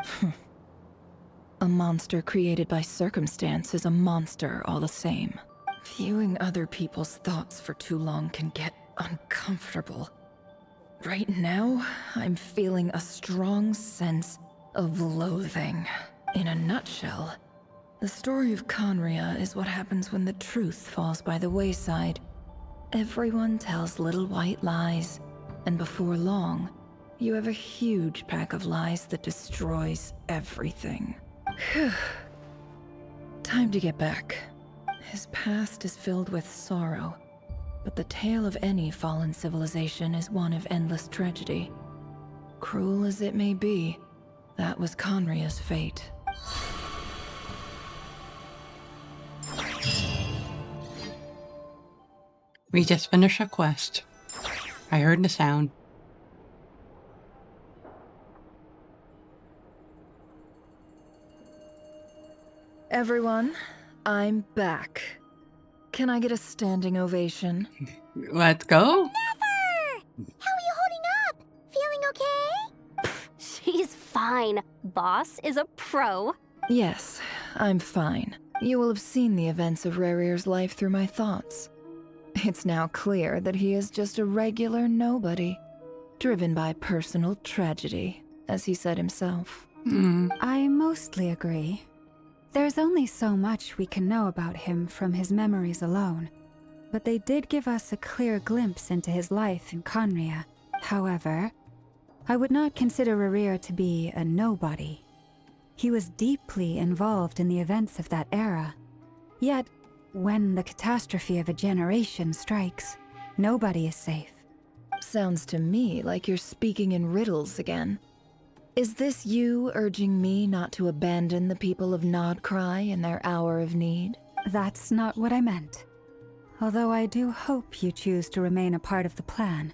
A monster created by circumstance is a monster all the same. Viewing other people's thoughts for too long can get uncomfortable. Right now, I'm feeling a strong sense of loathing. In a nutshell, the story of Conria is what happens when the truth falls by the wayside. Everyone tells little white lies, and before long, you have a huge pack of lies that destroys everything. Phew. Time to get back. His past is filled with sorrow, but the tale of any fallen civilization is one of endless tragedy. Cruel as it may be, that was Conria's fate. We just finished a quest. I heard the sound. Everyone, I'm back. Can I get a standing ovation? Let's go. Nefer! How are you holding up? Feeling okay? She's fine. Boss is a pro. Yes, I'm fine. You will have seen the events of Rerir's life through my thoughts. It's now clear that he is just a regular nobody, driven by personal tragedy, as he said himself. I mostly agree. There's only so much we can know about him from his memories alone, but they did give us a clear glimpse into his life in Conria. However, I would not consider Rerir to be a nobody. He was deeply involved in the events of that era. Yet, when the catastrophe of a generation strikes, nobody is safe. Sounds to me like you're speaking in riddles again. Is this you urging me not to abandon the people of Nod-krai in their hour of need? That's not what I meant. Although I do hope you choose to remain a part of the plan.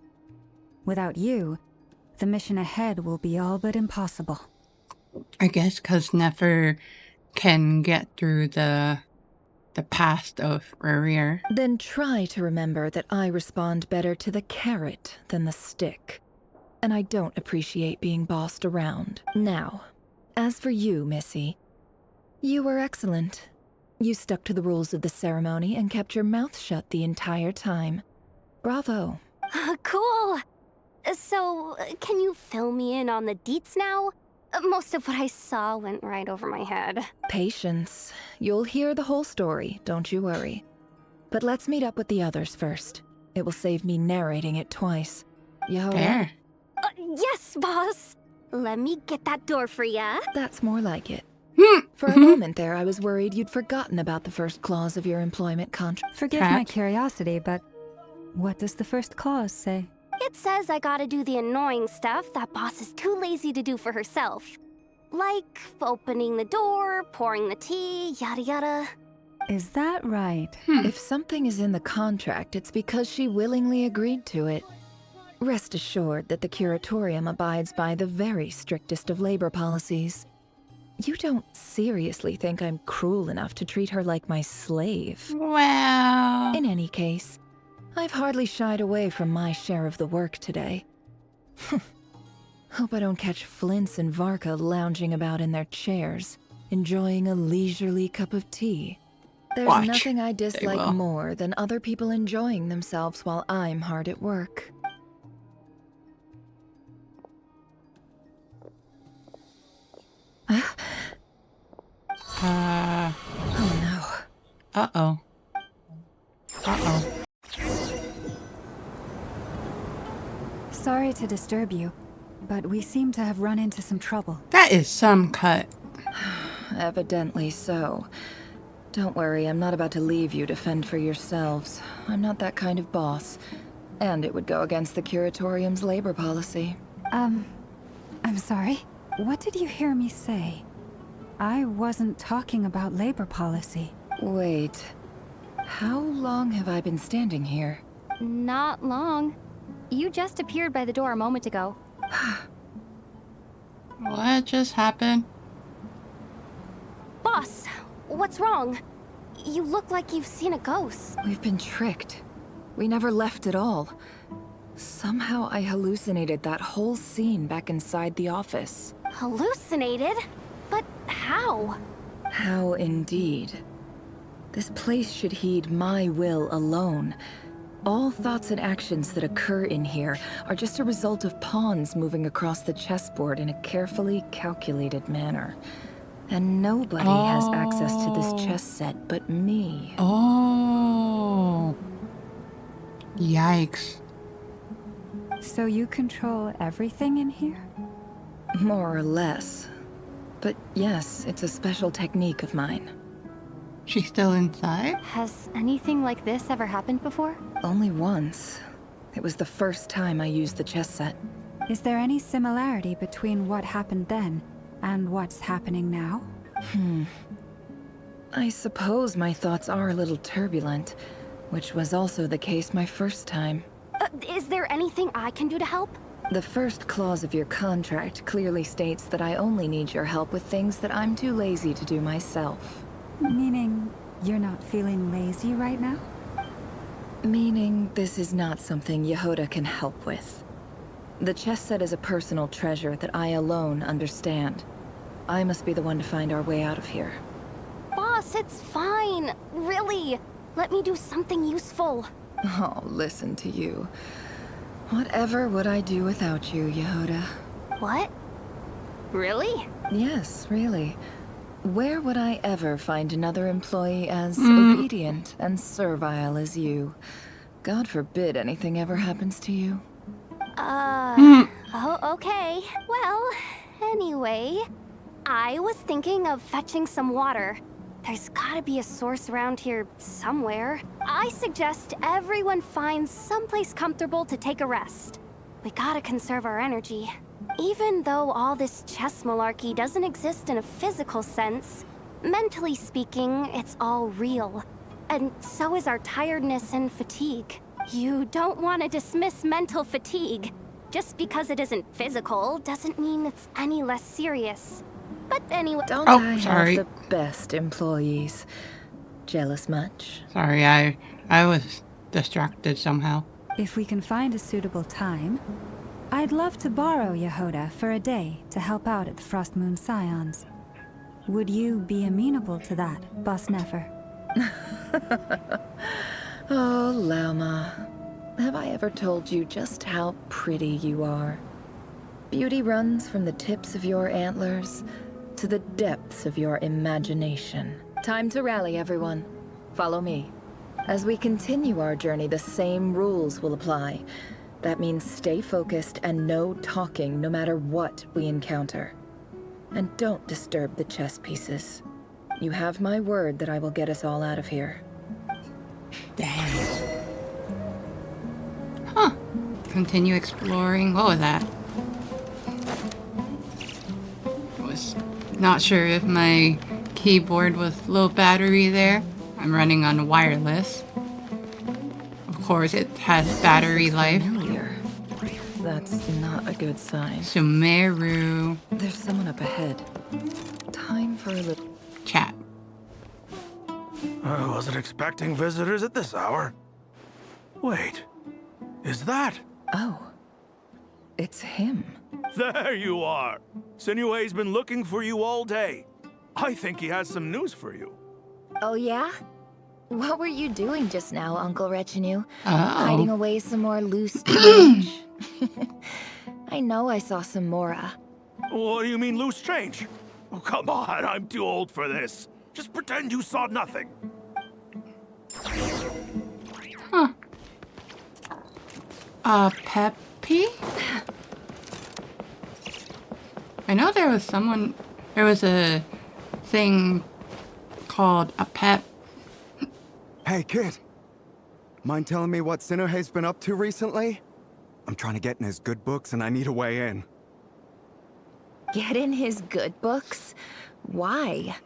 Without you, the mission ahead will be all but impossible. I guess because Nefer can get through the past of Rerir. Then try to remember that I respond better to the carrot than the stick. And I don't appreciate being bossed around. Now, as for you, Missy, you were excellent. You stuck to the rules of the ceremony and kept your mouth shut the entire time. Bravo. Cool. So, can you fill me in on the deets now? Most of what I saw went right over my head. Patience. You'll hear the whole story, don't you worry. But let's meet up with the others first. It will save me narrating it twice. Yehoda? Yes, boss. Let me get that door for ya. That's more like it. For a moment there, I was worried you'd forgotten about the first clause of your employment contract. Forgive my curiosity, but what does the first clause say? It says I gotta do the annoying stuff that boss is too lazy to do for herself. Like opening the door, pouring the tea, yada yada. Is that right? If something is in the contract, it's because she willingly agreed to it. Rest assured that the curatorium abides by the very strictest of labor policies. You don't seriously think I'm cruel enough to treat her like my slave? Well... In any case, I've hardly shied away from my share of the work today. Hope I don't catch Flintz and Varka lounging about in their chairs, enjoying a leisurely cup of tea. There's nothing I dislike more than other people enjoying themselves while I'm hard at work. Oh no. Uh-oh. Uh-oh. Sorry to disturb you, but we seem to have run into some trouble. That is some cut. Evidently so. Don't worry, I'm not about to leave you to fend for yourselves. I'm not that kind of boss. And it would go against the curatorium's labor policy. I'm sorry. What did you hear me say? I wasn't talking about labor policy. Wait. How long have I been standing here? Not long. You just appeared by the door a moment ago. What just happened? Boss, what's wrong? You look like you've seen a ghost. We've been tricked. We never left at all. Somehow I hallucinated that whole scene back inside the office. Hallucinated? But how? How indeed. This place should heed my will alone. All thoughts and actions that occur in here are just a result of pawns moving across the chessboard in a carefully calculated manner. And nobody has access to this chess set but me. Oh. Yikes. So you control everything in here? More or less. But yes, it's a special technique of mine. She's still inside? Has anything like this ever happened before? Only once. It was the first time I used the chess set. Is there any similarity between what happened then and what's happening now? I suppose my thoughts are a little turbulent, which was also the case my first time. Is there anything I can do to help? The first clause of your contract clearly states that I only need your help with things that I'm too lazy to do myself. Meaning, you're not feeling lazy right now? Meaning, this is not something Yehoda can help with. The chess set is a personal treasure that I alone understand. I must be the one to find our way out of here. Boss, it's fine. Really. Let me do something useful. Oh, listen to you. Whatever would I do without you, Yehoda? What? Really? Yes, really. Where would I ever find another employee as obedient and servile as you? God forbid anything ever happens to you. Oh, okay. Well, anyway, I was thinking of fetching some water. There's gotta be a source around here somewhere. I suggest everyone finds someplace comfortable to take a rest. We gotta conserve our energy. Even though all this chess malarkey doesn't exist in a physical sense, mentally speaking, it's all real. And so is our tiredness and fatigue. You don't want to dismiss mental fatigue. Just because it isn't physical doesn't mean it's any less serious. But anyway... Don't I have the best employees? Jealous much? Sorry, I was distracted somehow. If we can find a suitable time, I'd love to borrow Yehoda for a day to help out at the Frost Moon Scions. Would you be amenable to that, Boss Nefer? Oh, Lauma. Have I ever told you just how pretty you are? Beauty runs from the tips of your antlers to the depths of your imagination. Time to rally, everyone. Follow me. As we continue our journey, the same rules will apply. That means stay focused and no talking no matter what we encounter. And don't disturb the chess pieces. You have my word that I will get us all out of here. Dang. Huh. Continue exploring. What was that? I was not sure if my keyboard was low battery there. I'm running on wireless. Of course, it has battery life. That's not a good sign. Sumeru. There's someone up ahead. Time for a little chat. I wasn't expecting visitors at this hour. Wait, is that? Oh, it's him. There you are. Sinue's been looking for you all day. I think he has some news for you. Oh yeah? What were you doing just now, Uncle Retinue? Oh. Hiding away some more loose change? I know I saw some Mora. What do you mean loose change? Oh, come on, I'm too old for this. Just pretend you saw nothing. Huh. Peppy? I know there was a thing called a pep. Hey, kid. Mind telling me what Sinuhe's been up to recently? I'm trying to get in his good books and I need a way in. Get in his good books? Why?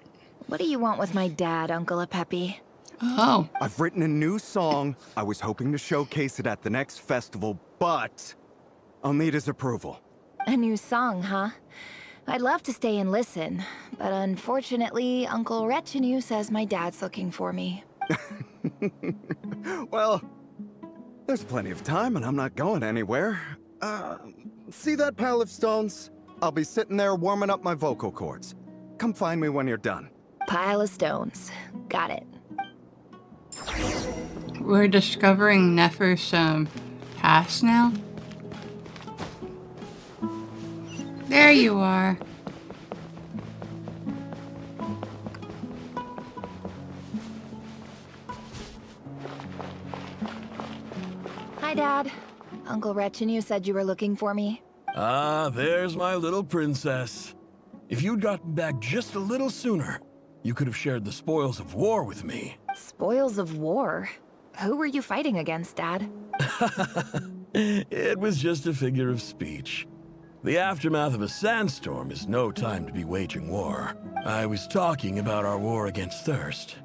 What do you want with my dad, Uncle Apepi? Oh. I've written a new song. I was hoping to showcase it at the next festival, but I'll need his approval. A new song, huh? I'd love to stay and listen, but unfortunately, Uncle Retinue says my dad's looking for me. Well, there's plenty of time and I'm not going anywhere. See that pile of stones? I'll be sitting there warming up my vocal cords. Come find me when you're done. Pile of stones. Got it. We're discovering Nefer's past now. There you are. Hi, Dad. Uncle Retinue said you were looking for me. Ah, there's my little princess. If you'd gotten back just a little sooner, you could have shared the spoils of war with me. Spoils of war? Who were you fighting against, Dad? It was just a figure of speech. The aftermath of a sandstorm is no time to be waging war. I was talking about our war against thirst.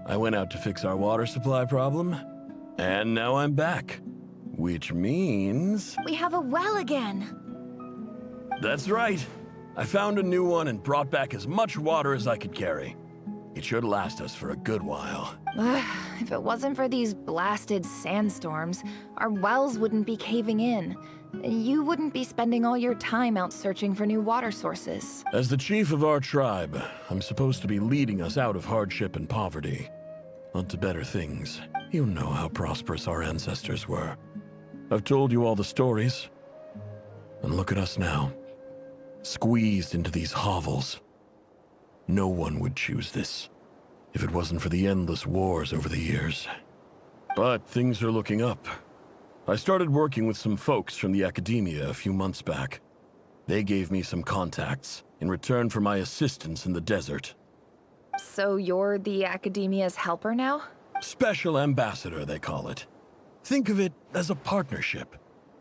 I went out to fix our water supply problem, and now I'm back. Which means... We have a well again! That's right. I found a new one and brought back as much water as I could carry. It should last us for a good while. If it wasn't for these blasted sandstorms, our wells wouldn't be caving in. You wouldn't be spending all your time out searching for new water sources. As the chief of our tribe, I'm supposed to be leading us out of hardship and poverty. Onto better things. You know how prosperous our ancestors were. I've told you all the stories. And look at us now. Squeezed into these hovels. No one would choose this, if it wasn't for the endless wars over the years. But things are looking up. I started working with some folks from the academia a few months back. They gave me some contacts in return for my assistance in the desert. So you're the academia's helper now? Special ambassador, they call it. Think of it as a partnership.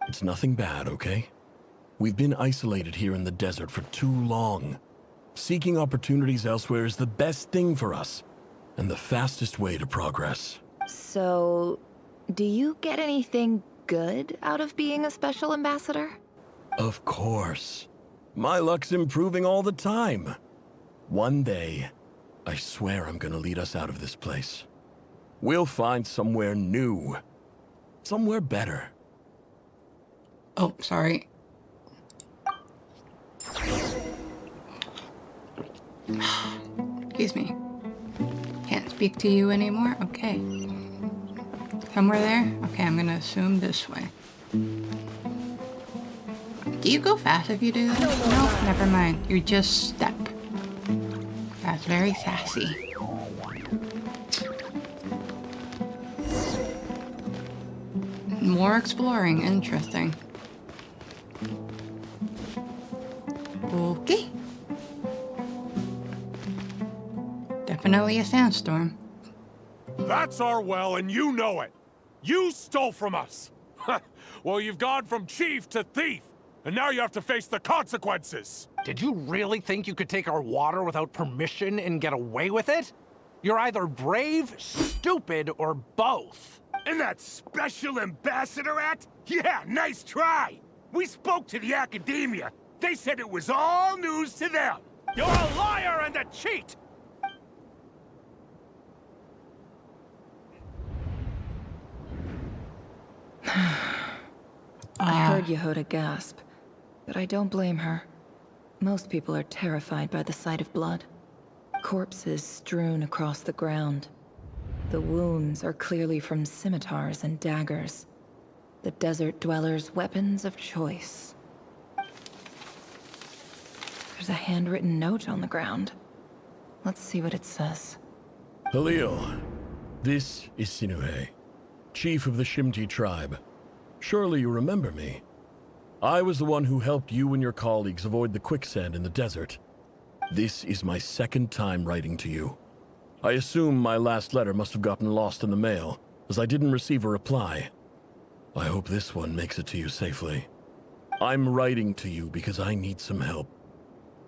It's nothing bad, okay? We've been isolated here in the desert for too long. Seeking opportunities elsewhere is the best thing for us, and the fastest way to progress. So, do you get anything good out of being a special ambassador? Of course. My luck's improving all the time. One day, I swear I'm gonna lead us out of this place. We'll find somewhere new. Somewhere better. Oh, sorry. Excuse me. Can't speak to you anymore? Okay. Somewhere there? Okay, I'm gonna assume this way. Do you go fast if you do this? No, never mind. You just step. That's very sassy. More exploring. Interesting. Okay. Definitely a sandstorm. That's our well, and you know it. You stole from us. Well, you've gone from chief to thief, and now you have to face the consequences. Did you really think you could take our water without permission and get away with it? You're either brave, stupid, or both. And that special ambassador act? Yeah, nice try. We spoke to the academia. They said it was all news to them. You're a liar and a cheat. I heard Yehuda gasp, but I don't blame her. Most people are terrified by the sight of blood. Corpses strewn across the ground. The wounds are clearly from scimitars and daggers. The desert dwellers' weapons of choice. There's a handwritten note on the ground. Let's see what it says. Halil, this is Sinuhe, chief of the Shimti tribe. Surely you remember me. I was the one who helped you and your colleagues avoid the quicksand in the desert. This is my second time writing to you. I assume my last letter must have gotten lost in the mail, as I didn't receive a reply. I hope this one makes it to you safely. I'm writing to you because I need some help.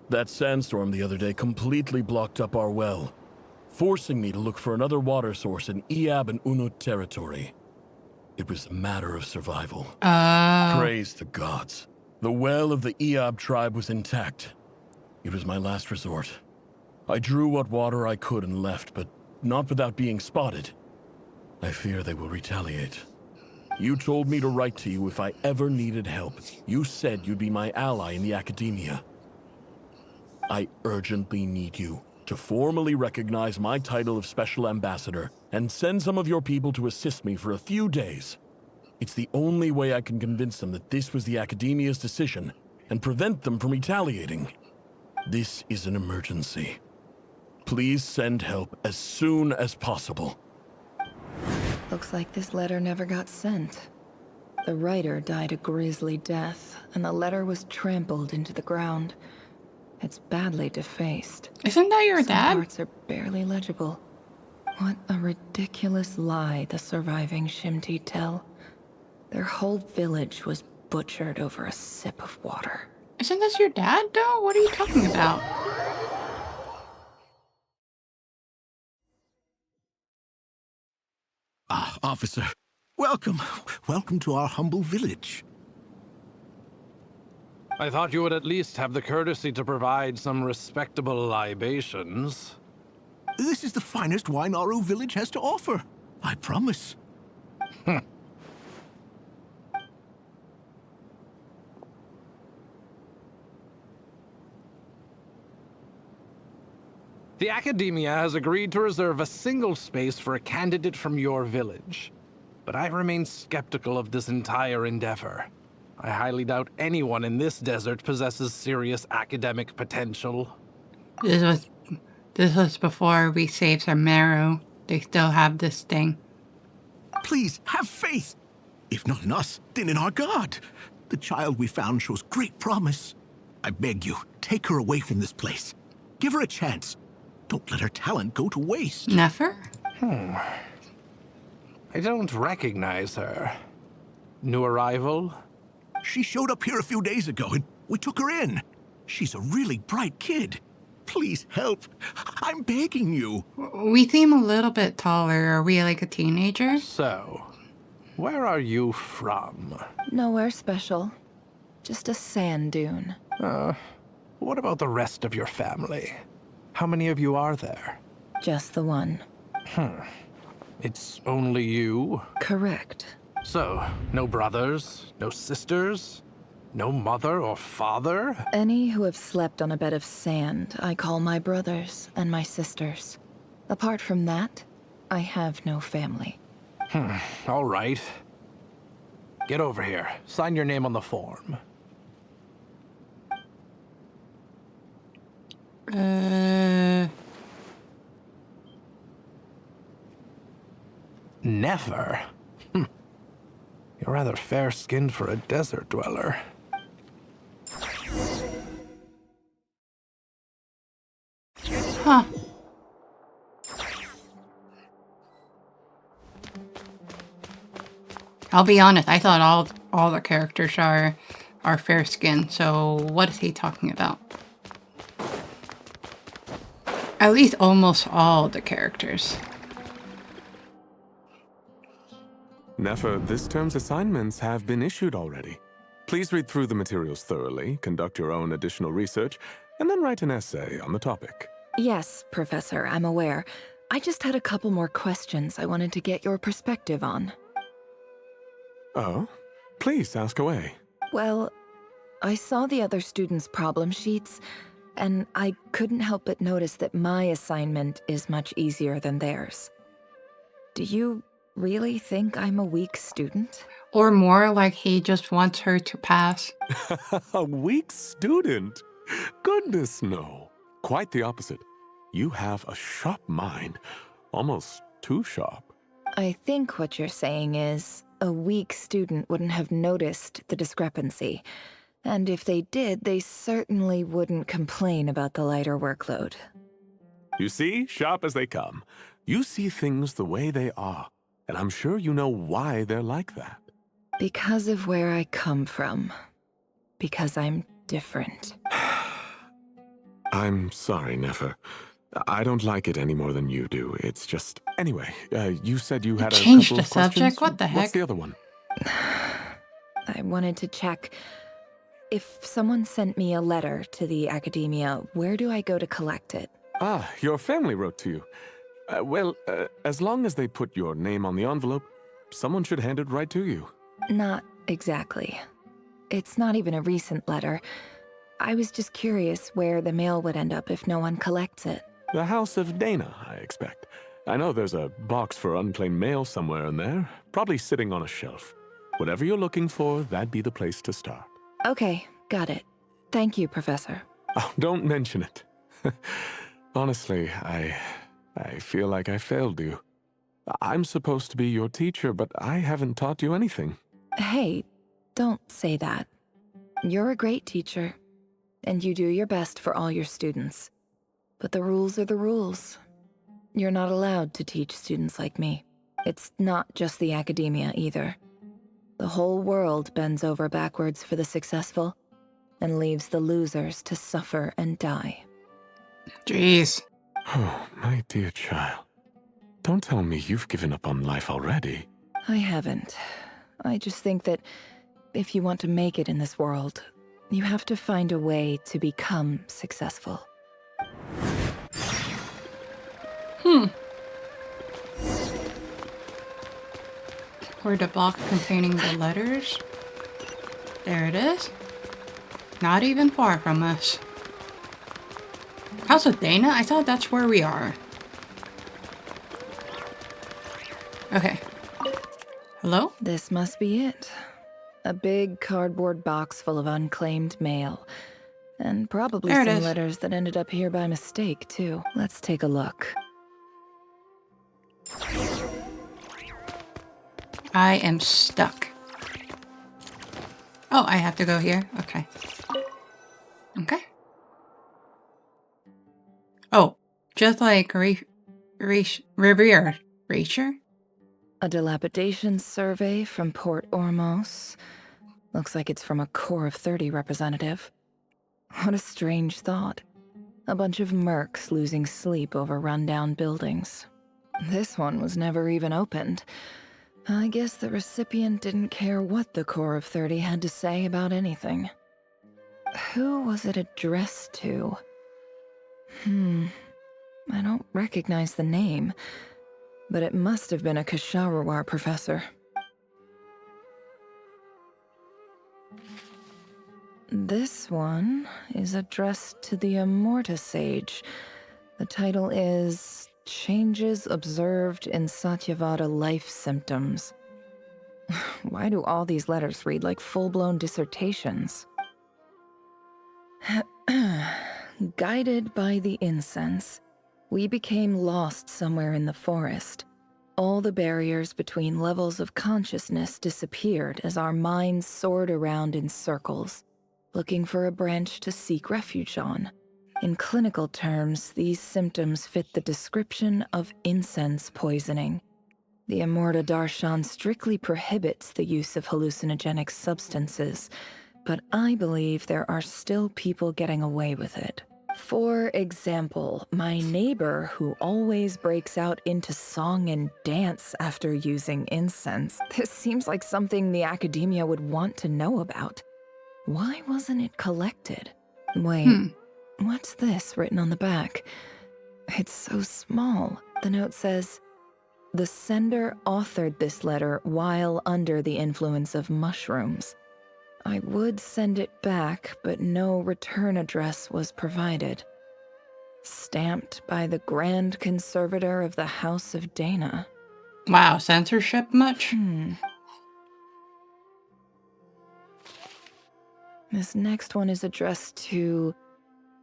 That sandstorm the other day completely blocked up our well, forcing me to look for another water source in Iab and Unut territory. It was a matter of survival. Praise the gods. The well of the Iab tribe was intact. It was my last resort. I drew what water I could and left, but not without being spotted. I fear they will retaliate. You told me to write to you if I ever needed help. You said you'd be my ally in the academia. I urgently need you to formally recognize my title of Special Ambassador and send some of your people to assist me for a few days. It's the only way I can convince them that this was the Academia's decision and prevent them from retaliating. This is an emergency. Please send help as soon as possible. Looks like this letter never got sent. The writer died a grisly death, and the letter was trampled into the ground. It's badly defaced. Isn't that your dad? Some parts are barely legible. What a ridiculous lie the surviving Shimti tell. Their whole village was butchered over a sip of water. Isn't this your dad, though? What are you talking about? Ah, officer. Welcome. Welcome to our humble village. I thought you would at least have the courtesy to provide some respectable libations. This is the finest wine Aru village has to offer. I promise. The Academia has agreed to reserve a single space for a candidate from your village. But I remain skeptical of this entire endeavor. I highly doubt anyone in this desert possesses serious academic potential. This was before we saved our marrow. They still have this thing. Please, have faith. If not in us, then in our god. The child we found shows great promise. I beg you, take her away from this place. Give her a chance. Don't let her talent go to waste. Nefer? I don't recognize her. New arrival? She showed up here a few days ago and we took her in. She's a really bright kid. Please help. I'm begging you. We seem a little bit taller. Are we like a teenager? So, where are you from? Nowhere special. Just a sand dune. What about the rest of your family? How many of you are there? Just the one. It's only you? Correct. So, no brothers? No sisters? No mother or father? Any who have slept on a bed of sand, I call my brothers and my sisters. Apart from that, I have no family. All right. Get over here. Sign your name on the form. Nefer? You're rather fair-skinned for a desert dweller. Huh. I'll be honest, I thought all the characters are fair skinned, so what is he talking about? At least almost all the characters. Nefer, this term's assignments have been issued already. Please read through the materials thoroughly, conduct your own additional research, and then write an essay on the topic. Yes, Professor, I'm aware. I just had a couple more questions I wanted to get your perspective on. Oh? Please ask away. Well, I saw the other students' problem sheets, and I couldn't help but notice that my assignment is much easier than theirs. Do you really think I'm a weak student? Or more like he just wants her to pass. A weak student? Goodness, no. Quite the opposite. You have a sharp mind. Almost too sharp. I think what you're saying is, a weak student wouldn't have noticed the discrepancy. And if they did, they certainly wouldn't complain about the lighter workload. You see, sharp as they come. You see things the way they are. And I'm sure you know why they're like that. Because of where I come from. Because I'm different. I'm sorry, Nefer. I don't like it any more than you do. It's just... Anyway, you said you had a couple of questions? Change the subject? What the heck? What's the other one? I wanted to check. If someone sent me a letter to the academia, where do I go to collect it? Ah, your family wrote to you. Well, as long as they put your name on the envelope, someone should hand it right to you. Not exactly. It's not even a recent letter. I was just curious where the mail would end up if no one collects it. The House of Dana, I expect. I know there's a box for unclaimed mail somewhere in there, probably sitting on a shelf. Whatever you're looking for, that'd be the place to start. Okay, got it. Thank you, Professor. Oh, don't mention it. Honestly, I feel like I failed you. I'm supposed to be your teacher, but I haven't taught you anything. Hey, don't say that. You're a great teacher, and you do your best for all your students. But the rules are the rules. You're not allowed to teach students like me. It's not just the academia either. The whole world bends over backwards for the successful, and leaves the losers to suffer and die. Jeez. Oh, my dear child. Don't tell me you've given up on life already. I haven't. I just think that if you want to make it in this world, you have to find a way to become successful. Or the box containing the letters. There it is. Not even far from us. House of Dana? I thought that's where we are. Okay. Hello? This must be it. A big cardboard box full of unclaimed mail. And probably There it some is. letters that ended up here by mistake, too. Let's take a look. I am stuck. Oh, I have to go here? Okay. Okay. Oh, just like Rerir. Reacher? A dilapidation survey from Port Ormos. Looks like it's from a Core of 30 representative. What a strange thought. A bunch of mercs losing sleep over rundown buildings. This one was never even opened. I guess the recipient didn't care what the Core of 30 had to say about anything. Who was it addressed to? I don't recognize the name, but it must have been a Kasharawar professor. This one is addressed to the Immorta Sage. The title is Changes Observed in Satyavada Life Symptoms. Why do all these letters read like full-blown dissertations? Guided by the incense, we became lost somewhere in the forest. All the barriers between levels of consciousness disappeared as our minds soared around in circles, looking for a branch to seek refuge on. In clinical terms, these symptoms fit the description of incense poisoning. The Immorta Darshan strictly prohibits the use of hallucinogenic substances, but I believe there are still people getting away with it. For example, my neighbor who always breaks out into song and dance after using incense. This seems like something the academia would want to know about. Why wasn't it collected? Wait, what's this written on the back? It's so small. The note says, "The sender authored this letter while under the influence of mushrooms. I would send it back, but no return address was provided. Stamped by the Grand Conservator of the House of Dana." Wow, censorship much? This next one is addressed to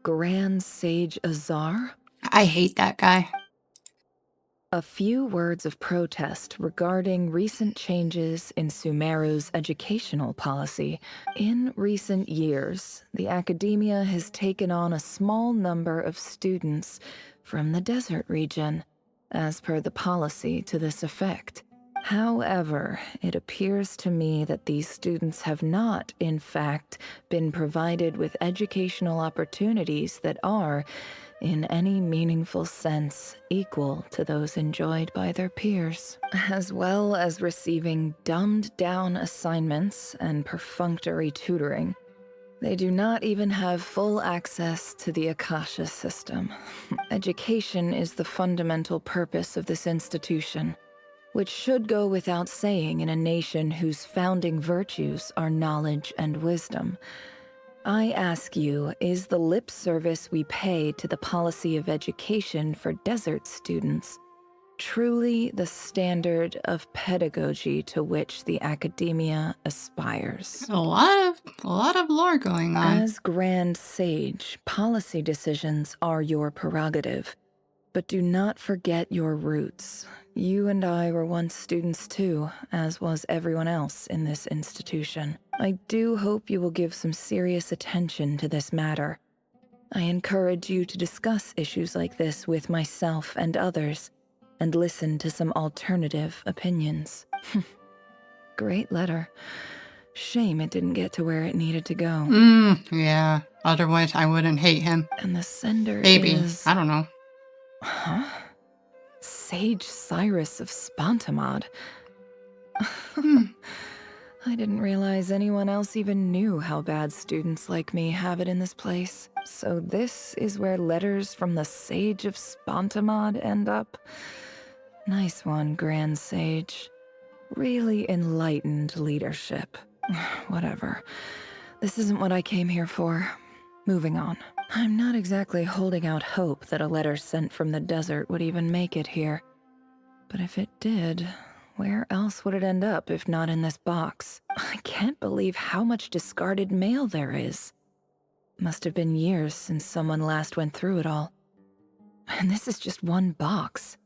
Grand Sage Azar. I hate that guy. A few words of protest regarding recent changes in Sumeru's educational policy. In recent years, the academia has taken on a small number of students from the desert region, as per the policy to this effect. However, it appears to me that these students have not, in fact, been provided with educational opportunities that are, in any meaningful sense, equal to those enjoyed by their peers, as well as receiving dumbed-down assignments and perfunctory tutoring. They do not even have full access to the Akasha system. Education is the fundamental purpose of this institution, which should go without saying in a nation whose founding virtues are knowledge and wisdom. I ask you, is the lip service we pay to the policy of education for desert students truly the standard of pedagogy to which the academia aspires? A lot of lore going on. As Grand Sage, policy decisions are your prerogative, but do not forget your roots. You and I were once students too, as was everyone else in this institution. I do hope you will give some serious attention to this matter. I encourage you to discuss issues like this with myself and others, and listen to some alternative opinions. Great letter. Shame it didn't get to where it needed to go. Yeah. Otherwise, I wouldn't hate him. And the sender Maybe. is... I don't know. Huh? Sage Cyrus of Spantamad. I didn't realize anyone else even knew how bad students like me have it in this place. So this is where letters from the Sage of Spantamad end up? Nice one, Grand Sage. Really enlightened leadership. Whatever. This isn't what I came here for. Moving on. I'm not exactly holding out hope that a letter sent from the desert would even make it here. But if it did, where else would it end up if not in this box? I can't believe how much discarded mail there is. Must have been years since someone last went through it all. And this is just one box.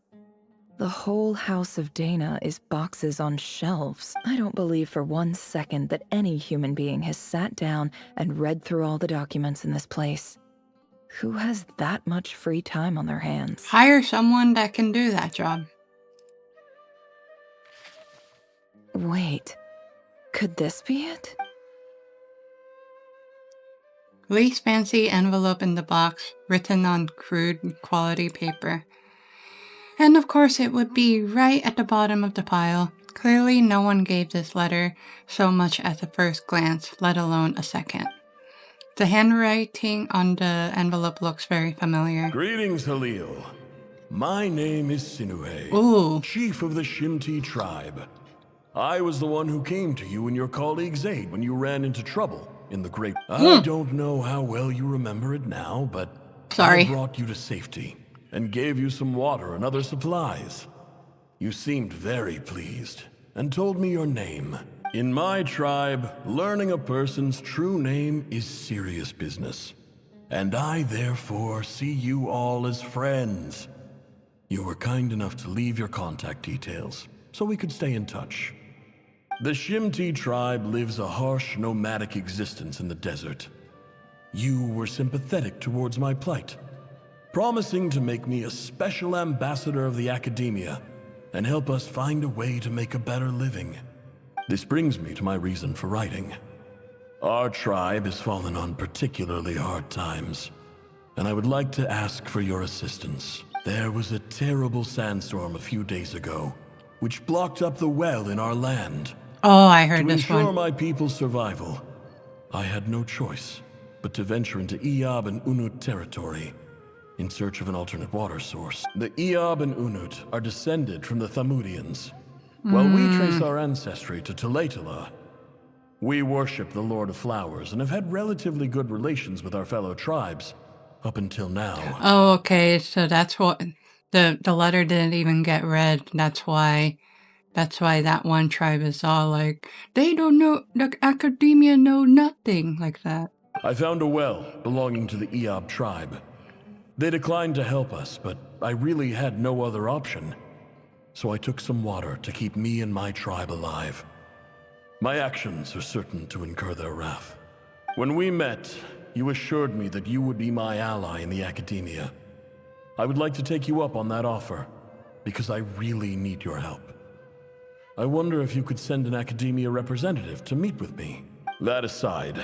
The whole House of Dana is boxes on shelves. I don't believe for 1 second that any human being has sat down and read through all the documents in this place. Who has that much free time on their hands? Hire someone that can do that job. Wait, could this be it? Least fancy envelope in the box, written on crude quality paper. And of course it would be right at the bottom of the pile. Clearly no one gave this letter so much as a first glance, let alone a second. The handwriting on the envelope looks very familiar. Greetings, Halil. My name is Sinue, chief of the Shimti tribe. I was the one who came to you and your colleague's aid when you ran into trouble. in the Great... I don't know how well you remember it now, but Sorry. I brought you to safety and gave you some water and other supplies. You seemed very pleased and told me your name. In my tribe, learning a person's true name is serious business. And I therefore see you all as friends. You were kind enough to leave your contact details, so we could stay in touch. The Shimti tribe lives a harsh, nomadic existence in the desert. You were sympathetic towards my plight, promising to make me a special ambassador of the academia and help us find a way to make a better living. This brings me to my reason for writing. Our tribe has fallen on particularly hard times, and I would like to ask for your assistance. There was a terrible sandstorm a few days ago, which blocked up the well in our land. Oh, I heard this one. To ensure my people's survival, I had no choice but to venture into Eob and Unut territory in search of an alternate water source. The Eob and Unut are descended from the Thamudians. While we trace our ancestry to Tulatala, we worship the Lord of Flowers and have had relatively good relations with our fellow tribes up until now. Oh, okay. So that's what the letter didn't even get read. That's why that one tribe is all like, they don't know, the academia know nothing like that. I found a well belonging to the Eob tribe. They declined to help us, but I really had no other option. So I took some water to keep me and my tribe alive. My actions are certain to incur their wrath. When we met, you assured me that you would be my ally in the academia. I would like to take you up on that offer, because I really need your help. I wonder if you could send an academia representative to meet with me. That aside,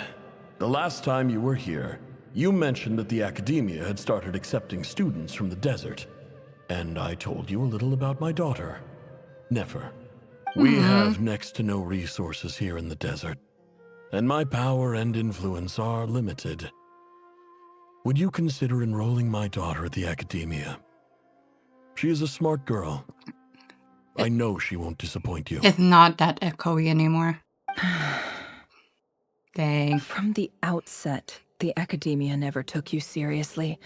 the last time you were here, you mentioned that the academia had started accepting students from the desert, and I told you a little about my daughter, Nefer. We have next to no resources here in the desert, and my power and influence are limited. Would you consider enrolling my daughter at the academia? She is a smart girl. I know she won't disappoint you. It's not that echoey anymore. Dang. From the outset, the academia never took you seriously.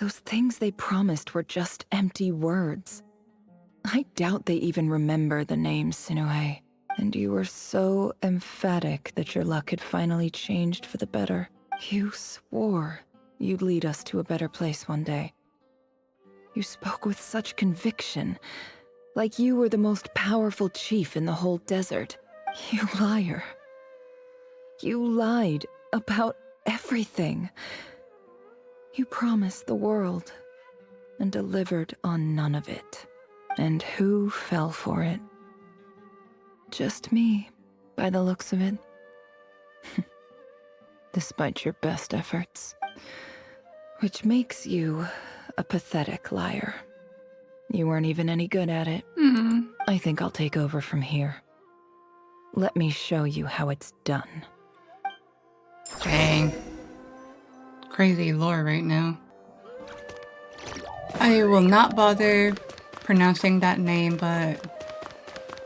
Those things they promised were just empty words. I doubt they even remember the name Sinuhe. And you were so emphatic that your luck had finally changed for the better. You swore you'd lead us to a better place one day. You spoke with such conviction, like you were the most powerful chief in the whole desert. You liar. You lied about everything. You promised the world and delivered on none of it. And who fell for it? Just me, by the looks of it. Despite your best efforts. Which makes you a pathetic liar. You weren't even any good at it. I think I'll take over from here. Let me show you how it's done. Dang. Crazy lore right now. I will not bother pronouncing that name, but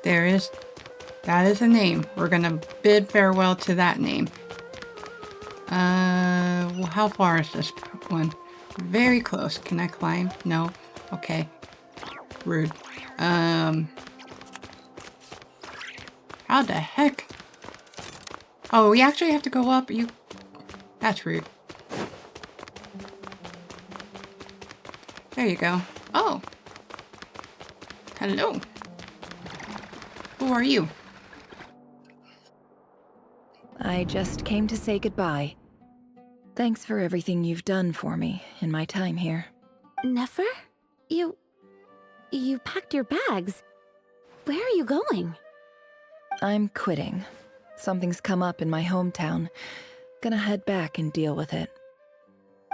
that is a name. We're gonna bid farewell to that name. How far is this one? Very close. Can I climb? No. Okay. Rude. How the heck? Oh, we actually have to go up? That's rude. There you go. Oh. Hello. Who are you? I just came to say goodbye. Thanks for everything you've done for me in my time here. Nefer? You packed your bags. Where are you going? I'm quitting. Something's come up in my hometown. Gonna head back and deal with it.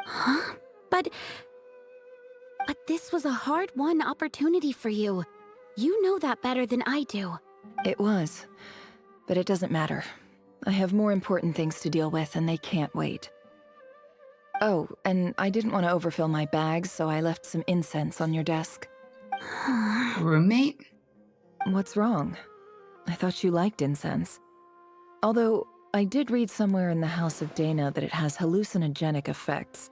Huh? But this was a hard-won opportunity for you. You know that better than I do. It was. But it doesn't matter. I have more important things to deal with, and they can't wait. Oh, and I didn't want to overfill my bags, so I left some incense on your desk. Roommate? What's wrong? I thought you liked incense. Although, I did read somewhere in the House of Dana that it has hallucinogenic effects.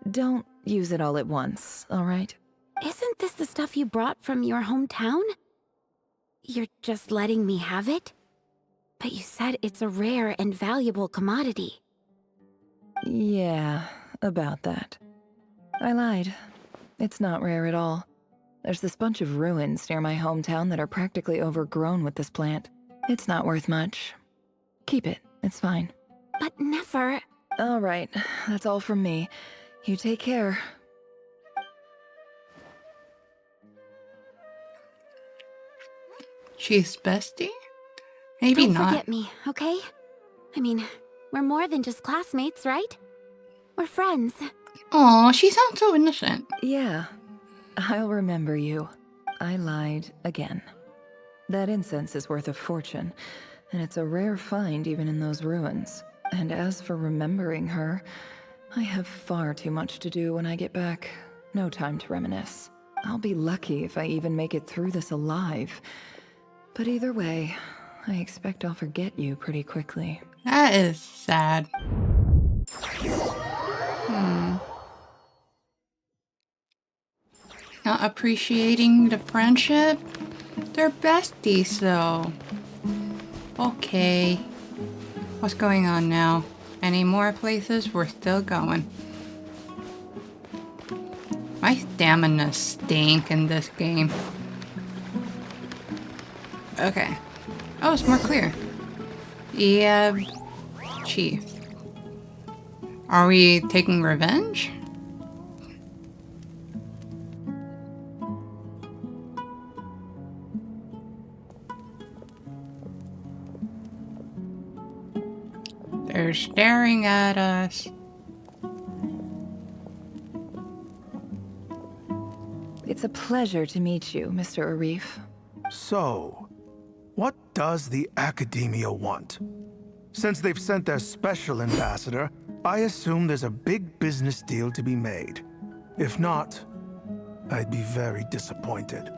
Don't use it all at once, all right? Isn't this the stuff you brought from your hometown? You're just letting me have it? But you said it's a rare and valuable commodity. Yeah, about that. I lied. It's not rare at all. There's this bunch of ruins near my hometown that are practically overgrown with this plant. It's not worth much. Keep it, it's fine. But Nefer... All right, that's all from me. You take care. She's bestie? Maybe Don't not. forget me, okay? I mean, we're more than just classmates, right? We're friends. Aw, she sounds so innocent. Yeah, I'll remember you. I lied again. That incense is worth a fortune, and it's a rare find even in those ruins. And as for remembering her, I have far too much to do when I get back. No time to reminisce. I'll be lucky if I even make it through this alive. But either way, I expect I'll forget you pretty quickly. That is sad. Not appreciating the friendship? They're besties, though. Okay. What's going on now? Any more places? We're still going. My stamina stink in this game. Okay. Oh, it's more clear. Yeah, Chief. Are we taking revenge? They're staring at us. It's a pleasure to meet you, Mr. Arif. So, what does the Academia want? Since they've sent their special ambassador, I assume there's a big business deal to be made. If not, I'd be very disappointed.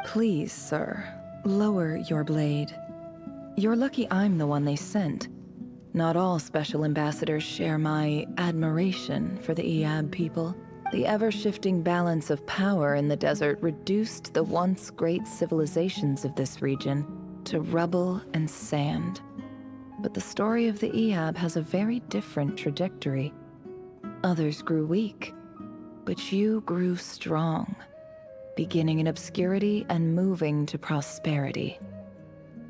Please, sir, lower your blade. You're lucky I'm the one they sent. Not all special ambassadors share my admiration for the Iab people. The ever-shifting balance of power in the desert reduced the once great civilizations of this region to rubble and sand. But the story of the Iab has a very different trajectory. Others grew weak, but you grew strong, beginning in obscurity and moving to prosperity.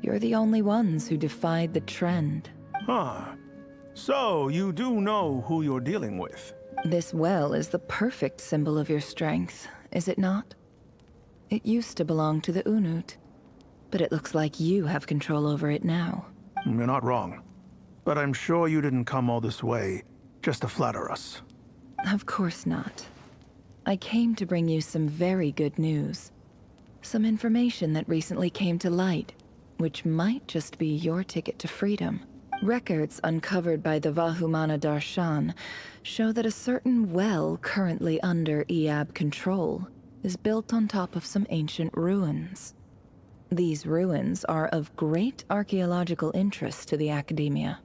You're the only ones who defied the trend. Huh. So, you do know who you're dealing with? This well is the perfect symbol of your strength, is it not? It used to belong to the Unut, but it looks like you have control over it now. You're not wrong. But I'm sure you didn't come all this way just to flatter us. Of course not. I came to bring you some very good news. Some information that recently came to light, which might just be your ticket to freedom. Records uncovered by the Vahumana Darshan show that a certain well currently under Iab control is built on top of some ancient ruins. These ruins are of great archaeological interest to the Academia.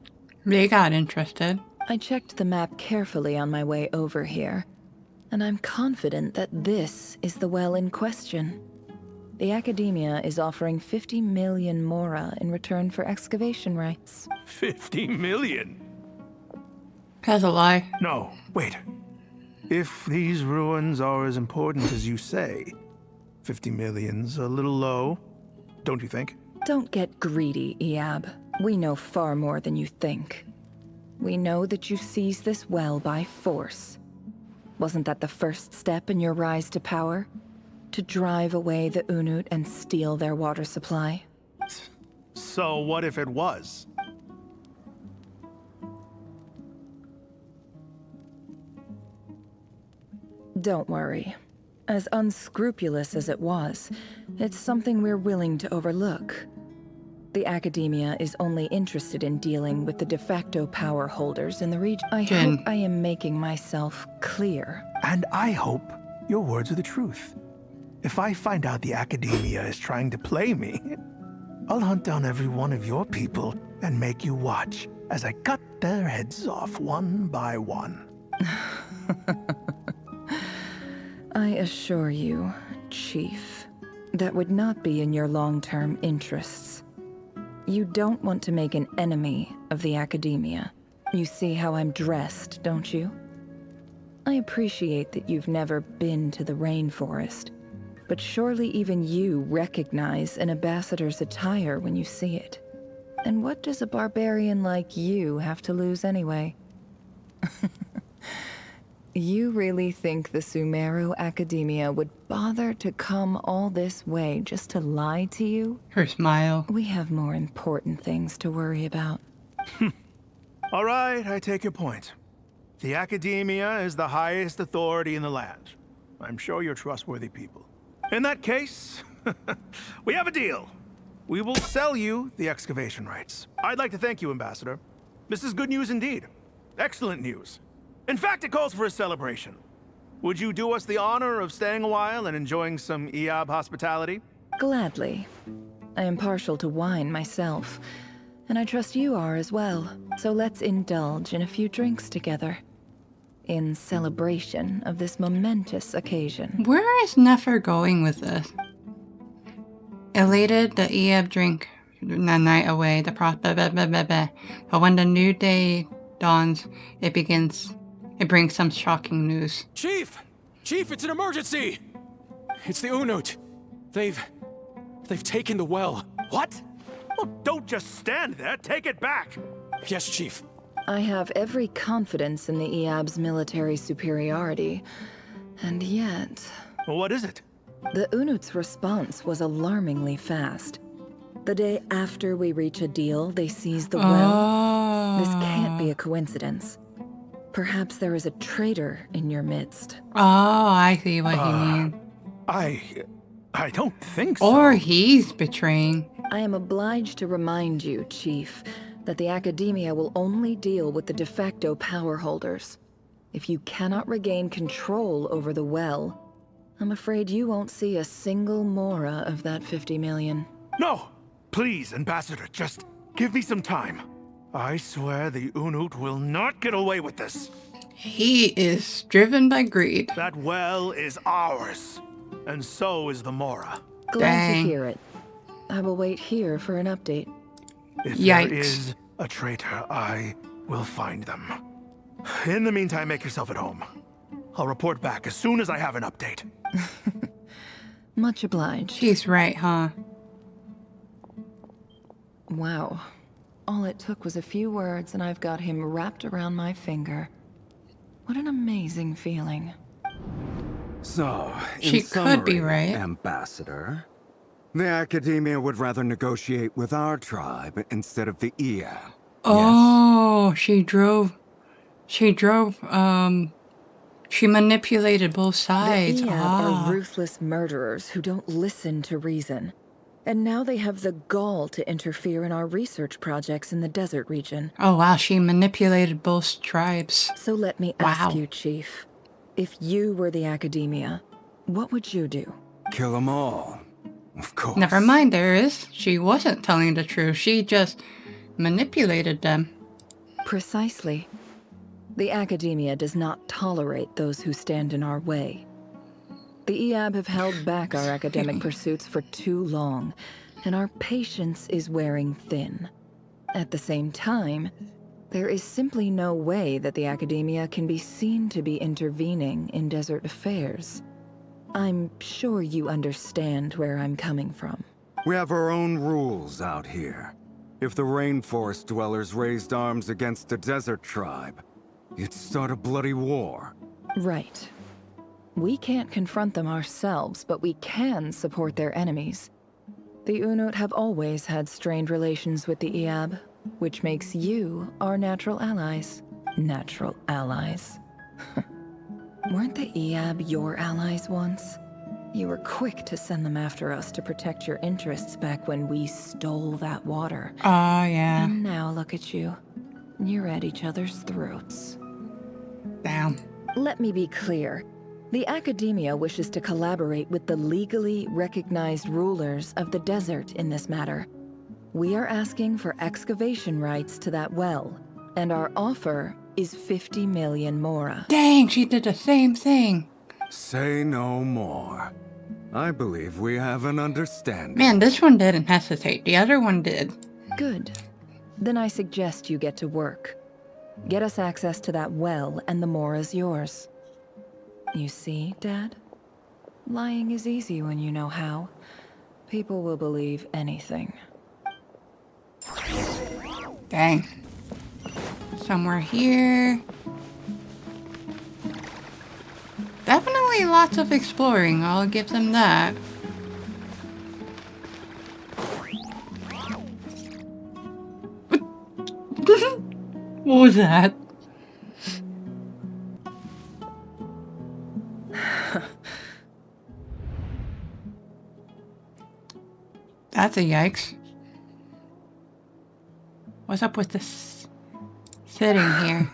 They got interested. I checked the map carefully on my way over here, and I'm confident that this is the well in question. The Academia is offering 50 million mora in return for excavation rights. 50 million? That's a lie. No, wait. If these ruins are as important as you say, 50 million's a little low, don't you think? Don't get greedy, Iab. We know far more than you think. We know that you seized this well by force. Wasn't that the first step in your rise to power? To drive away the Unut and steal their water supply? So what if it was? Don't worry. As unscrupulous as it was, it's something we're willing to overlook. The Academia is only interested in dealing with the de facto power holders in the region. I hope I am making myself clear. And I hope your words are the truth. If I find out the Academia is trying to play me, I'll hunt down every one of your people and make you watch as I cut their heads off one by one. I assure you, Chief, that would not be in your long-term interests. You don't want to make an enemy of the academia. You see how I'm dressed, don't you? I appreciate that you've never been to the rainforest, but surely even you recognize an ambassador's attire when you see it. And what does a barbarian like you have to lose anyway? You really think the Sumeru Academia would bother to come all this way just to lie to you? Her smile. We have more important things to worry about. All right, I take your point. The Academia is the highest authority in the land. I'm sure you're trustworthy people. In that case, we have a deal. We will sell you the excavation rights. I'd like to thank you, Ambassador. This is good news indeed. Excellent news. In fact, it calls for a celebration. Would you do us the honor of staying a while and enjoying some Eob hospitality? Gladly. I am partial to wine myself, and I trust you are as well. So let's indulge in a few drinks together, in celebration of this momentous occasion. Where is Nefer going with this? Elated, the Eob drink the night away, the but when the new day dawns, it brings some shocking news. Chief! Chief, it's an emergency! It's the Unut. They've taken the well. What? Well, don't just stand there. Take it back. Yes, Chief. I have every confidence in the Eob's military superiority, and yet... Well, what is it? The Unut's response was alarmingly fast. The day after we reach a deal, they seize the well. This can't be a coincidence. Perhaps there is a traitor in your midst. Oh, I see what you mean. I don't think so. Or he's betraying. I am obliged to remind you, Chief, that the Academia will only deal with the de facto power holders. If you cannot regain control over the well, I'm afraid you won't see a single mora of that 50 million. No! Please, Ambassador, just give me some time. I swear the Unut will not get away with this. He is driven by greed. That well is ours, and so is the Mora. Glad to hear it. I will wait here for an update. If there is a traitor, I will find them. In the meantime, make yourself at home. I'll report back as soon as I have an update. Much obliged. She's right, huh? Wow. All it took was a few words and I've got him wrapped around my finger. What an amazing feeling. So, She in could be summary, right. Ambassador, the Academia would rather negotiate with our tribe instead of the Eob. Oh, she manipulated both sides. The Eob are ruthless murderers who don't listen to reason. And now they have the gall to interfere in our research projects in the desert region. Oh wow, she manipulated both tribes. So let me ask you, Chief. If you were the Academia, what would you do? Kill them all. Of course. Never mind, she wasn't telling the truth. She just manipulated them. Precisely. The Academia does not tolerate those who stand in our way. The Eob have held back our academic pursuits for too long, and our patience is wearing thin. At the same time, there is simply no way that the Academia can be seen to be intervening in desert affairs. I'm sure you understand where I'm coming from. We have our own rules out here. If the rainforest dwellers raised arms against a desert tribe, you'd start a bloody war. Right. We can't confront them ourselves, but we can support their enemies. The Unut have always had strained relations with the Eob, which makes you our natural allies. Natural allies. Weren't the Eob your allies once? You were quick to send them after us to protect your interests back when we stole that water. Oh, yeah. And now look at you. You're at each other's throats. Damn. Let me be clear. The Academia wishes to collaborate with the legally recognized rulers of the desert in this matter. We are asking for excavation rights to that well, and our offer is 50 million mora. Dang, she did the same thing. Say no more. I believe we have an understanding. Man, this one didn't hesitate. The other one did. Good. Then I suggest you get to work. Get us access to that well, and the mora's yours. You see, Dad? Lying is easy when you know how. People will believe anything. Dang. Somewhere here. Definitely lots of exploring, I'll give them that. What was that? That's a yikes. What's up with this sitting here?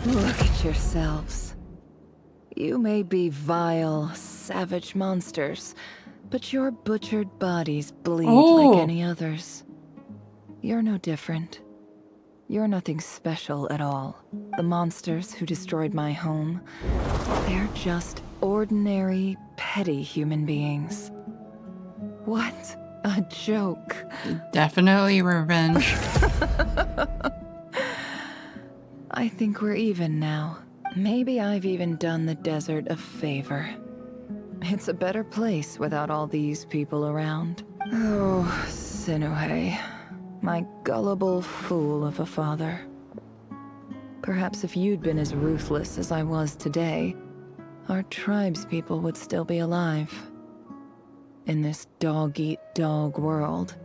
Look at yourselves. You may be vile, savage monsters, but your butchered bodies bleed like any others. You're no different. You're nothing special at all. The monsters who destroyed my home, they're just ordinary, petty human beings. What a joke. Definitely revenge. I think we're even now. Maybe I've even done the desert a favor. It's a better place without all these people around. Oh, Sinuhe, my gullible fool of a father. Perhaps if you'd been as ruthless as I was today, our tribespeople would still be alive. In this dog-eat-dog world,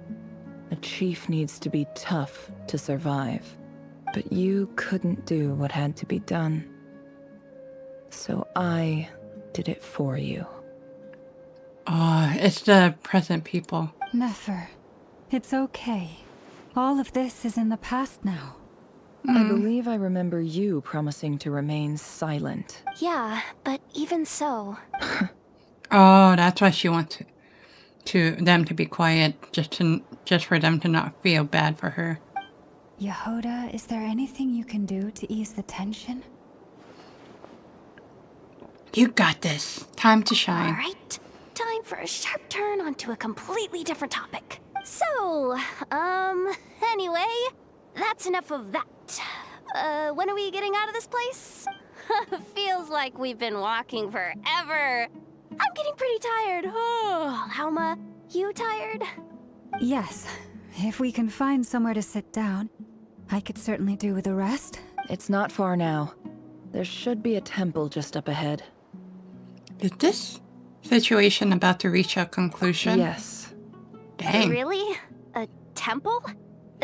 a chief needs to be tough to survive. But you couldn't do what had to be done. So I did it for you. It's the present people. Nefer, it's okay. All of this is in the past now. I believe I remember you promising to remain silent. Yeah, but even so. Oh, that's why she wants them to be quiet, just for them to not feel bad for her. Yehuda, is there anything you can do to ease the tension? You got this. Time to shine. Alright, time for a sharp turn onto a completely different topic. So, anyway, that's enough of that. When are we getting out of this place? Feels like we've been walking forever. I'm getting pretty tired. Oh, Lauma, you tired? Yes. If we can find somewhere to sit down, I could certainly do with a rest. It's not far now. There should be a temple just up ahead. Is this situation about to reach a conclusion? Yes. Dang. Really? A temple?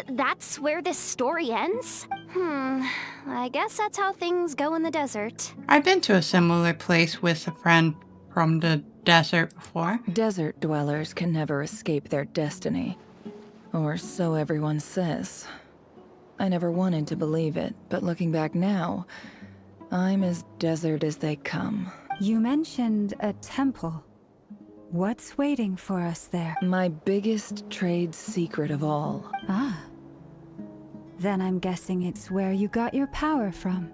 That's where this story ends? I guess that's how things go in the desert. I've been to a similar place with a friend from the desert before. Desert dwellers can never escape their destiny. Or so everyone says. I never wanted to believe it, but looking back now, I'm as desert as they come. You mentioned a temple. What's waiting for us there? My biggest trade secret of all. Ah. Then I'm guessing it's where you got your power from.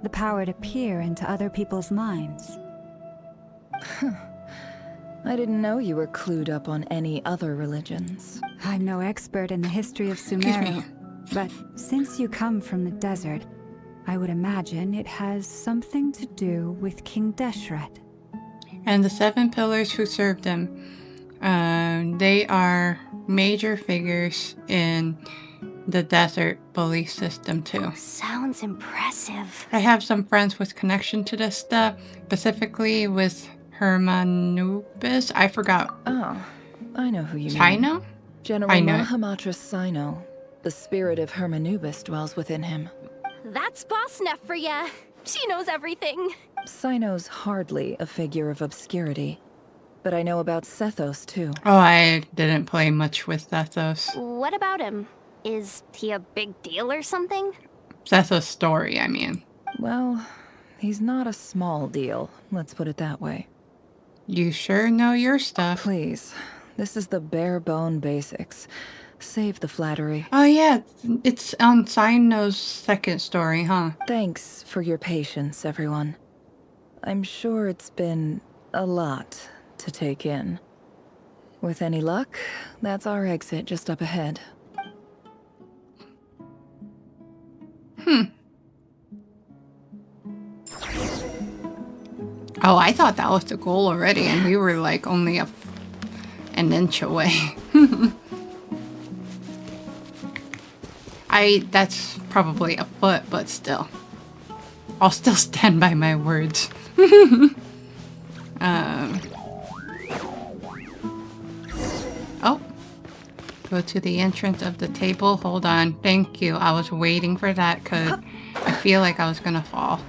The power to peer into other people's minds. I didn't know you were clued up on any other religions. I'm no expert in the history of Sumeru, but since you come from the desert, I would imagine it has something to do with King Deshret. And the 7 pillars who served him, they are major figures in the desert belief system too. Sounds impressive. I have some friends with connection to this stuff, specifically with Hermanubis. I forgot. Oh, I know who you mean. Sino? General Mahamatra Sino. The spirit of Hermanubis dwells within him. That's Boss Neff for ya. She knows everything. Sino's hardly a figure of obscurity. But I know about Sethos too. Oh, I didn't play much with Sethos. What about him? Is he a big deal or something? Sethos' story, I mean. Well, he's not a small deal, let's put it that way. You sure know your stuff. Please, this is the bare bone basics. Save the flattery. Oh yeah, it's on Sino's second story, huh? Thanks for your patience, everyone. I'm sure it's been a lot to take in. With any luck, that's our exit just up ahead. Oh, I thought that was the goal already, and we were like only an inch away. That's probably a foot, but still. I'll still stand by my words. Oh. Go to the entrance of the table. Hold on. Thank you. I was waiting for that because I feel like I was gonna fall.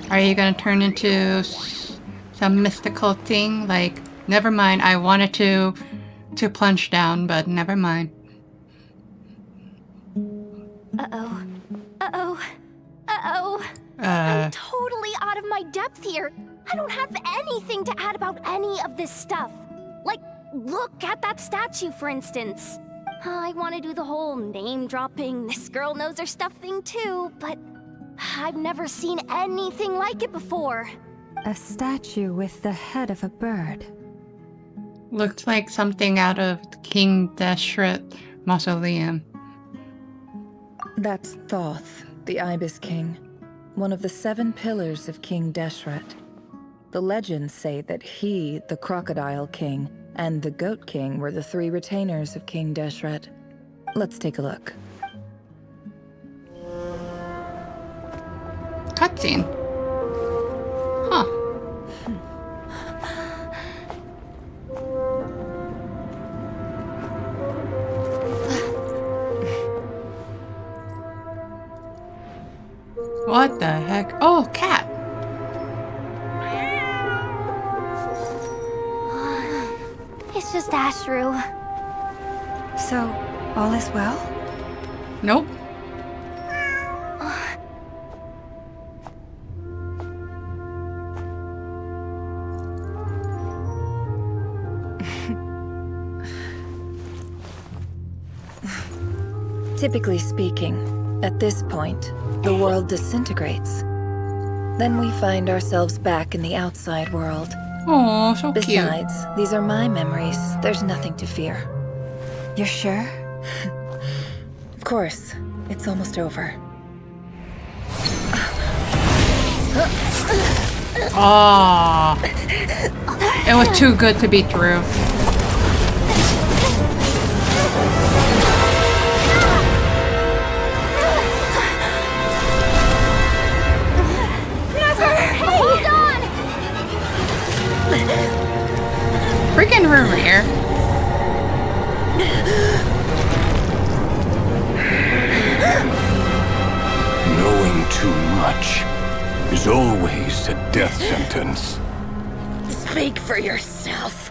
Are you gonna turn into some mystical thing? Like, never mind. I wanted to plunge down, but never mind. Uh-oh. Uh-oh. Uh-oh. I'm totally out of my depth here. I don't have anything to add about any of this stuff. Like, look at that statue, for instance. I want to do the whole name-dropping, this girl knows her stuff thing too, but I've never seen anything like it before. A statue with the head of a bird. Looks like something out of King Deshret mausoleum. That's Thoth, the Ibis King, one of the 7 pillars of King Deshret. The legends say that he, the Crocodile King, and the Goat King were the 3 retainers of King Deshret. Let's take a look. Cutscene. Huh. What the heck? Oh, cat. It's just JayelRoo. So, all is well? Nope. Typically speaking, at this point, the world disintegrates. Then we find ourselves back in the outside world. Oh, so cute. Besides, these are my memories. There's nothing to fear. You're sure? Of course. It's almost over. Oh. It was too good to be true. Hold on! Freaking Rerir. Knowing too much is always a death sentence. Speak for yourself.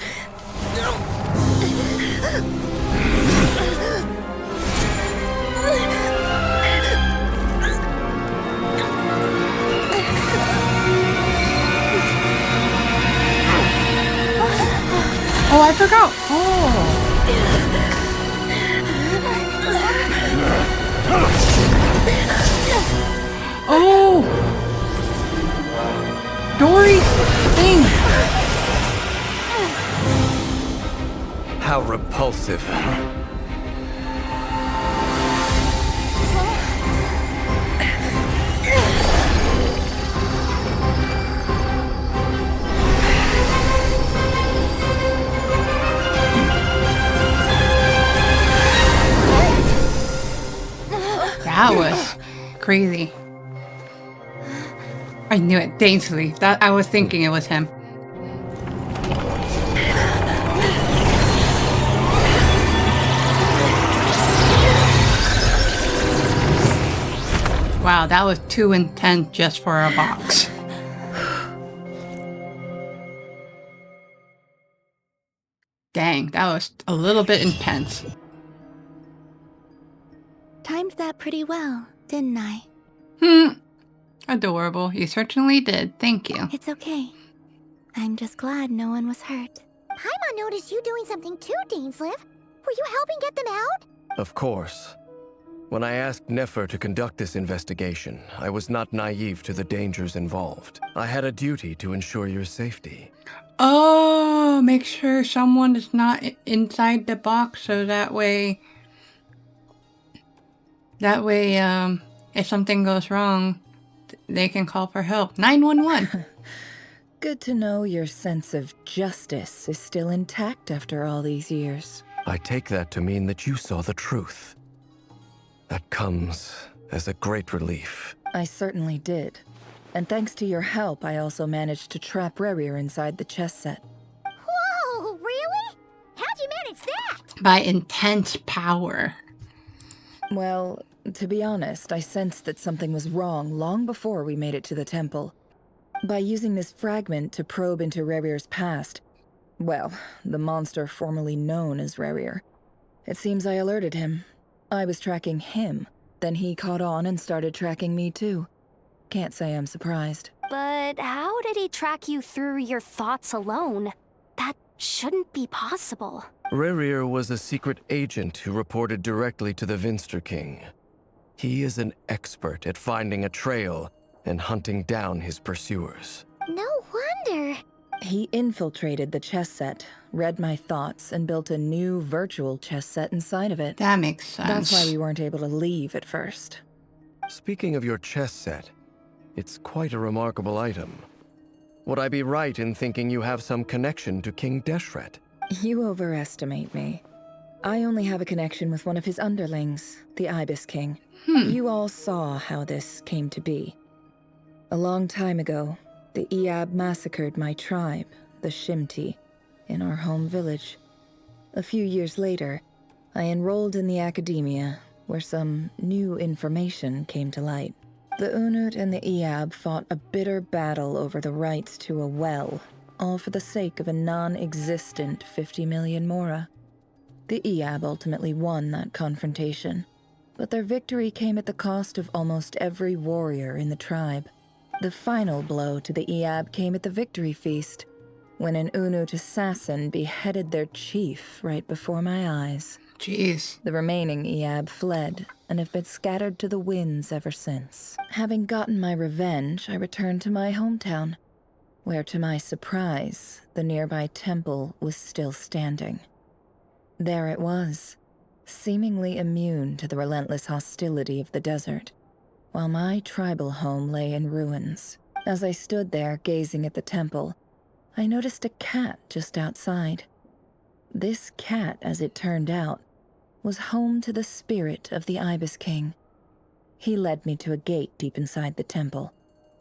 Oh, I forgot. Oh. Oh. Dory's thing. How repulsive. That was crazy. I knew it. Dainsley. That I was thinking it was him. Wow, that was too intense just for a box. Dang, that was a little bit intense. Timed that pretty well, didn't I? Adorable. You certainly did. Thank you. It's okay. I'm just glad no one was hurt. Paimon noticed you doing something too, Dainsleif. Were you helping get them out? Of course. When I asked Nefer to conduct this investigation, I was not naive to the dangers involved. I had a duty to ensure your safety. Oh, make sure someone is not inside the box so that way, if something goes wrong, they can call for help. 911. Good to know your sense of justice is still intact after all these years. I take that to mean that you saw the truth. That comes as a great relief. I certainly did. And thanks to your help, I also managed to trap Rerir inside the chess set. Whoa, really? How'd you manage that? By intense power. Well, to be honest, I sensed that something was wrong long before we made it to the temple. By using this fragment to probe into Rerir's past, well, the monster formerly known as Rerir, it seems I alerted him. I was tracking him, then he caught on and started tracking me too. Can't say I'm surprised. But how did he track you through your thoughts alone? That shouldn't be possible. Rerir was a secret agent who reported directly to the Vinster King. He is an expert at finding a trail and hunting down his pursuers. No wonder. He infiltrated the chess set, read my thoughts, and built a new virtual chess set inside of it. That makes sense. That's why we weren't able to leave at first. Speaking of your chess set, it's quite a remarkable item. Would I be right in thinking you have some connection to King Deshret? You overestimate me. I only have a connection with one of his underlings, the Ibis King. You all saw how this came to be. A long time ago, the Iab massacred my tribe, the Shimti, in our home village. A few years later, I enrolled in the academia, where some new information came to light. The Unut and the Iab fought a bitter battle over the rights to a well, all for the sake of a non-existent 50 million mora. The Iab ultimately won that confrontation, but their victory came at the cost of almost every warrior in the tribe. The final blow to the Iab came at the victory feast, when an Unut assassin beheaded their chief right before my eyes. Jeez. The remaining Iab fled and have been scattered to the winds ever since. Having gotten my revenge, I returned to my hometown, where to my surprise, the nearby temple was still standing. There it was, seemingly immune to the relentless hostility of the desert, while my tribal home lay in ruins. As I stood there gazing at the temple, I noticed a cat just outside. This cat, as it turned out, was home to the spirit of the Ibis King. He led me to a gate deep inside the temple,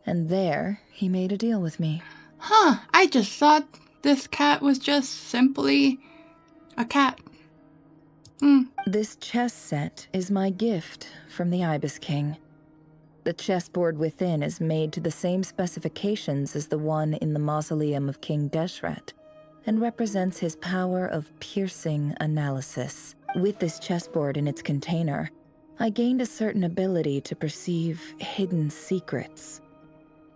and there he made a deal with me. Huh, I just thought this cat was just simply a cat. This chess set is my gift from the Ibis King. The chessboard within is made to the same specifications as the one in the mausoleum of King Deshret, and represents his power of piercing analysis. With this chessboard in its container, I gained a certain ability to perceive hidden secrets.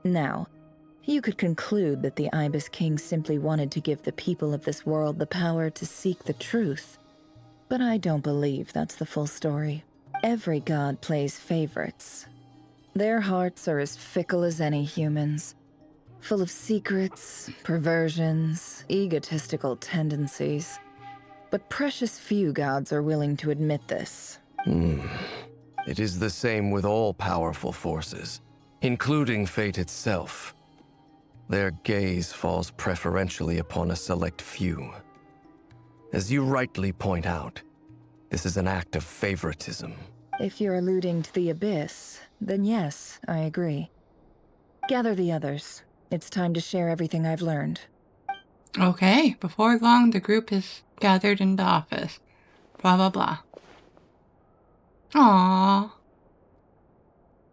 Now, you could conclude that the Ibis King simply wanted to give the people of this world the power to seek the truth, but I don't believe that's the full story. Every god plays favorites. Their hearts are as fickle as any human's, full of secrets, perversions, egotistical tendencies. But precious few gods are willing to admit this. It is the same with all powerful forces, including fate itself. Their gaze falls preferentially upon a select few. As you rightly point out, this is an act of favoritism. If you're alluding to the Abyss, then yes, I agree. Gather the others. It's time to share everything I've learned. Okay, before long the group is gathered in the office. Blah, blah, blah. Aww.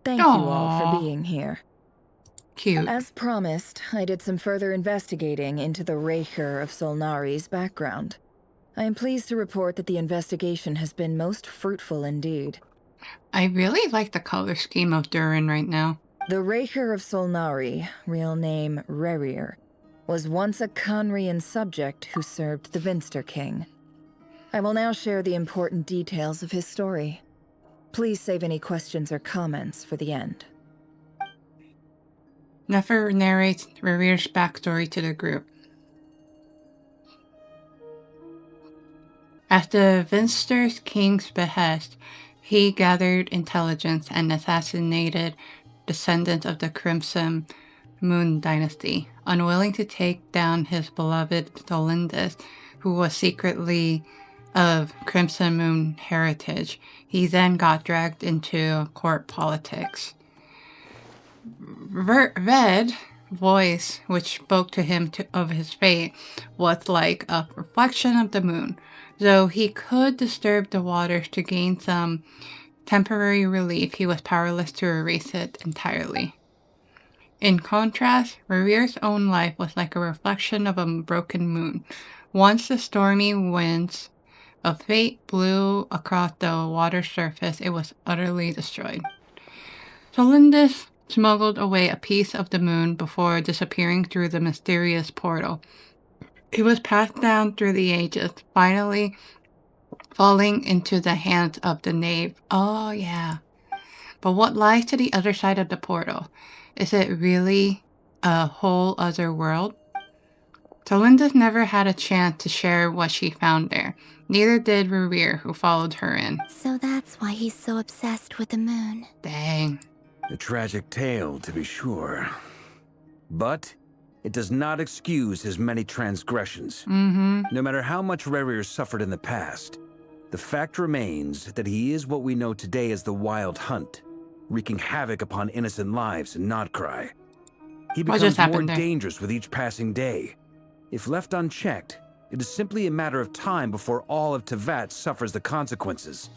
Thank you all for being here. Cute. As promised, I did some further investigating into the Rerir of Solnari's background. I am pleased to report that the investigation has been most fruitful indeed. I really like the color scheme of Durin right now. The Rerir of Solnari, real name Rerir, was once a Khanrian subject who served the Vinster King. I will now share the important details of his story. Please save any questions or comments for the end. Nefer narrates Rerir's backstory to the group. At the Vinster King's behest, he gathered intelligence and assassinated descendants of the Crimson Moon dynasty. Unwilling to take down his beloved Tholindis, who was secretly of Crimson Moon heritage, he then got dragged into court politics. Red voice, which spoke to him of his fate, was like a reflection of the moon. Though he could disturb the waters to gain some temporary relief, he was powerless to erase it entirely. In contrast, Rerir's own life was like a reflection of a broken moon. Once the stormy winds of fate blew across the water surface, it was utterly destroyed. Tholindis smuggled away a piece of the moon before disappearing through the mysterious portal. He was passed down through the ages, finally falling into the hands of the knave. Oh, yeah. But what lies to the other side of the portal? Is it really a whole other world? Tholindis never had a chance to share what she found there. Neither did Rerir, who followed her in. So that's why he's so obsessed with the moon. Dang. A tragic tale, to be sure. But it does not excuse his many transgressions. No matter how much Rerir suffered in the past, the fact remains that he is what we know today as the Wild Hunt, wreaking havoc upon innocent lives in Nod-krai. He becomes more dangerous with each passing day. If left unchecked, it is simply a matter of time before all of Teyvat suffers the consequences.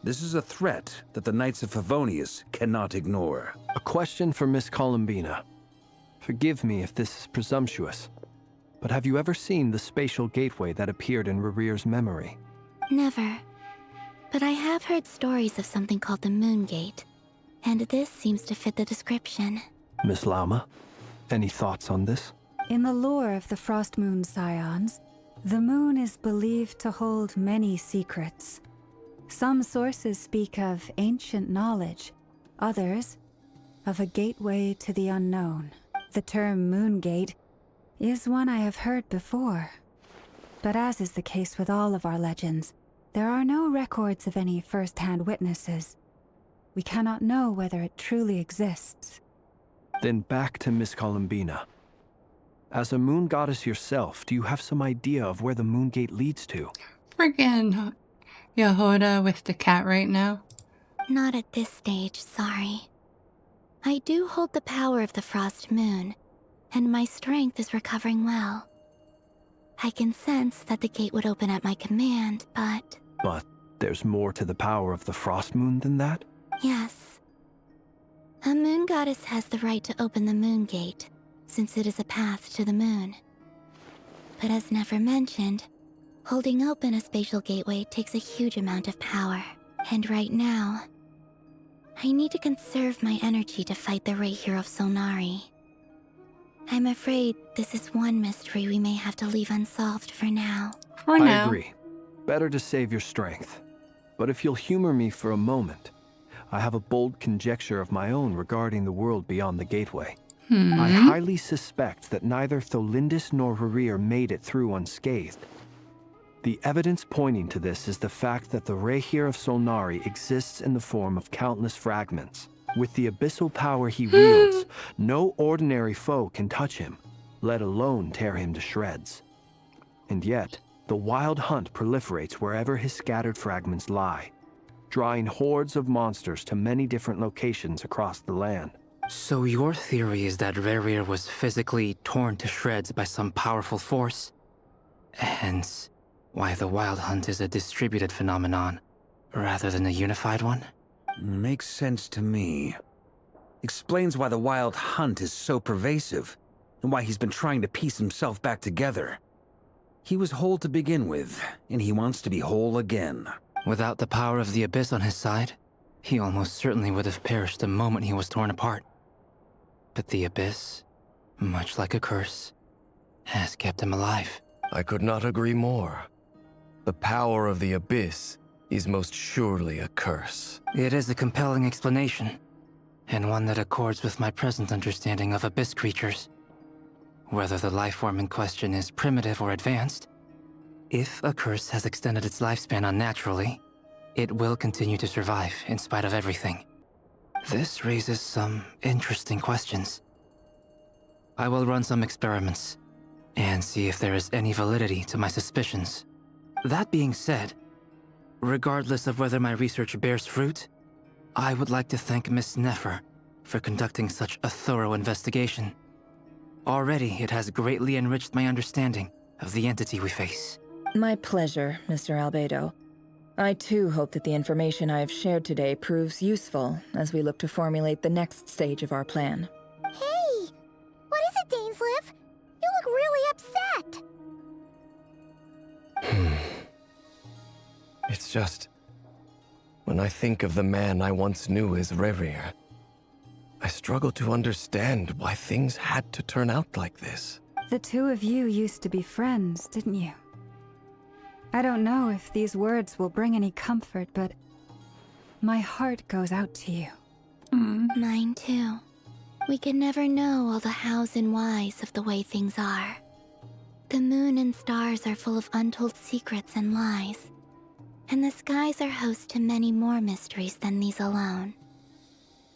This is a threat that the Knights of Favonius cannot ignore. A question for Miss Columbina. Forgive me if this is presumptuous, but have you ever seen the spatial gateway that appeared in Rerir's memory? Never. But I have heard stories of something called the Moon Gate, and this seems to fit the description. Miss Lama, any thoughts on this? In the lore of the Frost Moon Scions, the moon is believed to hold many secrets. Some sources speak of ancient knowledge, others of a gateway to the unknown. The term Moon Gate is one I have heard before. But as is the case with all of our legends, there are no records of any first-hand witnesses. We cannot know whether it truly exists. Then back to Miss Columbina. As a moon goddess yourself, do you have some idea of where the Moon Gate leads to? Friggin' Yehuda with the cat right now. Not at this stage, sorry. I do hold the power of the Frost Moon, and my strength is recovering well. I can sense that the gate would open at my command, but... But there's more to the power of the Frost Moon than that? Yes. A moon goddess has the right to open the Moon Gate, since it is a path to the moon. But as Nefer mentioned, holding open a spatial gateway takes a huge amount of power. And right now, I need to conserve my energy to fight the Rerir of Solnari. I'm afraid this is one mystery we may have to leave unsolved for now. I agree. Better to save your strength. But if you'll humor me for a moment, I have a bold conjecture of my own regarding the world beyond the gateway. I highly suspect that neither Tholindis nor Rerir made it through unscathed. The evidence pointing to this is the fact that the Rerir of Solnari exists in the form of countless fragments. With the abyssal power he wields, no ordinary foe can touch him, let alone tear him to shreds. And yet, the Wild Hunt proliferates wherever his scattered fragments lie, drawing hordes of monsters to many different locations across the land. So your theory is that Rerir was physically torn to shreds by some powerful force? Hence, why the Wild Hunt is a distributed phenomenon, rather than a unified one? Makes sense to me. Explains why the Wild Hunt is so pervasive, and why he's been trying to piece himself back together. He was whole to begin with, and he wants to be whole again. Without the power of the Abyss on his side, he almost certainly would have perished the moment he was torn apart. But the Abyss, much like a curse, has kept him alive. I could not agree more. The power of the Abyss is most surely a curse. It is a compelling explanation, and one that accords with my present understanding of Abyss creatures. Whether the life form in question is primitive or advanced, if a curse has extended its lifespan unnaturally, it will continue to survive in spite of everything. This raises some interesting questions. I will run some experiments and see if there is any validity to my suspicions. That being said, regardless of whether my research bears fruit, I would like to thank Miss Nefer for conducting such a thorough investigation. Already, it has greatly enriched my understanding of the entity we face. My pleasure, Mr. Albedo. I too hope that the information I have shared today proves useful as we look to formulate the next stage of our plan. Hey! What is it, Dainsleif? You look really upset! It's just... when I think of the man I once knew as Rerir, I struggle to understand why things had to turn out like this. The two of you used to be friends, didn't you? I don't know if these words will bring any comfort, but my heart goes out to you. Mine too. We can never know all the hows and whys of the way things are. The moon and stars are full of untold secrets and lies, and the skies are host to many more mysteries than these alone.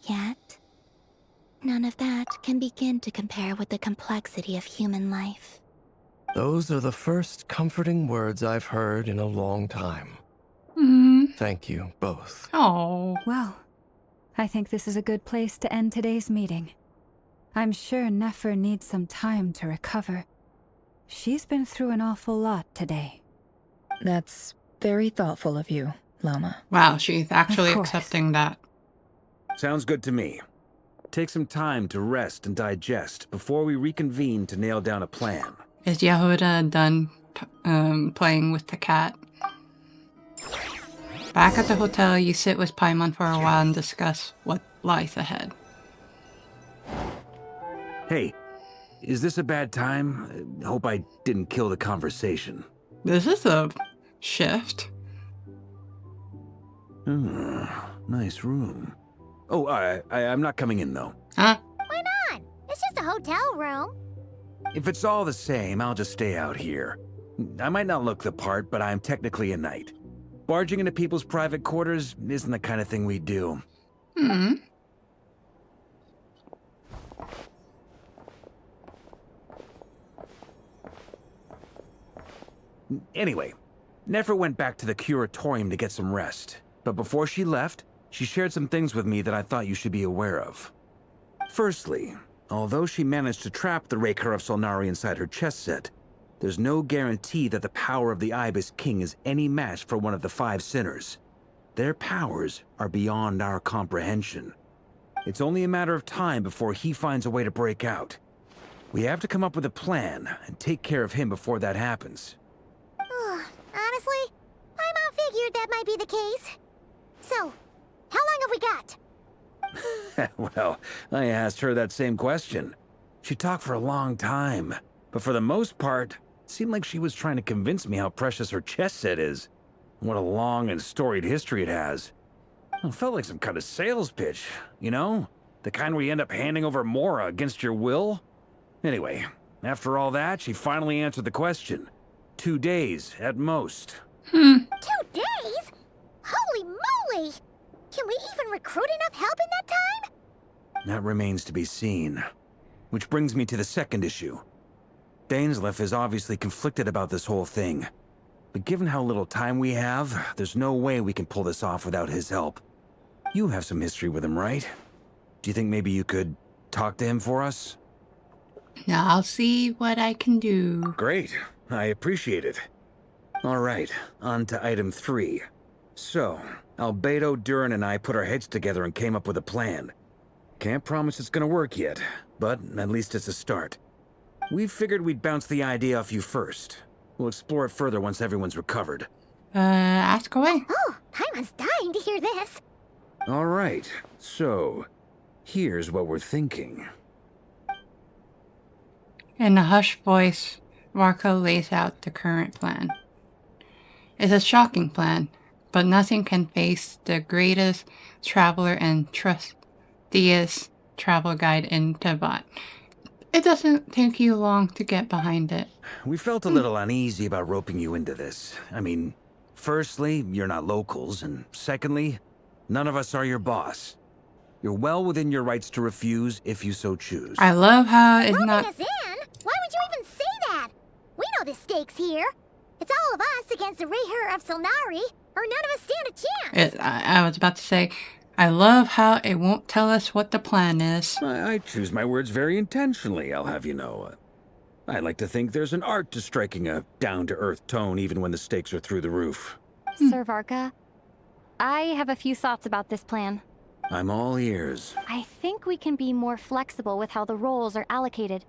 Yet, none of that can begin to compare with the complexity of human life. Those are the first comforting words I've heard in a long time. Thank you, both. Oh. Well, I think this is a good place to end today's meeting. I'm sure Nefer needs some time to recover. She's been through an awful lot today. That's very thoughtful of you, Llama. Wow, she's actually accepting that. Sounds good to me. Take some time to rest and digest before we reconvene to nail down a plan. Is Yehuda done playing with the cat? Back at the hotel, you sit with Paimon for a while and discuss what lies ahead. Hey, is this a bad time? Hope I didn't kill the conversation. This is a shift. Nice room. Oh, I'm not coming in, though. Huh? Why not? It's just a hotel room. If it's all the same, I'll just stay out here. I might not look the part, but I'm technically a knight. Barging into people's private quarters isn't the kind of thing we do. Anyway, Nefer went back to the curatorium to get some rest. But before she left, she shared some things with me that I thought you should be aware of. Firstly, although she managed to trap the Rerir of Solnari inside her chess set, there's no guarantee that the power of the Ibis King is any match for one of the 5 sinners. Their powers are beyond our comprehension. It's only a matter of time before he finds a way to break out. We have to come up with a plan and take care of him before that happens. Honestly, my mom figured that might be the case. So, how long have we got? Well, I asked her that same question. She talked for a long time, but for the most part, it seemed like she was trying to convince me how precious her chess set is. What a long and storied history it has. It felt like some kind of sales pitch, you know? The kind where you end up handing over Mora against your will. Anyway, after all that, she finally answered the question. 2 days, at most. 2 days? Holy moly! Can we even recruit enough help in that time? That remains to be seen. Which brings me to the second issue. Dainsleif is obviously conflicted about this whole thing. But given how little time we have, there's no way we can pull this off without his help. You have some history with him, right? Do you think maybe you could talk to him for us? Now I'll see what I can do. Great. I appreciate it. All right, on to item 3. So, Albedo, Durin, and I put our heads together and came up with a plan. Can't promise it's gonna work yet, but at least it's a start. We figured we'd bounce the idea off you first. We'll explore it further once everyone's recovered. Ask away. Oh, Paimon's dying to hear this. All right, so here's what we're thinking. In a hushed voice, Marco lays out the current plan. It's a shocking plan, but nothing can face the greatest traveler and trustiest travel guide in Tibet. It doesn't take you long to get behind it. We felt a little uneasy about roping you into this. I mean, firstly, you're not locals, and secondly, none of us are your boss. You're well within your rights to refuse if you so choose. I love how it's Roping not... us in? Why would you even say that? We know the stakes here. It's all of us against the Rerir of Solnari, or none of us stand a chance. I was about to say, I love how it won't tell us what the plan is. I choose my words very intentionally, I'll have you know. I like to think there's an art to striking a down-to-earth tone even when the stakes are through the roof. Sir Varka, I have a few thoughts about this plan. I'm all ears. I think we can be more flexible with how the roles are allocated.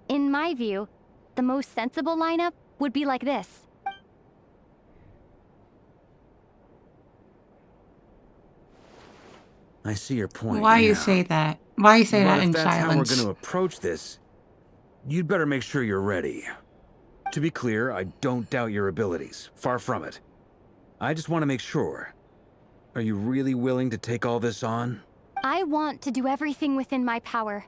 In my view, the most sensible lineup would be like this. I see your point. Why now. you say that? Why you say that in If that's how we're silence? going to approach this, you'd better make sure you're ready. To be clear, I don't doubt your abilities. Far from it. I just want to make sure. Are you really willing to take all this on? I want to do everything within my power.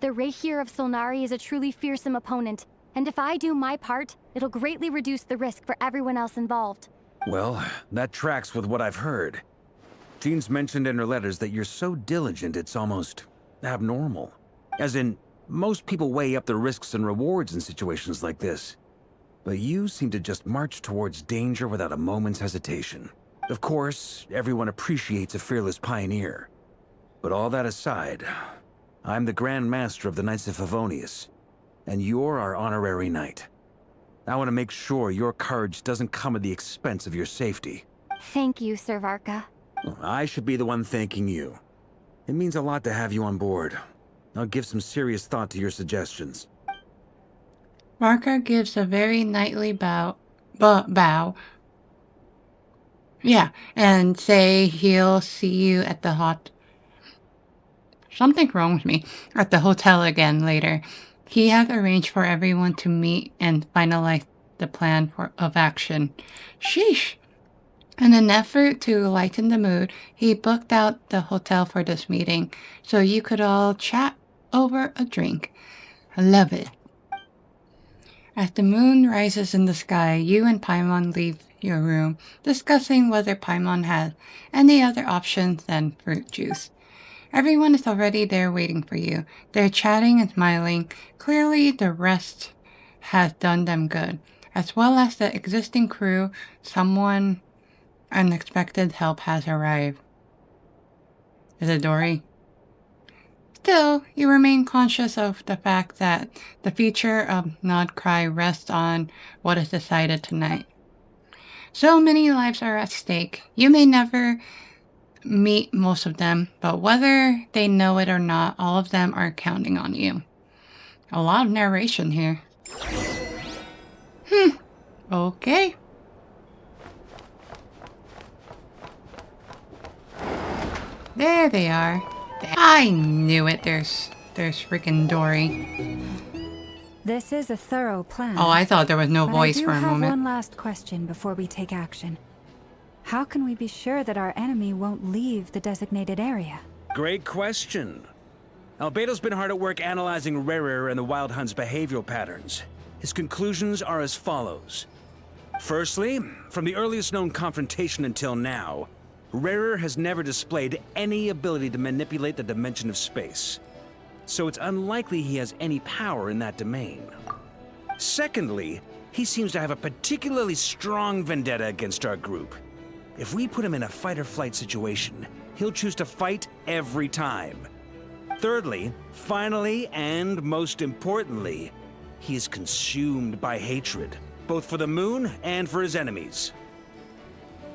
The Rerir of Solnari is a truly fearsome opponent, and if I do my part, it'll greatly reduce the risk for everyone else involved. Well, that tracks with what I've heard. Jean's mentioned in her letters that you're so diligent it's almost abnormal. As in, most people weigh up the risks and rewards in situations like this. But you seem to just march towards danger without a moment's hesitation. Of course, everyone appreciates a fearless pioneer. But all that aside, I'm the Grand Master of the Knights of Favonius, and you're our honorary knight. I want to make sure your courage doesn't come at the expense of your safety. Thank you, Sir Varka. I should be the one thanking you. It means a lot to have you on board. I'll give some serious thought to your suggestions. Marco gives a very knightly bow. Yeah, and say he'll see you at the Something wrong with me. At the hotel again later. He has arranged for everyone to meet and finalize the plan of action. Sheesh! In an effort to lighten the mood, he booked out the hotel for this meeting, so you could all chat over a drink. I love it. As the moon rises in the sky, you and Paimon leave your room, discussing whether Paimon has any other options than fruit juice. Everyone is already there waiting for you. They're chatting and smiling. Clearly the rest has done them good. As well as the existing crew, someone unexpected help has arrived. Is it Dory? Still, you remain conscious of the fact that the future of Nod-krai rests on what is decided tonight. So many lives are at stake. You may never meet most of them, but whether they know it or not, all of them are counting on you. A lot of narration here. Okay. There they are. I knew it. There's freaking Dory. This is a thorough plan. Oh, I thought there was no but voice I do for a have moment. one last question before we take action. How can we be sure that our enemy won't leave the designated area? Great question. Albedo's been hard at work analyzing Rerir and the Wild Hunt's behavioral patterns. His conclusions are as follows. Firstly, from the earliest known confrontation until now, Rerir has never displayed any ability to manipulate the dimension of space. So it's unlikely he has any power in that domain. Secondly, he seems to have a particularly strong vendetta against our group. If we put him in a fight-or-flight situation, he'll choose to fight every time. Thirdly, finally, and most importantly, he is consumed by hatred, both for the moon and for his enemies.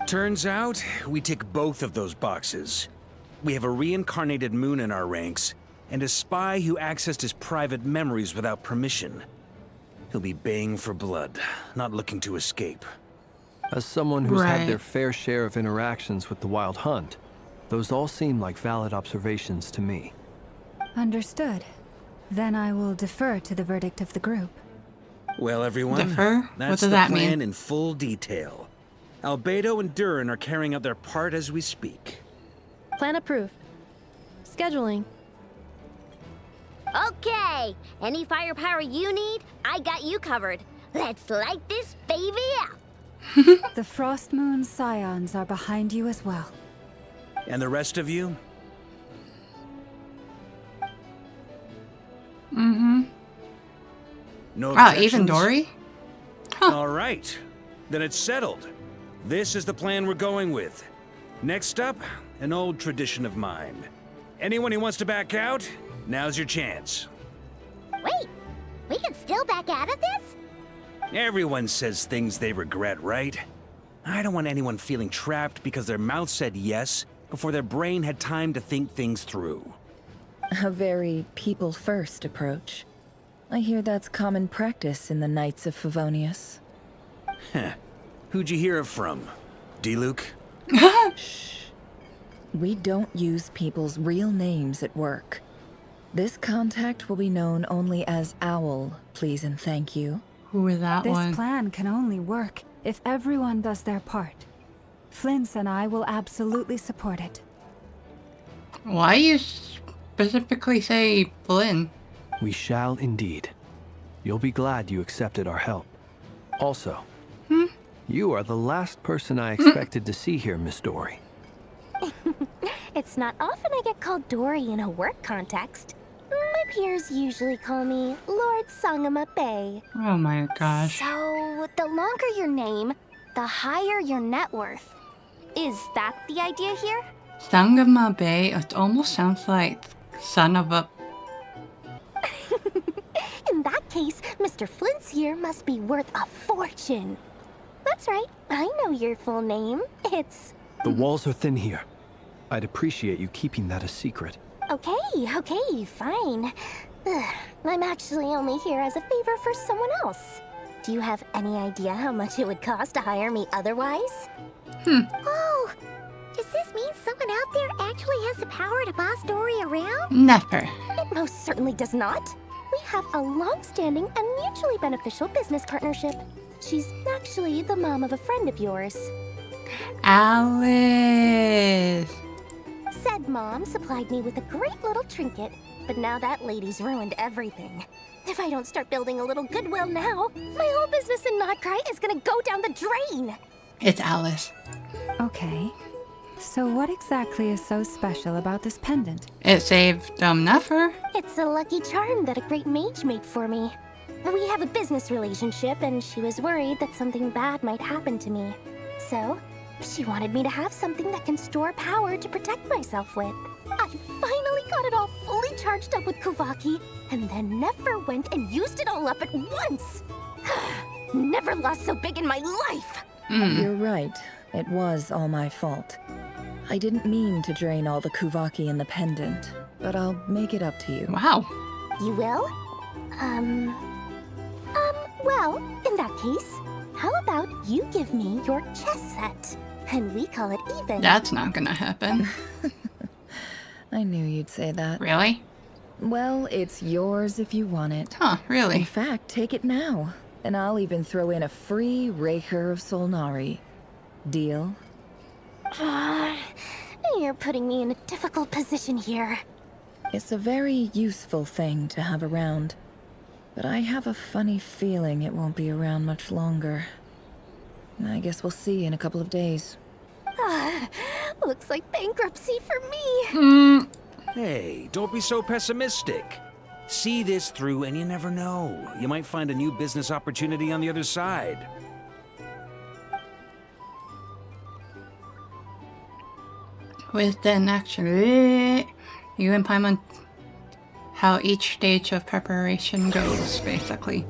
Turns out, we tick both of those boxes. We have a reincarnated moon in our ranks, and a spy who accessed his private memories without permission. He'll be baying for blood, not looking to escape. As someone who's had their fair share of interactions with the Wild Hunt, Those all seem like valid observations to me. Understood. Then I will defer to the verdict of the group. Well, everyone, Defer? that's What does the that plan mean? in full detail. Albedo and Durin are carrying out their part as we speak. Plan approved. Scheduling. Okay, any firepower you need, I got you covered. Let's light this baby up. The Frost Moon Scions are behind you as well. And the rest of you? Mm-hmm. No Wow, objections? even Dory? All right, then it's settled. This is the plan we're going with. Next up, an old tradition of mine. Anyone who wants to back out, now's your chance. Wait, we can still back out of this? Everyone says things they regret, right? I don't want anyone feeling trapped because their mouth said yes before their brain had time to think things through. A very people-first approach. I hear that's common practice in the Knights of Favonius. Heh. Who'd you hear it from? D-Luke? Shh. We don't use people's real names at work. This contact will be known only as Owl, please and thank you. Who is that This one? plan can only work if everyone does their part. Flint's and I will absolutely support it. Why you specifically say Flynn? We shall indeed. You'll be glad you accepted our help. Also, you are the last person I expected to see here, Miss Dory. It's not often I get called Dory in a work context. My peers usually call me Lord Sangama Bay. Oh my gosh. So, the longer your name, the higher your net worth. Is that the idea here? Sangama Bay, it almost sounds like son of a... In that case, Mr. Flint's here must be worth a fortune. That's right, I know your full name. It's... The walls are thin here. I'd appreciate you keeping that a secret. Okay, fine. I'm actually only here as a favor for someone else. Do you have any idea how much it would cost to hire me otherwise? Oh, does this mean someone out there actually has the power to boss Dory around? Nefer. It most certainly does not. We have a long-standing and mutually beneficial business partnership. She's actually the mom of a friend of yours. Alice. Said mom supplied me with a great little trinket, but now that lady's ruined everything. If I don't start building a little goodwill now, my whole business in Nod-krai is gonna go down the drain. It's Alice. Okay. So what exactly is so special about this pendant? It saved Nefer. It's a lucky charm that a great mage made for me. We have a business relationship, and she was worried that something bad might happen to me. So, she wanted me to have something that can store power to protect myself with. I finally got it all fully charged up with Kuvaki, and then Nefer went and used it all up at once. Never lost so big in my life. You're right. It was all my fault. I didn't mean to drain all the Kuvaki in the pendant, but I'll make it up to you. Wow. You will? Well, in that case, how about you give me your chess set? And we call it even. That's not gonna happen. I knew you'd say that. Really? Well, it's yours if you want it. Huh, really? In fact, take it now. And I'll even throw in a free Rerir of Solnari. Deal? You're putting me in a difficult position here. It's a very useful thing to have around. But I have a funny feeling it won't be around much longer. I guess we'll see in a couple of days. Looks like bankruptcy for me. Hey, don't be so pessimistic. See this through and you never know. You might find a new business opportunity on the other side. With the actually, you and Paimon, how each stage of preparation goes, basically.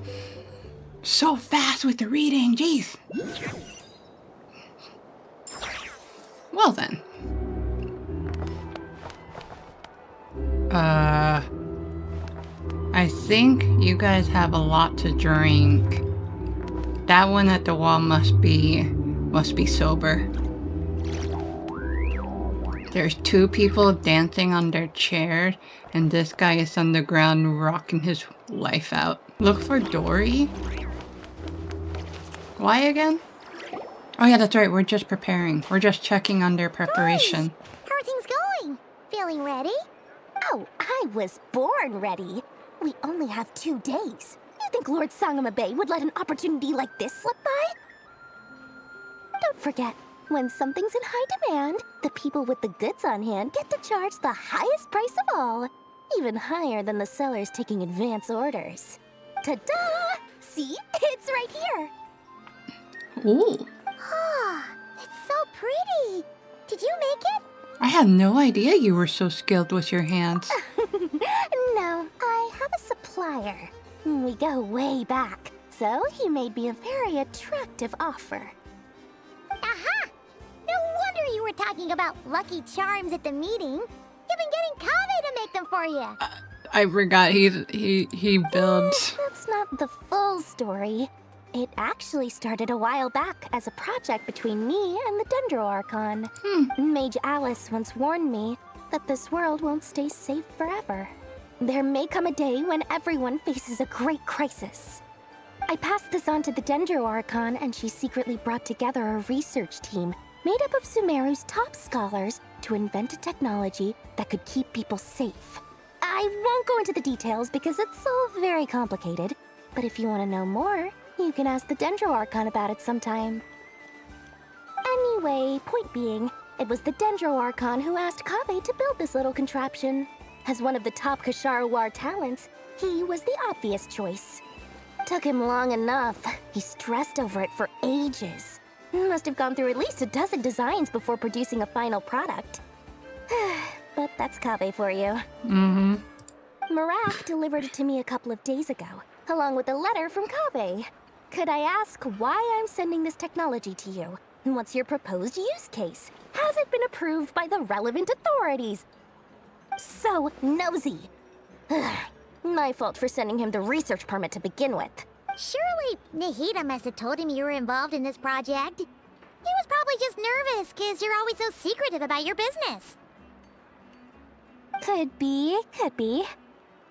So fast with the reading, jeez. Well then. I think you guys have a lot to drink. That one at the wall must be sober. There's two people dancing on their chairs, and this guy is on the ground rocking his life out. Look for Dory? Why again? Oh yeah, that's right, we're just preparing. We're just checking on their preparation. How are things going? Feeling ready? Oh, I was born ready. We only have 2 days. You think Lord Sangamabe would let an opportunity like this slip by? Don't forget, when something's in high demand, the people with the goods on hand get to charge the highest price of all. Even higher than the sellers taking advance orders. Ta-da! See? It's right here. Ooh. Ah, it's so pretty. Did you make it? I had no idea you were so skilled with your hands. No, I have a supplier. We go way back, so he made me a very attractive offer. Aha! No wonder you were talking about Lucky Charms at the meeting. You've been getting Kave to make them for you. I forgot he builds. That's not the full story. It actually started a while back as a project between me and the Dendro Archon. Mage Alice once warned me that this world won't stay safe forever. There may come a day when everyone faces a great crisis. I passed this on to the Dendro Archon, and she secretly brought together a research team made up of Sumeru's top scholars to invent a technology that could keep people safe. I won't go into the details because it's all very complicated, but if you want to know more, you can ask the Dendro Archon about it sometime. Anyway, point being, it was the Dendro Archon who asked Kave to build this little contraption. As one of the top Kasharawar talents, he was the obvious choice. Took him long enough. He stressed over it for ages. Must have gone through at least a dozen designs before producing a final product. But that's Kave for you. Marak delivered it to me a couple of days ago, along with a letter from Kave. Could I ask why I'm sending this technology to you? And what's your proposed use case? Has it been approved by the relevant authorities? So nosy. My fault for sending him the research permit to begin with. Surely Nahida must have told him you were involved in this project. He was probably just nervous because you're always so secretive about your business. Could be, could be.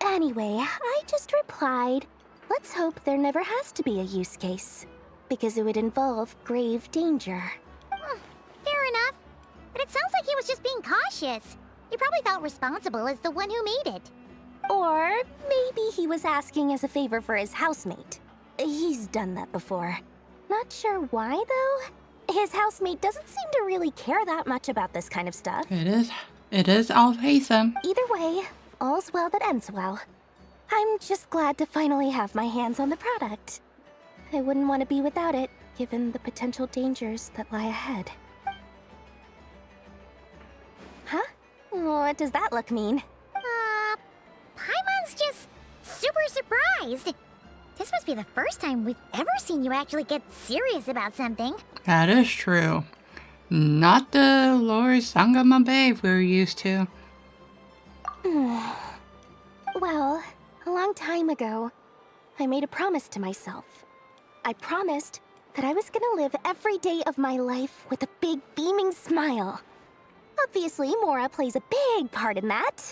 Anyway, I just replied, let's hope there never has to be a use case, because it would involve grave danger. Fair enough. But it sounds like he was just being cautious. He probably felt responsible as the one who made it. Or maybe he was asking as a favor for his housemate. He's done that before. Not sure why, though. His housemate doesn't seem to really care that much about this kind of stuff. It is Al-Haytham. Either way, all's well that ends well. I'm just glad to finally have my hands on the product. I wouldn't want to be without it, given the potential dangers that lie ahead. Huh? What does that look mean? Paimon's just super surprised. This must be the first time we've ever seen you actually get serious about something. That is true. Not the Lord Sangamabe we're used to. Well, a long time ago, I made a promise to myself. I promised that I was gonna live every day of my life with a big beaming smile. Obviously, Mora plays a big part in that.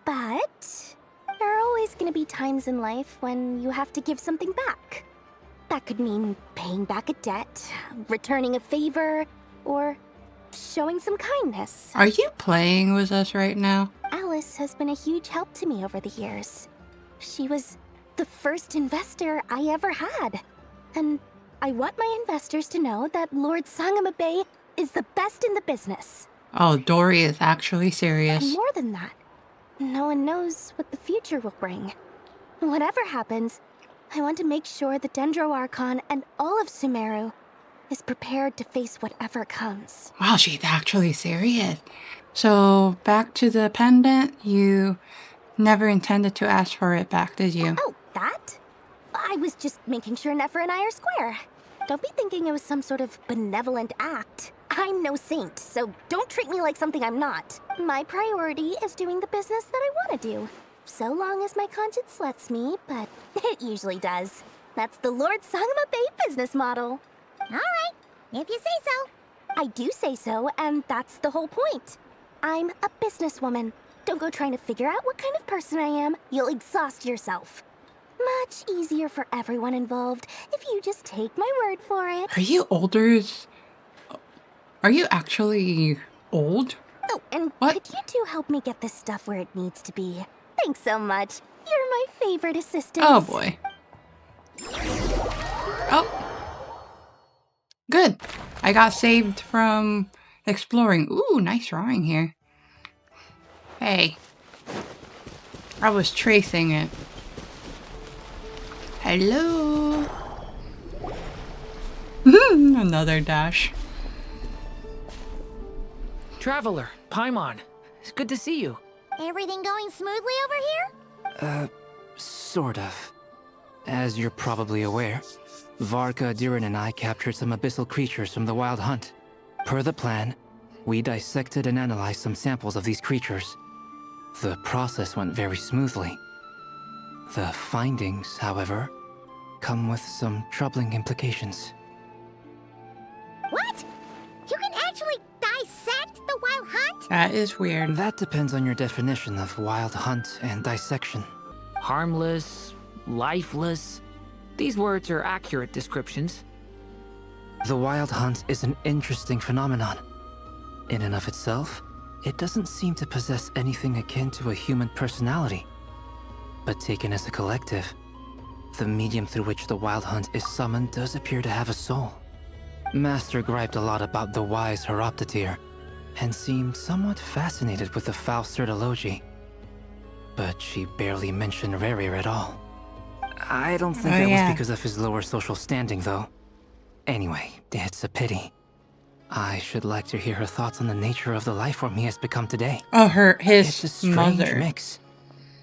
But there are always gonna be times in life when you have to give something back. That could mean paying back a debt, returning a favor, or showing some kindness. Are you playing with us right now? Alice has been a huge help to me over the years. She was the first investor I ever had. And I want my investors to know that Lord Sangamabe is the best in the business. Oh, Dory is actually serious. And more than that, no one knows what the future will bring. Whatever happens, I want to make sure the Dendro Archon and all of Sumeru is prepared to face whatever comes. Wow, she's actually serious. So, back to the pendant, you never intended to ask for it back, did you? Oh, that? I was just making sure Nefer and I are square. Don't be thinking it was some sort of benevolent act. I'm no saint, so don't treat me like something I'm not. My priority is doing the business that I want to do. So long as my conscience lets me, but it usually does. That's the Lord Sangamabe business model. All right, if you say so. I do say so, and that's the whole point. I'm a businesswoman. Don't go trying to figure out what kind of person I am. You'll exhaust yourself. Much easier for everyone involved if you just take my word for it. Are you older? Are you actually old? Oh, and could you two help me get this stuff where it needs to be? Thanks so much. You're my favorite assistant. Oh boy. Oh. Good. I got saved from exploring. Ooh, nice drawing here. Hey. I was tracing it. Hello. Another dash. Traveler, Paimon. It's good to see you. Everything going smoothly over here? Sort of. As you're probably aware, Varka, Durin, and I captured some abyssal creatures from the Wild Hunt. Per the plan, we dissected and analyzed some samples of these creatures. The process went very smoothly. The findings, however, come with some troubling implications. What? You can actually dissect the Wild Hunt? That is weird. That depends on your definition of Wild Hunt and dissection. Harmless, lifeless. These words are accurate descriptions. The Wild Hunt is an interesting phenomenon. In and of itself, it doesn't seem to possess anything akin to a human personality. But taken as a collective, the medium through which the Wild Hunt is summoned does appear to have a soul. Master griped a lot about the wise Horoptotire, and seemed somewhat fascinated with the Faust Certology. But she barely mentioned Rerir at all. I don't think that was because of his lower social standing, though. Anyway, it's a pity. I should like to hear her thoughts on the nature of the life form he has become today. Oh, his it's a strange mother. mix.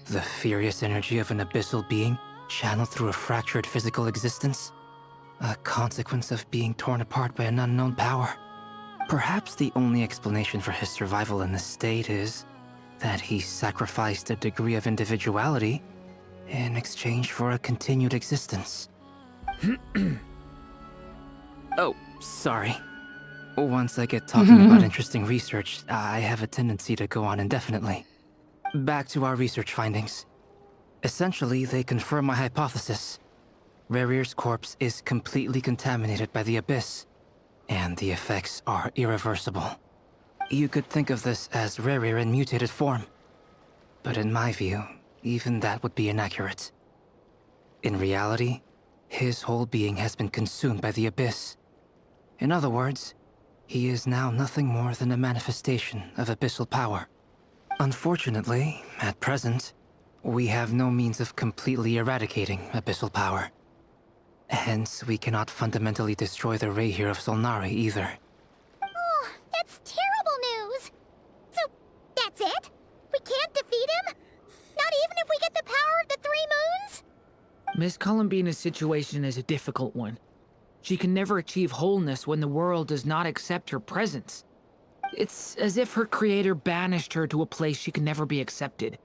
The furious energy of an abyssal being channeled through a fractured physical existence. A consequence of being torn apart by an unknown power. Perhaps the only explanation for his survival in this state is that he sacrificed a degree of individuality in exchange for a continued existence. Oh, sorry. Once I get talking about interesting research, I have a tendency to go on indefinitely. Back to our research findings. Essentially, they confirm my hypothesis. Rerir's corpse is completely contaminated by the Abyss, and the effects are irreversible. You could think of this as Rerir in mutated form. But in my view, even that would be inaccurate. In reality, his whole being has been consumed by the Abyss. In other words, he is now nothing more than a manifestation of abyssal power. Unfortunately, at present, we have no means of completely eradicating abyssal power. Hence, we cannot fundamentally destroy the Rerir of Solnari either. Oh, that's terrible news. So, that's it? We can't defeat him? Not even if we get the power of the Three Moons? Miss Columbina's situation is a difficult one. She can never achieve wholeness when the world does not accept her presence. It's as if her creator banished her to a place she can never be accepted.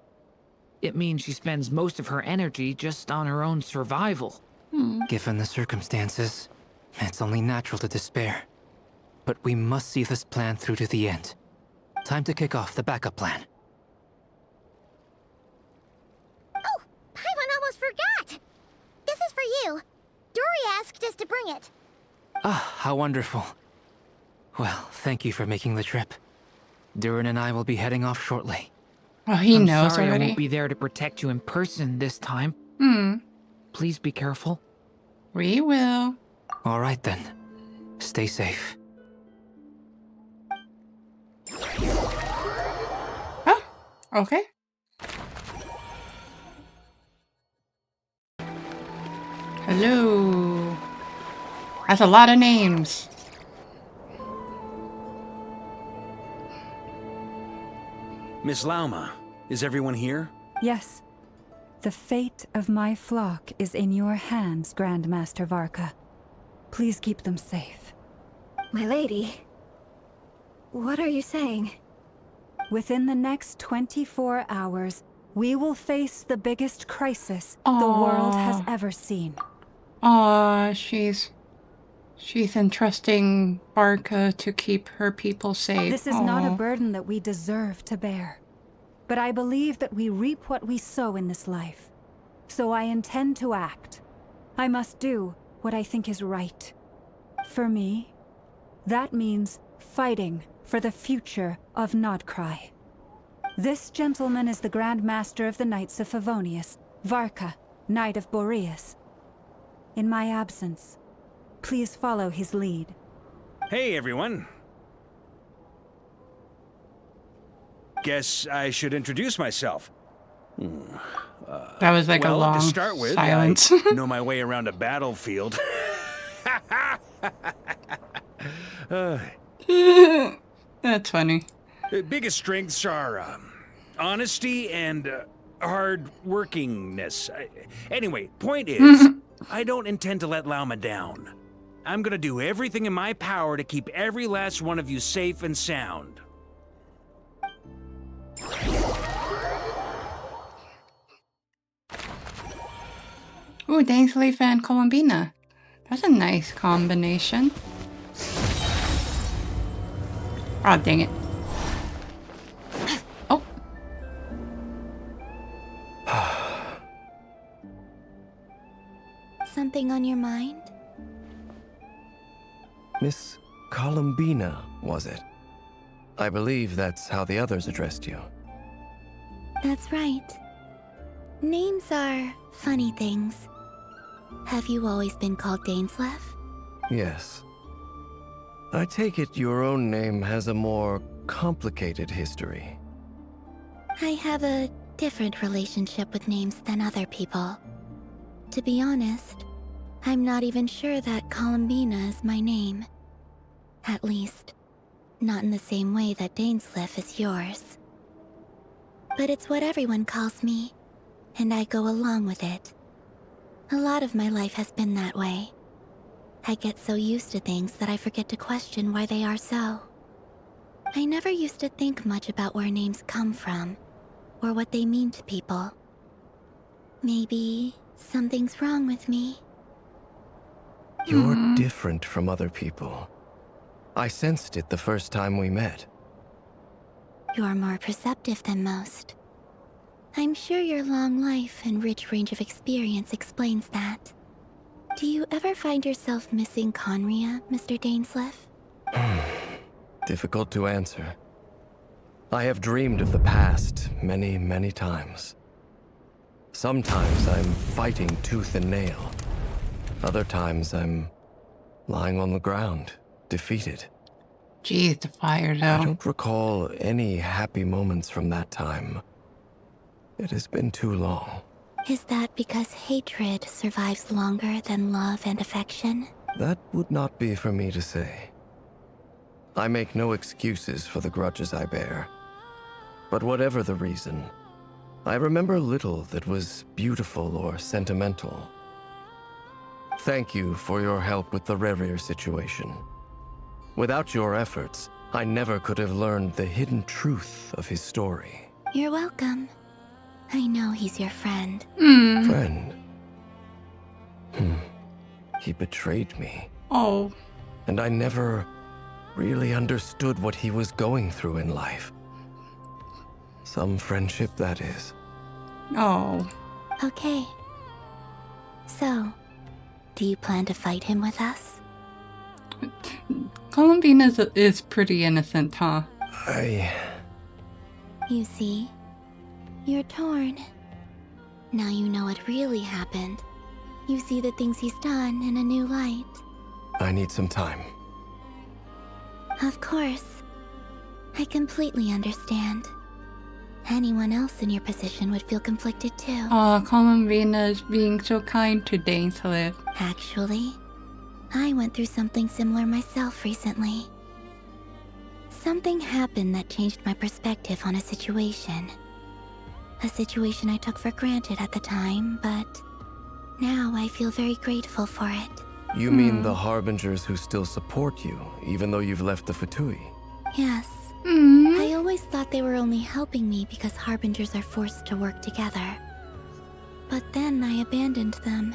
It means she spends most of her energy just on her own survival. Given the circumstances, it's only natural to despair. But we must see this plan through to the end. Time to kick off the backup plan. Oh, Paimon almost forgot! This is for you. Dory asked us to bring it. Ah, how wonderful. Well, thank you for making the trip. Durin and I will be heading off shortly. Oh, he I'm knows sorry already. I won't be there to protect you in person this time. Please be careful. We will. All right then. Stay safe. Oh, okay. Hello. That's a lot of names. Miss Lauma, is everyone here? Yes. The fate of my flock is in your hands, Grandmaster Varka. Please keep them safe. My lady, what are you saying? Within the next 24 hours, we will face the biggest crisis the world has ever seen. Aw, she's... She's entrusting Barca to keep her people safe. This is not a burden that we deserve to bear. But I believe that we reap what we sow in this life. So I intend to act. I must do what I think is right. For me, that means fighting for the future of Nod-krai. This gentleman is the Grand Master of the Knights of Favonius, Varka, Knight of Boreas. In my absence, please follow his lead. Hey, everyone. Guess I should introduce myself. That was like a long to start with, silence. I know my way around a battlefield. That's funny. Biggest strengths are honesty and hard workingness. Anyway, point is, I don't intend to let Lauma down. I'm gonna do everything in my power to keep every last one of you safe and sound. Ooh, Dainsleif and Columbina. That's a nice combination. Oh, dang it. Oh. Something on your mind? Miss Columbina, was it? I believe that's how the others addressed you. That's right. Names are funny things. Have you always been called Dainsleif? Yes. I take it your own name has a more complicated history. I have a different relationship with names than other people. To be honest, I'm not even sure that Columbina is my name. At least, not in the same way that Dainsleif is yours. But it's what everyone calls me, and I go along with it. A lot of my life has been that way. I get so used to things that I forget to question why they are so. I never used to think much about where names come from, or what they mean to people. Maybe something's wrong with me. You're different from other people. I sensed it the first time we met. You're more perceptive than most. I'm sure your long life and rich range of experience explains that. Do you ever find yourself missing Conria, Mr. Dainsleif? Difficult to answer. I have dreamed of the past many, many times. Sometimes I'm fighting tooth and nail. Other times I'm lying on the ground, defeated. Jeez, the fire though. I don't recall any happy moments from that time. It has been too long. Is that because hatred survives longer than love and affection? That would not be for me to say. I make no excuses for the grudges I bear. But whatever the reason, I remember little that was beautiful or sentimental. Thank you for your help with the Rerir situation. Without your efforts, I never could have learned the hidden truth of his story. You're welcome. I know he's your friend. Friend? He betrayed me. Oh. And I never really understood what he was going through in life. Some friendship, that is. Oh. Okay. So, do you plan to fight him with us? Columbina is pretty innocent, huh? You see, you're torn. Now you know what really happened. You see the things he's done in a new light. I need some time. Of course. I completely understand. Anyone else in your position would feel conflicted too. Oh, Columbina is being so kind to Dainsleif. Actually, I went through something similar myself recently. Something happened that changed my perspective on a situation. A situation I took for granted at the time, but now I feel very grateful for it. You mean the Harbingers who still support you, even though you've left the Fatui? Yes. I always thought they were only helping me because Harbingers are forced to work together. But then I abandoned them.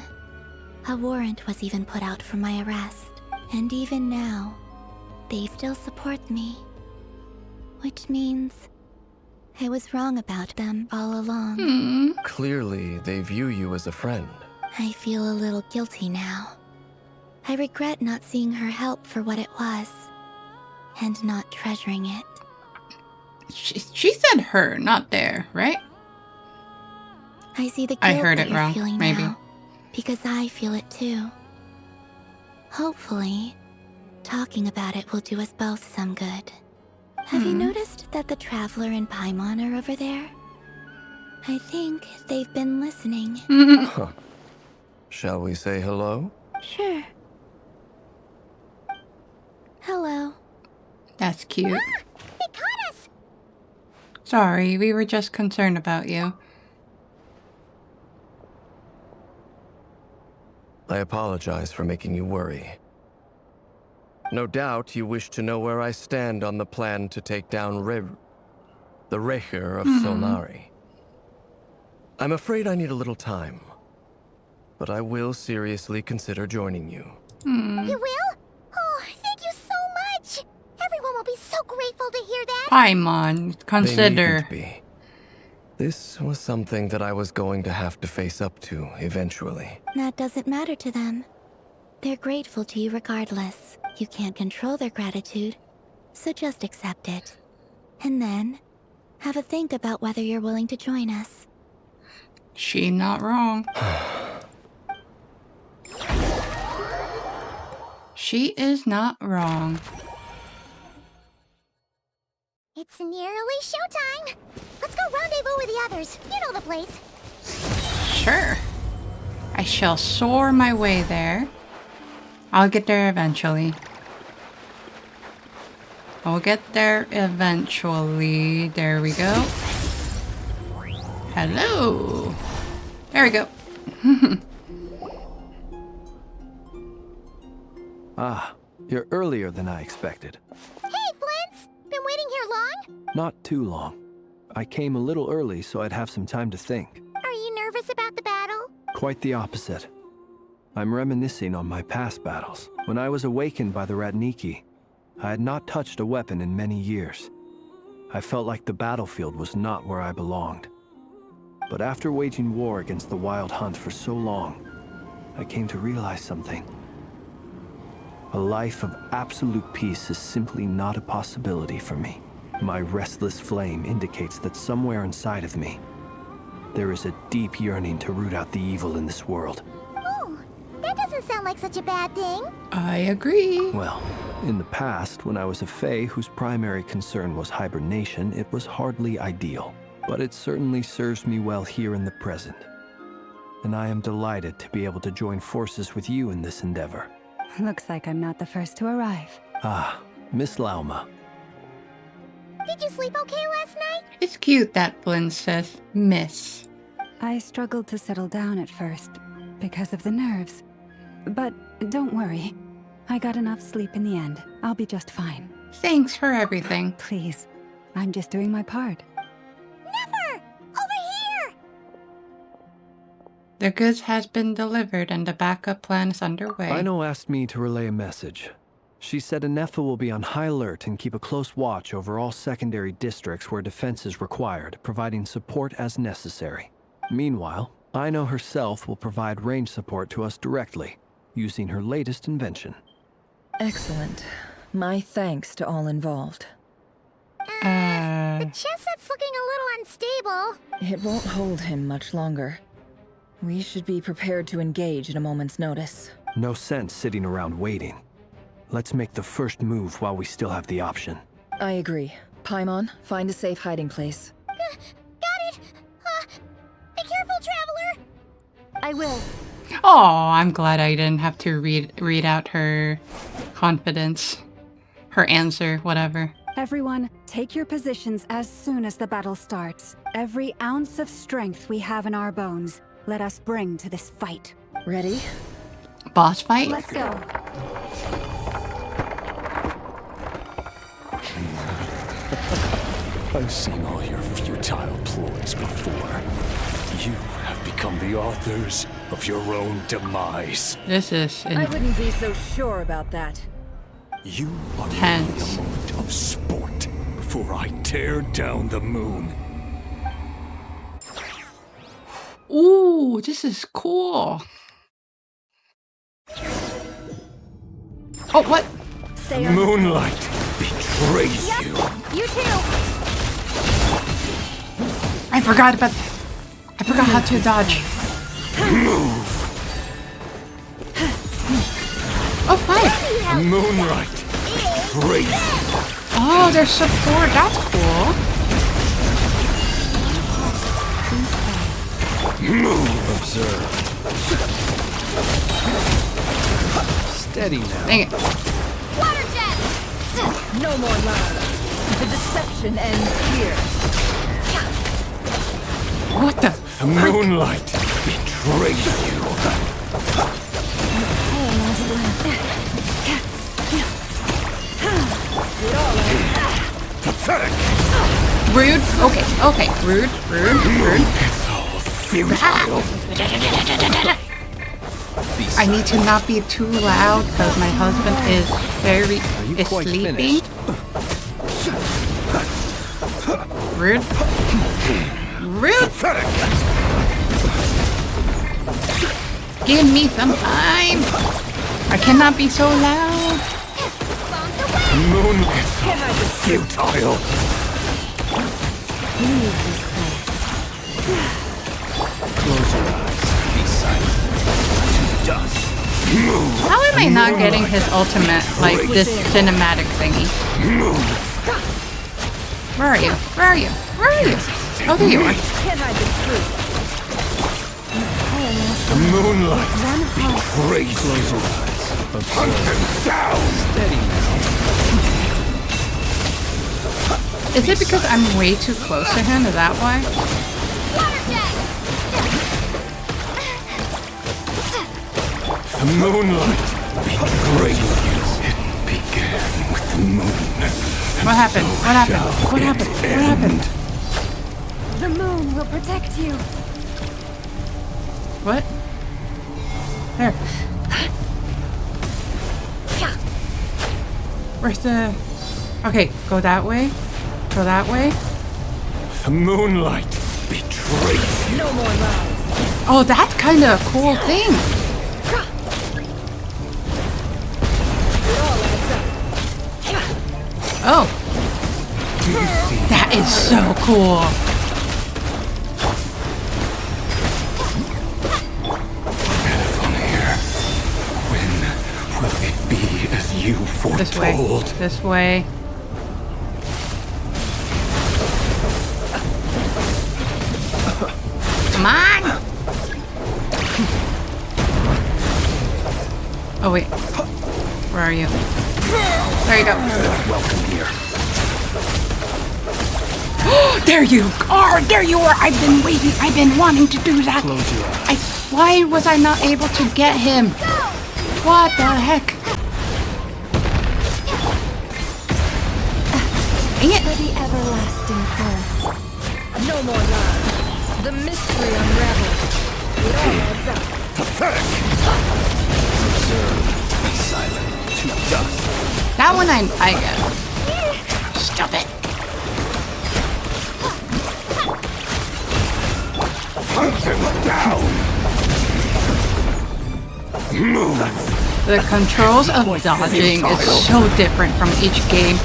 A warrant was even put out for my arrest. And even now, they still support me. Which means I was wrong about them all along. Clearly, they view you as a friend. I feel a little guilty now. I regret not seeing her help for what it was, and not treasuring it. She said her, not there, right? I see the guilt I heard that it you're wrong, feeling maybe. now, because I feel it too. Hopefully, talking about it will do us both some good. Have you noticed that the Traveler and Paimon are over there? I think they've been listening. Huh. Shall we say hello? Sure. Hello. That's cute. They caught us! Sorry, we were just concerned about you. I apologize for making you worry. No doubt you wish to know where I stand on the plan to take down the Rerir of Solnari. I'm afraid I need a little time, but I will seriously consider joining you. You will? Oh, thank you so much! Everyone will be so grateful to hear that! Paimon, They consider. needn't be. This was something that I was going to have to face up to eventually. That doesn't matter to them. They're grateful to you regardless. You can't control their gratitude, so just accept it. And then, have a think about whether you're willing to join us. She not wrong. She is not wrong. It's nearly showtime! Let's go rendezvous with the others. You know the place. Sure. I shall soar my way there. I'll get there eventually. I'll get there eventually. There we go. Hello. There we go. Ah, you're earlier than I expected. Hey, Flint's! Been waiting here long? Not too long. I came a little early so I'd have some time to think. Are you nervous about the battle? Quite the opposite. I'm reminiscing on my past battles. When I was awakened by the Ratniki, I had not touched a weapon in many years. I felt like the battlefield was not where I belonged. But after waging war against the Wild Hunt for so long, I came to realize something. A life of absolute peace is simply not a possibility for me. My restless flame indicates that somewhere inside of me, there is a deep yearning to root out the evil in this world. Oh, that doesn't sound like such a bad thing. I agree. Well, in the past, when I was a Fae whose primary concern was hibernation, it was hardly ideal. But it certainly serves me well here in the present. And I am delighted to be able to join forces with you in this endeavor. Looks like I'm not the first to arrive. Ah, Miss Lauma. Did you sleep okay last night? It's cute that Flynn says miss. I struggled to settle down at first because of the nerves. But don't worry. I got enough sleep in the end. I'll be just fine. Thanks for everything. Please. I'm just doing my part. Nefer! Over here! The goods has been delivered and the backup plan is underway. Ino asked me to relay a message. She said Nefer will be on high alert and keep a close watch over all secondary districts where defense is required, providing support as necessary. Meanwhile, Ino herself will provide range support to us directly, using her latest invention. Excellent. My thanks to all involved. The chest set's looking a little unstable. It won't hold him much longer. We should be prepared to engage at a moment's notice. No sense sitting around waiting. Let's make the first move while we still have the option. I agree. Paimon, find a safe hiding place. Got it! Be careful, Traveler! I will. Oh, I'm glad I didn't have to read out her confidence. Her answer, whatever. Everyone, take your positions as soon as the battle starts. Every ounce of strength we have in our bones, let us bring to this fight. Ready? Boss fight? Let's go. I've seen all your futile ploys before. You have become the authors of your own demise. This is I wouldn't be so sure about that. You are intense. a moment of sport before I tear down the moon. Ooh, this is cool. Oh, what? Moonlight betrays you. You too. I forgot about that. I forgot how to dodge. Move. Oh, fire. Moonlight betrays you. Oh, there's support. That's cool. Move. Observe. Steady now. Dang it. Water jet. No more lies. The deception ends here. What the? The moonlight betrays you. Pathetic. Rude. Okay. Okay. Rude. I need to not be too loud because my husband is sleeping. Rude. Give me some time. I cannot be so loud. Moonlight. Futile. Close your eyes. Be silent. To dust. Move. How am I not getting his ultimate, like this cinematic thingy? Where are you? Where are you? Where are you? Oh, there you are. The moonlight betrays. Close your eyes. Hunt him down. Steady now. Is it because I'm way too close to him? Is that why? The moonlight betrays you. It began with the moon. What happened? What happened? What happened? What happened? The moon will protect you. What? There. Where's the... Okay, go that way. Go that way. The moonlight betrays you. No more lies. Oh, that's kind of a cool thing. Oh. That is so cool. When will it be as you foretold? This way. This way. Come on! Oh wait. Where are you? There you go. Welcome here. There you are! There you are! I've been waiting. I've been wanting to do that. Close your eyes. Why was I not able to get him? What the heck? Dang it! For the everlasting thirst. No more lies. The mystery unravels. It all adds up. Pathetic. Observe. Be silent. To dust. That one I get. Stop it. Hunt him down. Move. The controls of dodging is so different from each game.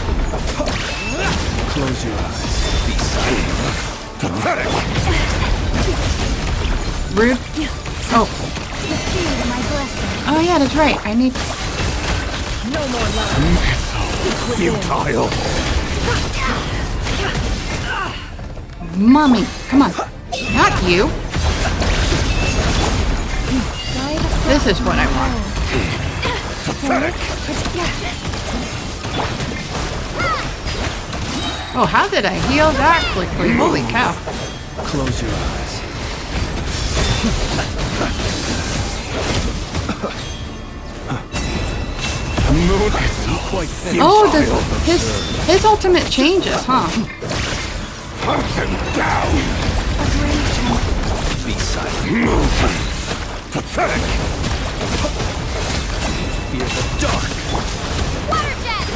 Close your eyes. Be silent. Pathetic. Rude. Oh. Receive my blessing. Oh yeah, that's right. I need... No more lies. Futile. Mommy, come on. Not you. This is what I want. Pathetic. Oh, how did I heal that quickly? Holy cow. Close your eyes. The moon is quite futile. Oh, his ultimate changes, huh? Hunt him down. Be side. Pathetic! Fear the dark! Water jet!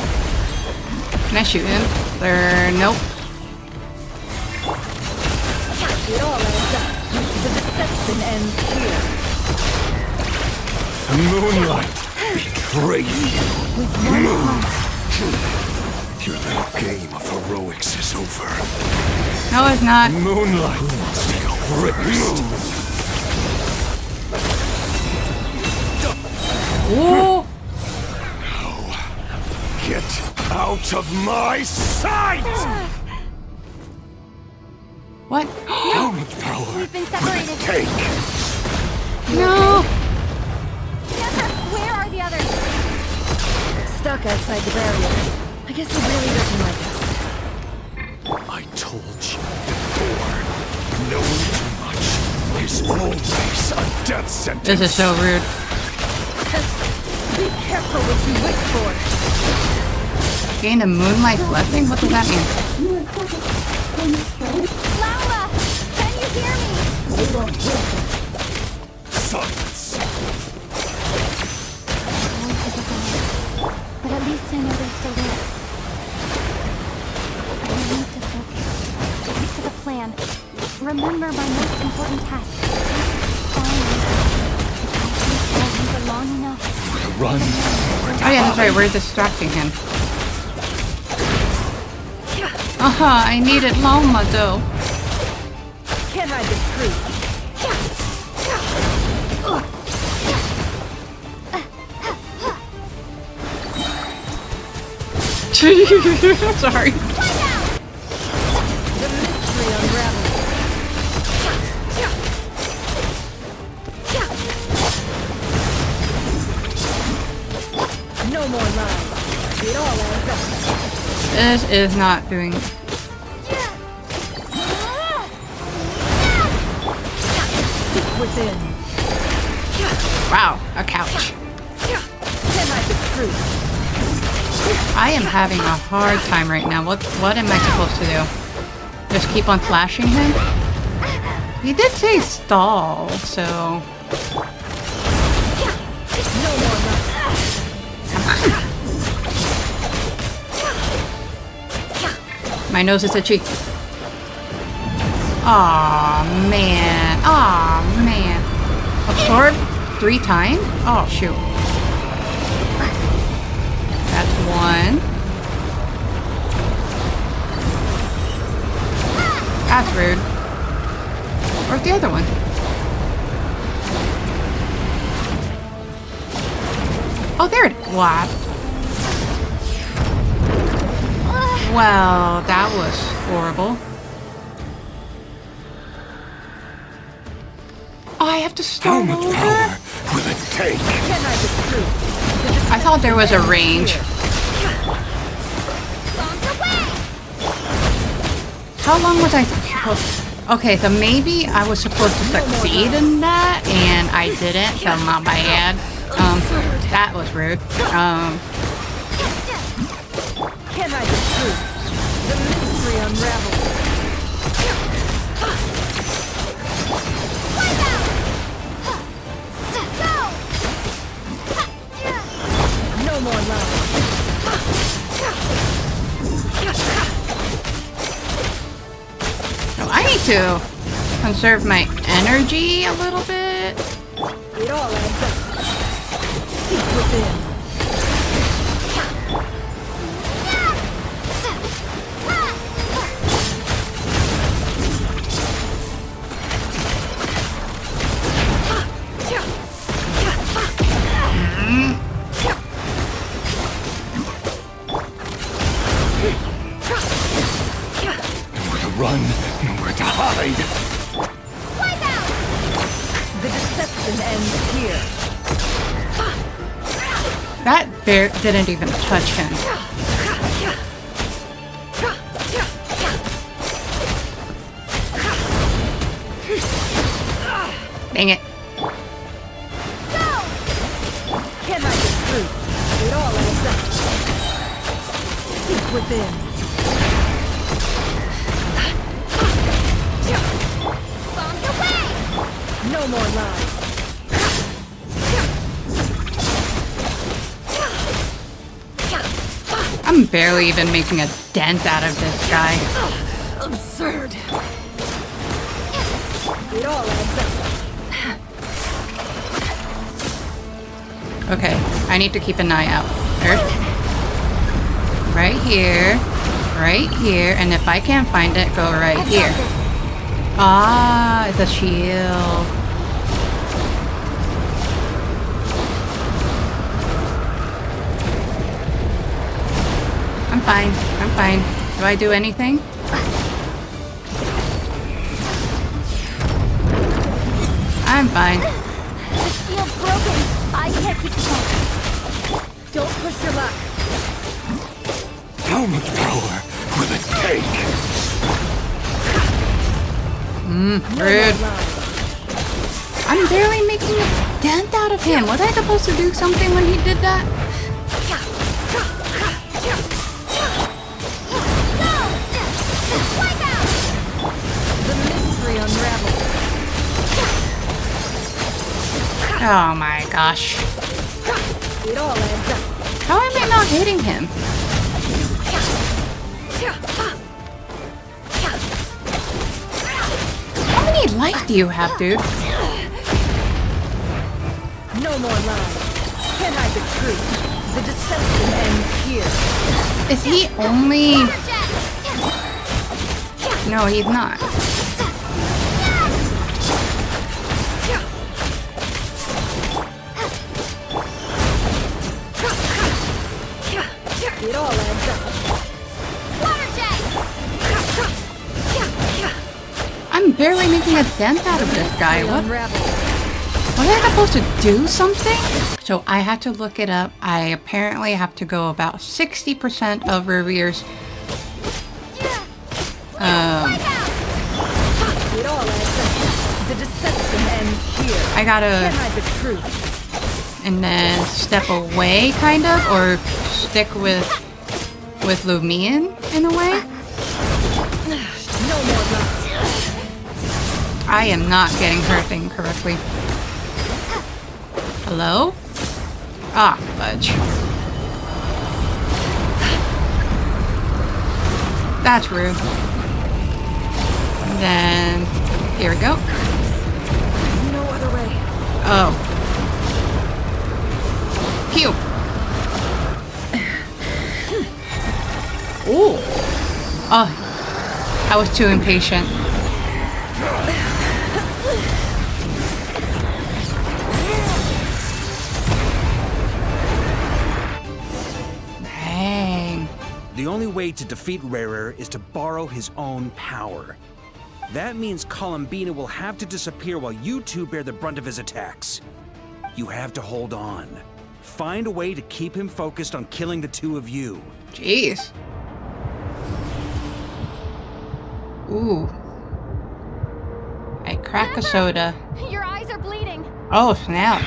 Can I shoot him? There, nope. It all ends up. The deception ends here. The moonlight betrayed you. Your little game of heroics is over. No, it's not. Moonlight wants to go first. Ooh. Now, get out of my sight! What? How much power We've been will separated. it take? No. Nefer, where are the others? Stuck outside the barrier. I guess he really doesn't like us. I told you before, knowing too much is always a death sentence. This is so rude. Be careful what you wish for. Gain a moonlight blessing? What does that mean? Laura, can you hear me? Silence. But at least I know they're still there. I need to focus. Stick to the plan. Remember my most important task. Finally. If I can for long enough. Run. Oh yeah, that's right. We're distracting him. I needed Loma though. Can't hide the truth. Sorry. The mystery unravels. No more lies. It all adds up. This is not doing. Within. Wow, a couch. Can't hide the truth. I am having a hard time right now. What am I supposed to do? Just keep on flashing him? He did say stall, so. No more lies. Come on. My nose is itchy. Aw, man. Aw, man. Absorb 3 times? Oh, shoot. That's 1. That's rude. Where's the other one? Oh, there it is. What? Well, that was horrible. Oh, I have to start over? Will it take? I thought there was a range. How long was I supposed? Okay, so maybe I was supposed to succeed in that, and I didn't, so not my bad. That was rude. Can't hide the truth. The mystery unravels. No more love. I need to conserve my energy a little bit. It all adds up. Seek within. Run, nowhere to hide. The deception ends here. That bear didn't even touch him. Dang it. Can't hide the truth. It all adds up. Seek within. No more lies. I'm barely even making a dent out of this guy. Absurd. It all adds up. Okay, I need to keep an eye out. There's right here, and if I can't find it, go right here. Ah, it's a shield. I'm fine. I'm fine. Do I do anything? I'm fine. The shield's broken. I can't keep it going. Don't push your luck. How much power will it take? Rude. I'm barely making a dent out of him. Was I supposed to do something when he did that? The mystery unravels. Oh my gosh. It all adds up. How am I not hitting him? How many life do you have, dude? No more lies. Can't hide the truth. The deception ends here. Is he only... No, he's not. It all adds up. I'm barely making a dent out of this guy. What? Was I supposed to do something? So I had to look it up. I apparently have to go about 60% of Rerir's It all adds up. The deception ends here. I gotta... Can't hide the truth. And then step away, kind of, or stick with Lumion in a way. No more lies. I am not getting her thing correctly. Hello? Ah, fudge. That's rude. And then here we go. No other way. Oh. Pew. Ooh. Oh. I was too impatient. Dang. The only way to defeat Rerir is to borrow his own power. That means Columbina will have to disappear while you two bear the brunt of his attacks. You have to hold on. Find a way to keep him focused on killing the two of you. Jeez. Ooh. I crack a soda. Your eyes are bleeding. Oh, snap.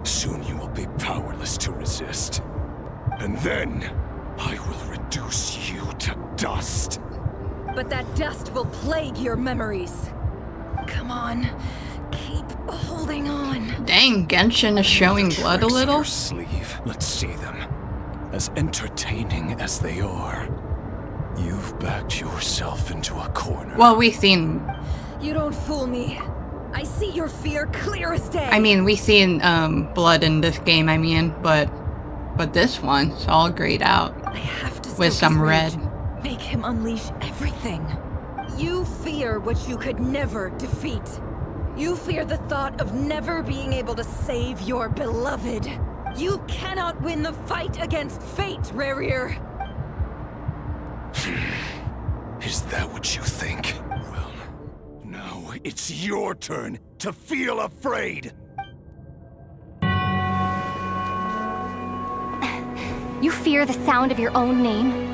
Soon you will be powerless to resist. And then, I will reduce you to dust. But that dust will plague your memories. Come on. Keep holding on. Dang, Genshin is showing blood a little. Your sleeve. Let's see them. As entertaining as they are, you've backed yourself into a corner. Well, we've seen... You don't fool me. I see your fear clear as day. I mean, we've seen blood in this game, but this one's all grayed out. I have to with some red. Make him unleash everything. You fear what you could never defeat. You fear the thought of never being able to save your beloved. You cannot win the fight against fate, Rerir. Is that what you think? Well, now it's your turn to feel afraid. You fear the sound of your own name?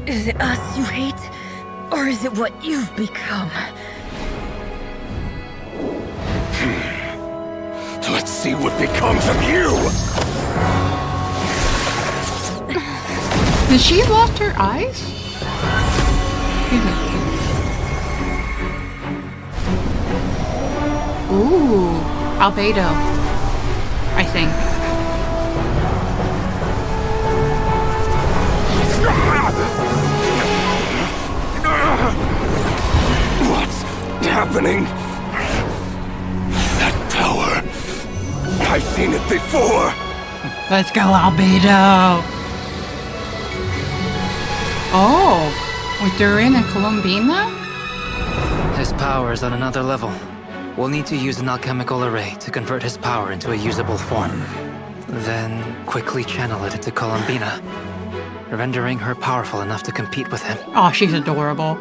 Is it us you hate? Or is it what you've become? Let's see what becomes of you! Did she lost her eyes? Ooh, albedo, I think. What's happening? That power. I've seen it before. Let's go, albedo. Oh, with Durin and Columbina? His power is on another level. We'll need to use an alchemical array to convert his power into a usable form. Then quickly channel it into Columbina, rendering her powerful enough to compete with him. Oh, she's adorable.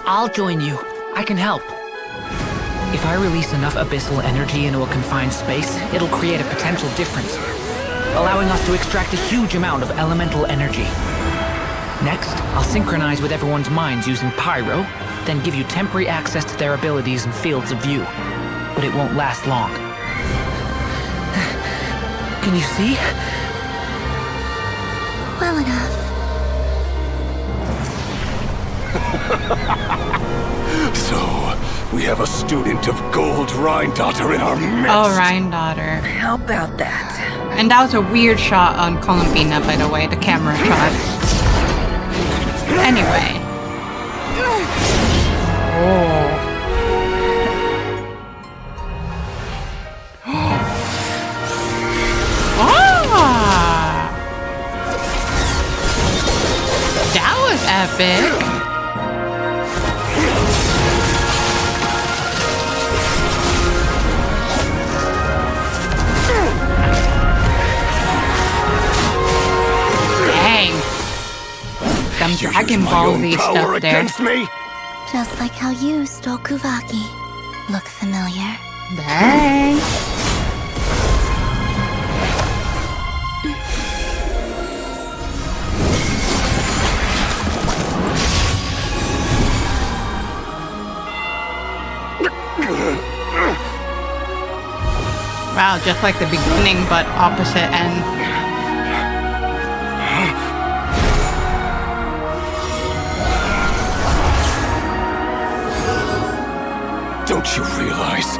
I'll join you. I can help. If I release enough abyssal energy into a confined space, it'll create a potential difference, allowing us to extract a huge amount of elemental energy. Next, I'll synchronize with everyone's minds using Pyro, then give you temporary access to their abilities and fields of view. But it won't last long. Can you see? Well enough. So, we have a student of Gold Rhine-Daughter in our midst. Oh, Rhine-Daughter. How about that? And that was a weird shot on Columbina, by the way, the camera shot. Anyway. Oh. Ah! That was epic. Dang. Some Dragon Ball Z stuff there. Just like how you stole Kuvaki. Look familiar? Dang. Wow, just like the beginning, but opposite end. Don't you realize?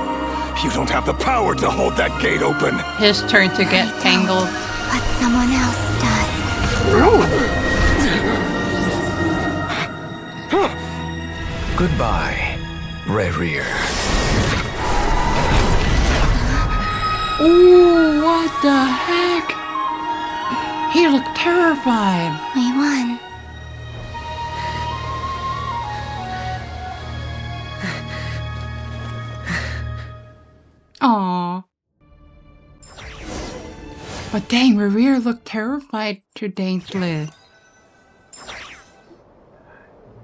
You don't have the power to hold that gate open. His turn to get tangled. But someone else does. Goodbye, Rerir. Ooh, what the heck? He looked terrified. We won. Aww. But dang, Rerir looked terrified to Dainsleif.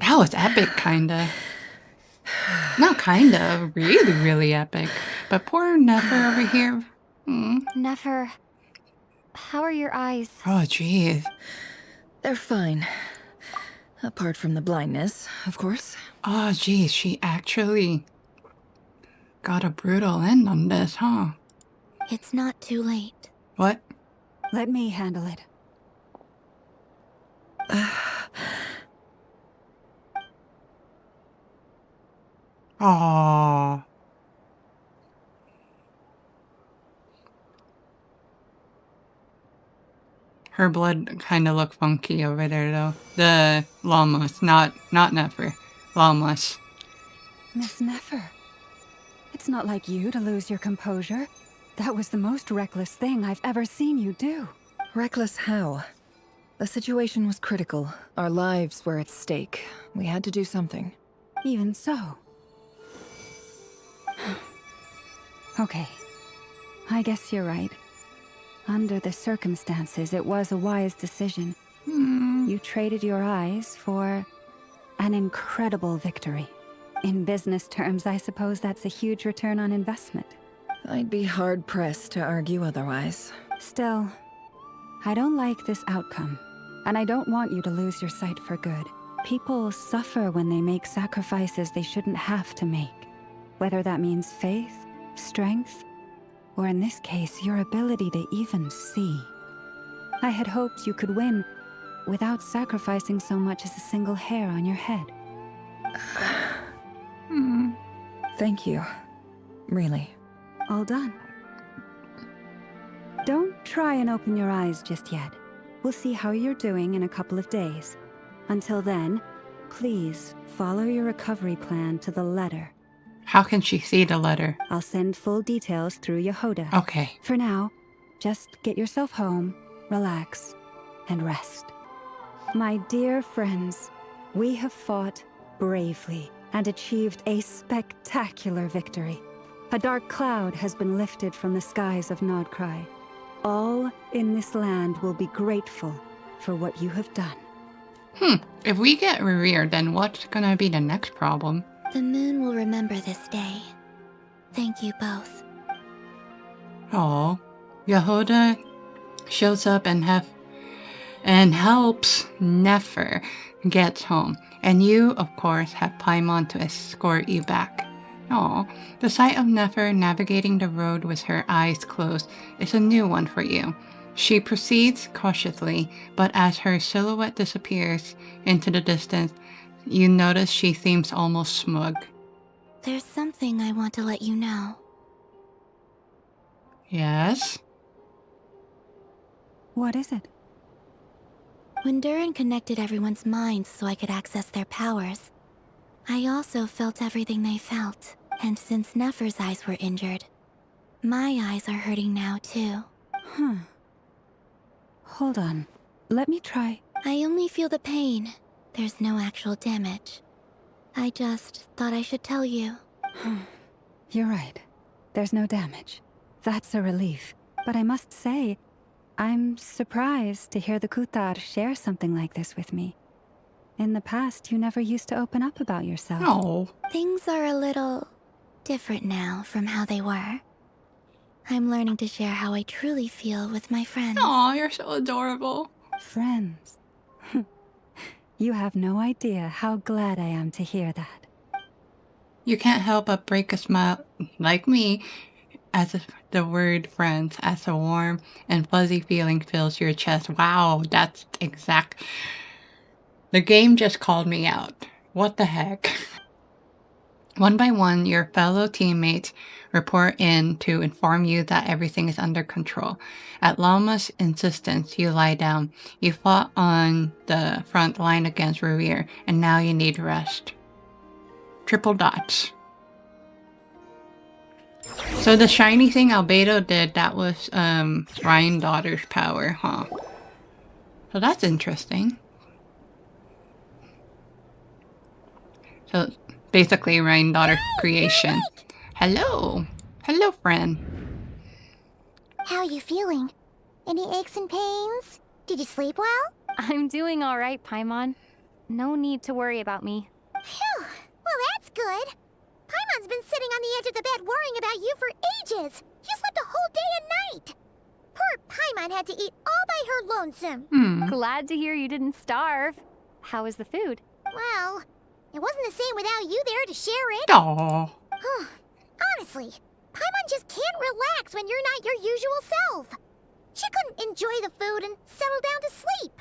That was epic, kinda. Not kinda, really, really epic. But poor Nefer over here. Nefer, how are your eyes? Oh, jeez. They're fine. Apart from the blindness, of course. Oh, jeez, she actually got a brutal end on this, huh? It's not too late. What? Let me handle it. Aww. Her blood kind of looked funky over there, though. The llamas, not Nefer. Llamas. Miss Nefer, it's not like you to lose your composure. That was the most reckless thing I've ever seen you do. Reckless how? The situation was critical. Our lives were at stake. We had to do something. Even so. Okay. I guess you're right. Under the circumstances, it was a wise decision. You traded your eyes for an incredible victory. In business terms, I suppose that's a huge return on investment. I'd be hard-pressed to argue otherwise. Still, I don't like this outcome, and I don't want you to lose your sight for good. People suffer when they make sacrifices they shouldn't have to make, whether that means faith, strength, or in this case, your ability to even see. I had hoped you could win without sacrificing so much as a single hair on your head. Thank you. Really. All done. Don't try and open your eyes just yet. We'll see how you're doing in a couple of days. Until then, please follow your recovery plan to the letter. How can she see the letter? I'll send full details through Yehoda. Okay. For now, just get yourself home, relax, and rest. My dear friends, we have fought bravely and achieved a spectacular victory. A dark cloud has been lifted from the skies of Nod-krai. All in this land will be grateful for what you have done. If we get Rerir, then what's gonna be the next problem? The moon will remember this day. Thank you both. Oh, Yehoda shows up and helps Nefer get home. And you, of course, have Paimon to escort you back. Oh, the sight of Nefer navigating the road with her eyes closed is a new one for you. She proceeds cautiously, but as her silhouette disappears into the distance, you notice she seems almost smug. There's something I want to let you know. Yes? What is it? When Durin connected everyone's minds so I could access their powers, I also felt everything they felt. And since Nefer's eyes were injured, my eyes are hurting now too. Hold on. Let me try. I only feel the pain. There's no actual damage. I just thought I should tell you. You're right. There's no damage. That's a relief. But I must say, I'm surprised to hear the Kutar share something like this with me. In the past, you never used to open up about yourself. No. Things are a little different now from how they were. I'm learning to share how I truly feel with my friends. Aw, you're so adorable. Friends. You have no idea how glad I am to hear that. You can't help but break a smile, like me, as if the word friends, as a warm and fuzzy feeling fills your chest. Wow, that's exact. The game just called me out. What the heck? One by one, your fellow teammates report in to inform you that everything is under control. At Llama's insistence, you lie down. You fought on the front line against Rerir, and now you need rest. Triple dots. So the shiny thing Albedo did, that was Ryan Daughter's power, huh? So that's interesting. So basically Ryan Daughter's creation. Hello. Hello, friend. How are you feeling? Any aches and pains? Did you sleep well? I'm doing all right, Paimon. No need to worry about me. Phew. Well, that's good. Paimon's been sitting on the edge of the bed worrying about you for ages. You slept a whole day and night. Poor Paimon had to eat all by her lonesome. Glad to hear you didn't starve. How is the food? Well, it wasn't the same without you there to share it. Aww. Honestly, Paimon just can't relax when you're not your usual self. She couldn't enjoy the food and settle down to sleep.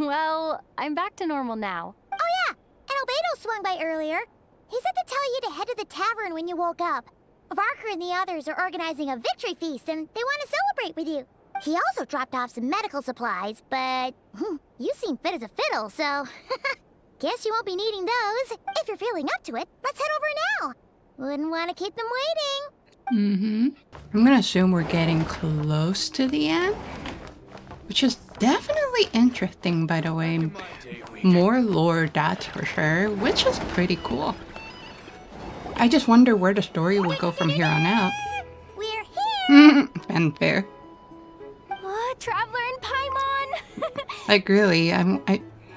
Well, I'm back to normal now. Oh yeah, and Albedo swung by earlier. He said to tell you to head to the tavern when you woke up. Varker and the others are organizing a victory feast and they want to celebrate with you. He also dropped off some medical supplies, but you seem fit as a fiddle, so guess you won't be needing those. If you're feeling up to it, let's head over now. Wouldn't want to keep them waiting. I'm gonna assume we're getting close to the end, which is definitely interesting, by the way. More lore, that's for sure, which is pretty cool. I just wonder where the story will go from here on out. We're here! Fanfare. What? Traveler and Paimon? Like, really,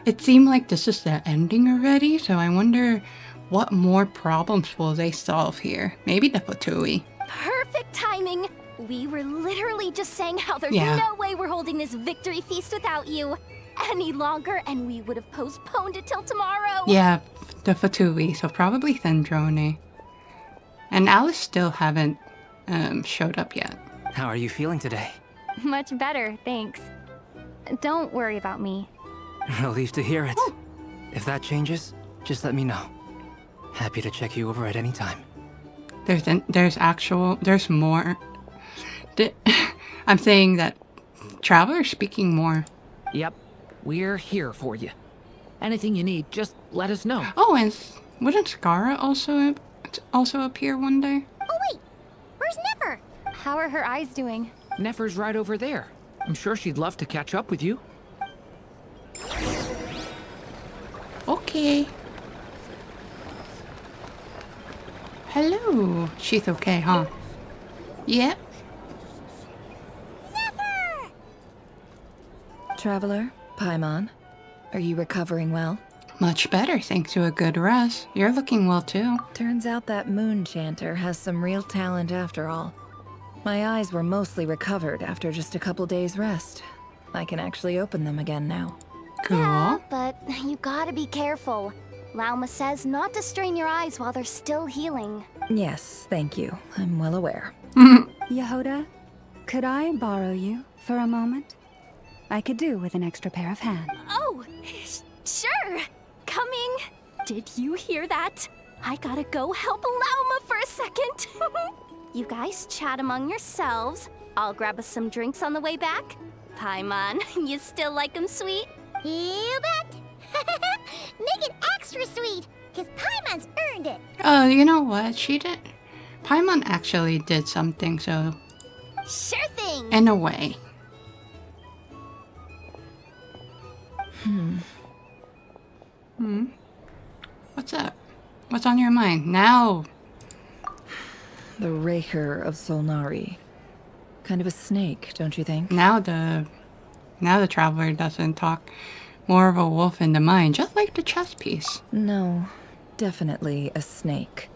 it seemed like this is the ending already, so I wonder what more problems will they solve here. Maybe the Fatui. Perfect timing! We were literally just saying how there's no way we're holding this victory feast without you any longer, and we would have postponed it till tomorrow. Yeah, the Fatui, so probably Thendrone. And Alice still haven't showed up yet. How are you feeling today? Much better, thanks. Don't worry about me. Relieved to hear it. If that changes, just let me know. Happy to check you over at any time. There's more. I'm saying that Traveler's speaking more. Yep, we're here for you. Anything you need, just let us know. Oh, and wouldn't Skara also appear one day? Oh wait, where's Nefer? How are her eyes doing? Nefer's right over there. I'm sure she'd love to catch up with you. Okay. Hello. She's okay, huh? Yep. Traveler, Paimon, are you recovering well? Much better, thanks to a good rest. You're looking well, too. Turns out that moon chanter has some real talent after all. My eyes were mostly recovered after just a couple days' rest. I can actually open them again now. Cool. Yeah, but you gotta be careful. Lauma says not to strain your eyes while they're still healing. Yes, thank you. I'm well aware. Yehoda, could I borrow you for a moment? I could do with an extra pair of hands. Oh, sure. Coming. Did you hear that? I gotta go help Lauma for a second. You guys chat among yourselves. I'll grab us some drinks on the way back. Paimon, you still like 'em sweet? You bet. Make it extra sweet, because Paimon's earned it. Oh, you know what? She did. Paimon actually did something, so. Sure thing. In a way. What's up? What's on your mind now? The Rerir of Solnari. Kind of a snake, don't you think? Now the traveler doesn't talk. More of a wolf in the mind, just like the chess piece. No, definitely a snake.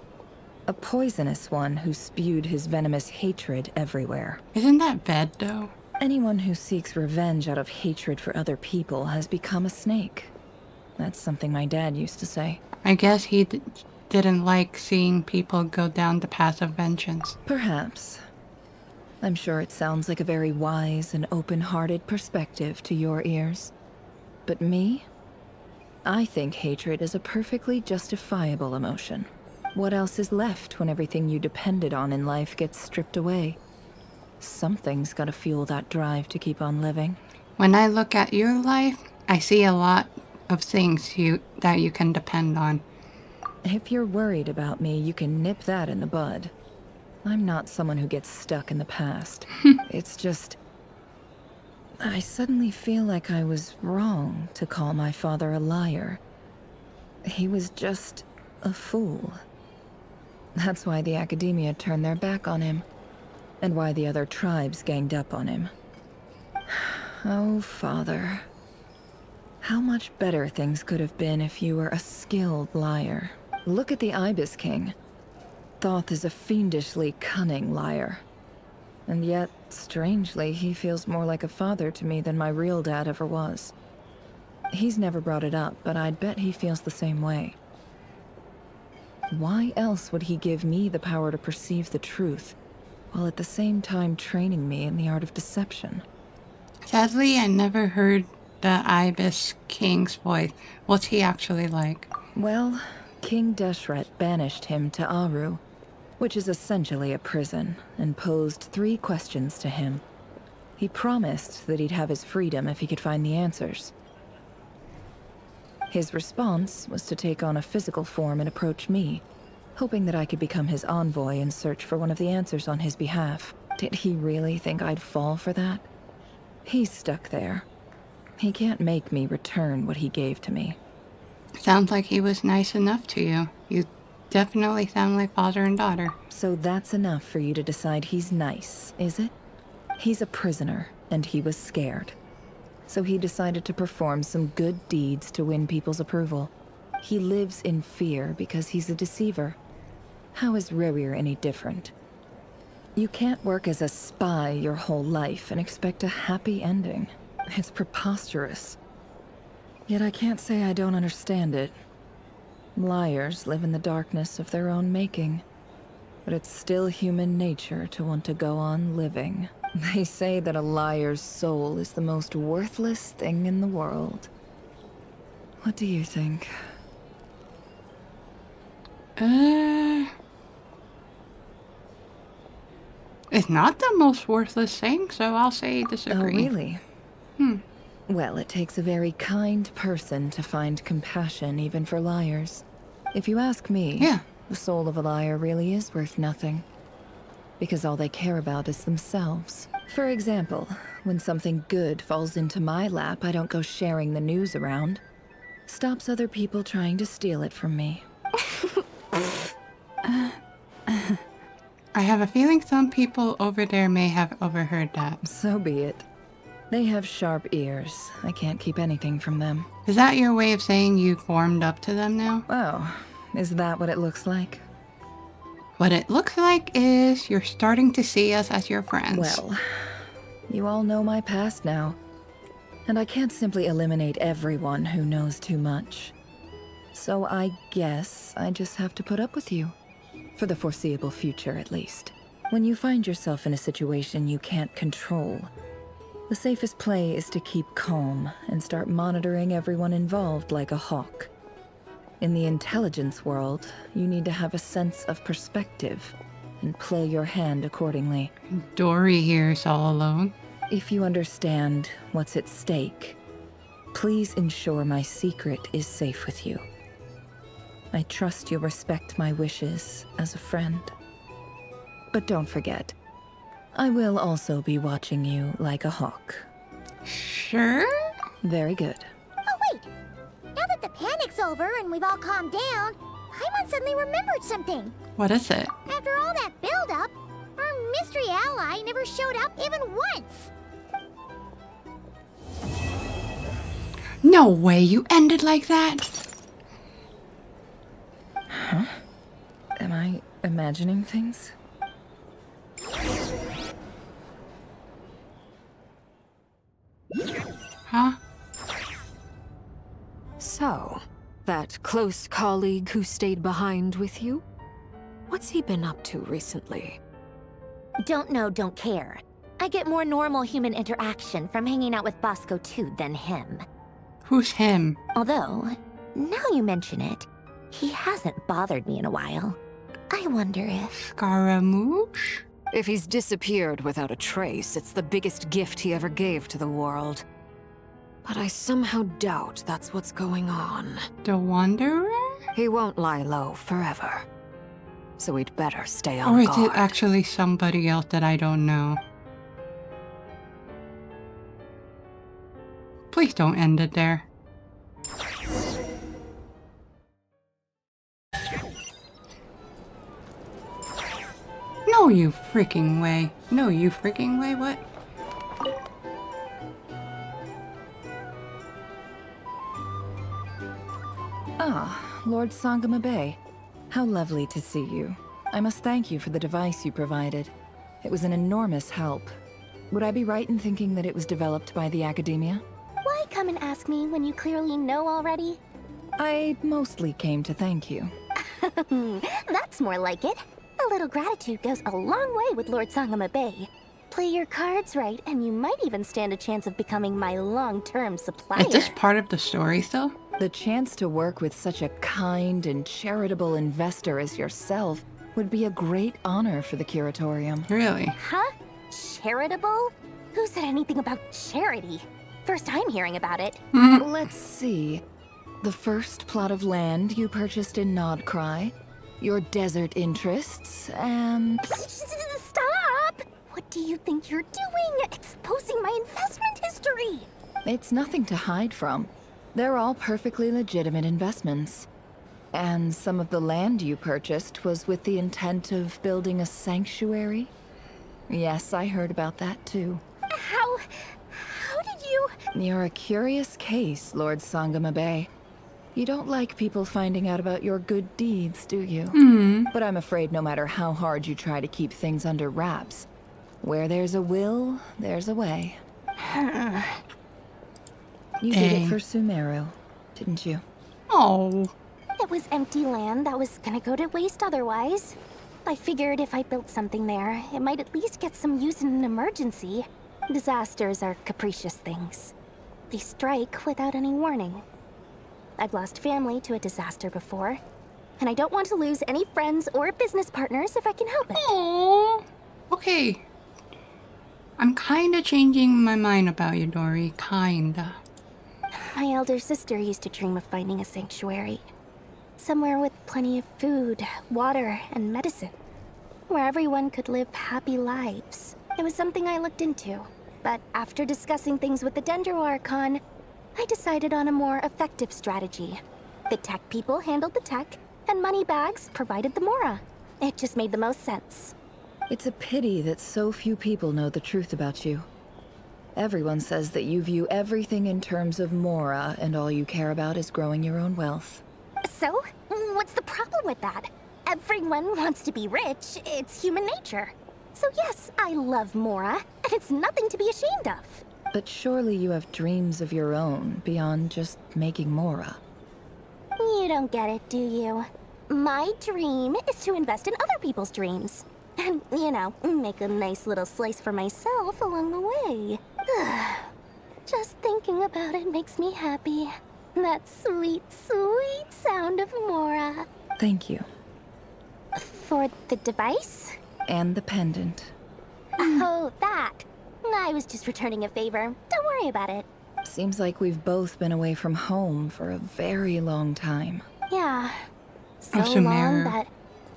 A poisonous one who spewed his venomous hatred everywhere. Isn't that bad, though? Anyone who seeks revenge out of hatred for other people has become a snake. That's something my dad used to say. I guess he didn't like seeing people go down the path of vengeance. Perhaps. I'm sure it sounds like a very wise and open-hearted perspective to your ears. But me? I think hatred is a perfectly justifiable emotion. What else is left when everything you depended on in life gets stripped away? Something's gotta fuel that drive to keep on living. When I look at your life, I see a lot of things that you can depend on. If you're worried about me, you can nip that in the bud. I'm not someone who gets stuck in the past. It's just... I suddenly feel like I was wrong to call my father a liar. He was just a fool. That's why the academia turned their back on him, and why the other tribes ganged up on him. Oh, father. How much better things could have been if you were a skilled liar. Look at the Ibis King. Thoth is a fiendishly cunning liar. And yet, strangely, he feels more like a father to me than my real dad ever was. He's never brought it up, but I'd bet he feels the same way. Why else would he give me the power to perceive the truth, while at the same time training me in the art of deception? Sadly, I never heard the Ibis King's voice. What's he actually like? Well, King Deshret banished him to Aru, which is essentially a prison, and posed 3 questions to him. He promised that he'd have his freedom if he could find the answers. His response was to take on a physical form and approach me, hoping that I could become his envoy and search for one of the answers on his behalf. Did he really think I'd fall for that? He's stuck there. He can't make me return what he gave to me. Sounds like he was nice enough to you. You definitely sound like father and daughter. So that's enough for you to decide he's nice, is it? He's a prisoner, and he was scared. So he decided to perform some good deeds to win people's approval. He lives in fear because he's a deceiver. How is Rerir any different? You can't work as a spy your whole life and expect a happy ending. It's preposterous. Yet I can't say I don't understand it. Liars live in the darkness of their own making. But it's still human nature to want to go on living. They say that a liar's soul is the most worthless thing in the world. What do you think? It's not the most worthless thing, so I'll say disagree. Oh, really? Well, it takes a very kind person to find compassion, even for liars. If you ask me, the soul of a liar really is worth nothing. Because all they care about is themselves. For example, when something good falls into my lap, I don't go sharing the news around. Stops other people trying to steal it from me. I have a feeling some people over there may have overheard that. So be it. They have sharp ears. I can't keep anything from them. Is that your way of saying you warmed up to them now? Oh, is that what it looks like? What it looks like is you're starting to see us as your friends. Well, you all know my past now. And I can't simply eliminate everyone who knows too much. So I guess I just have to put up with you. For the foreseeable future, at least. When you find yourself in a situation you can't control, the safest play is to keep calm and start monitoring everyone involved like a hawk. In the intelligence world, you need to have a sense of perspective and play your hand accordingly. Dory here is all alone. If you understand what's at stake, please ensure my secret is safe with you. I trust you'll respect my wishes as a friend. But don't forget, I will also be watching you like a hawk. Sure? Very good. Oh, wait! Now that the panic's over and we've all calmed down, Paimon suddenly remembered something. What is it? After all that build-up, our mystery ally never showed up even once. No way you ended like that. Huh? Am I imagining things? Huh? So, that close colleague who stayed behind with you? What's he been up to recently? Don't know, don't care. I get more normal human interaction from hanging out with Bosco 2 than him. Who's him? Although, now you mention it, he hasn't bothered me in a while. I wonder if... Scaramouche? If he's disappeared without a trace, it's the biggest gift he ever gave to the world. But I somehow doubt that's what's going on. The Wanderer? He won't lie low forever. So we'd better stay on Or is guard. it actually somebody else that I don't know? Please don't end it there. No, you freaking way. No, you freaking way, what? Ah, Lord Sangama Bay. How lovely to see you. I must thank you for the device you provided. It was an enormous help. Would I be right in thinking that it was developed by the Academia? Why come and ask me when you clearly know already? I mostly came to thank you. That's more like it. A little gratitude goes a long way with Lord Sangama Bay. Play your cards right, and you might even stand a chance of becoming my long-term supplier. Is this part of the story, though? The chance to work with such a kind and charitable investor as yourself would be a great honor for the Curatorium. Really? Huh? Charitable? Who said anything about charity? First time hearing about it. Let's see. The first plot of land you purchased in Nod-krai, your desert interests, and... Stop! What do you think you're doing? Exposing my investment history! It's nothing to hide from. They're all perfectly legitimate investments. And some of the land you purchased was with the intent of building a sanctuary? Yes, I heard about that too. How did you... You're a curious case, Lord Sangama Bay. You don't like people finding out about your good deeds, do you? But I'm afraid no matter how hard you try to keep things under wraps, where there's a will, there's a way. You did it for Sumeru, didn't you? Oh. It was empty land that was gonna go to waste otherwise. I figured if I built something there, it might at least get some use in an emergency. Disasters are capricious things. They strike without any warning. I've lost family to a disaster before, and I don't want to lose any friends or business partners if I can help it. Aww. Okay. I'm kinda changing my mind about you, Dory. Kinda. My elder sister used to dream of finding a sanctuary. Somewhere with plenty of food, water, and medicine. Where everyone could live happy lives. It was something I looked into. But after discussing things with the Dendro Archon, I decided on a more effective strategy. The tech people handled the tech, and Moneybags provided the Mora. It just made the most sense. It's a pity that so few people know the truth about you. Everyone says that you view everything in terms of Mora, and all you care about is growing your own wealth. So, what's the problem with that? Everyone wants to be rich. It's human nature. So yes, I love Mora, and it's nothing to be ashamed of. But surely you have dreams of your own, beyond just making Mora. You don't get it, do you? My dream is to invest in other people's dreams. And, you know, make a nice little slice for myself along the way. Just thinking about it makes me happy. That sweet, sweet sound of Mora. Thank you. For the device? And the pendant. Oh, that. I was just returning a favor. Don't worry about it. Seems like we've both been away from home for a very long time. Yeah. So long that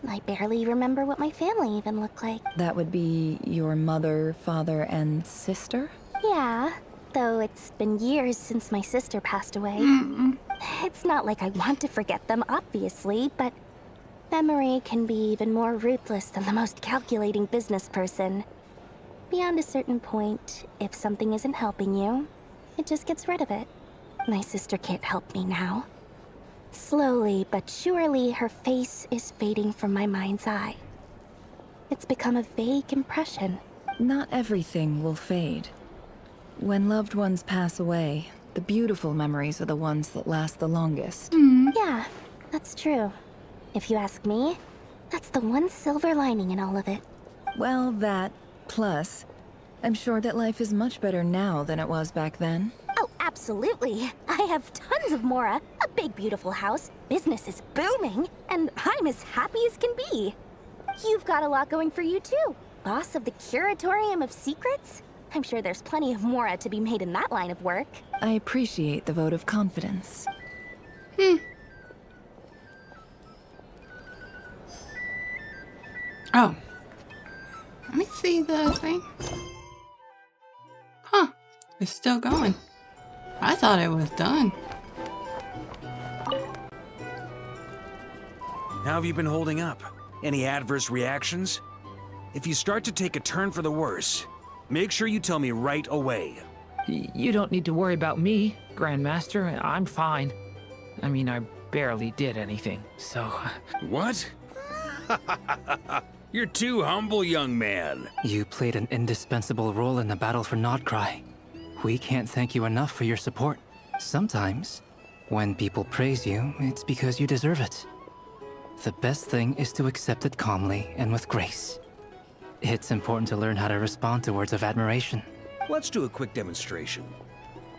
I barely remember what my family even looked like. That would be your mother, father, and sister? Yeah, though it's been years since my sister passed away. It's not like I want to forget them, obviously, but memory can be even more ruthless than the most calculating business person. Beyond a certain point, if something isn't helping you, it just gets rid of it. My sister can't help me now. Slowly but surely, her face is fading from my mind's eye. It's become a vague impression. Not everything will fade. When loved ones pass away, the beautiful memories are the ones that last the longest. Yeah, that's true. If you ask me, that's the one silver lining in all of it. Well, that, plus, I'm sure that life is much better now than it was back then. Oh, absolutely. I have tons of Mora, a big beautiful house, business is booming, and I'm as happy as can be. You've got a lot going for you too. Boss of the Curatorium of Secrets? I'm sure there's plenty of Mora to be made in that line of work. I appreciate the vote of confidence. Oh. Let me see the thing. Huh. It's still going. I thought it was done. How have you been holding up? Any adverse reactions? If you start to take a turn for the worse, make sure you tell me right away. You don't need to worry about me, Grandmaster. I'm fine. I mean, I barely did anything, so... What? You're too humble, young man. You played an indispensable role in the battle for Nod-krai. We can't thank you enough for your support. Sometimes, when people praise you, it's because you deserve it. The best thing is to accept it calmly and with grace. It's important to learn how to respond to words of admiration. Let's do a quick demonstration.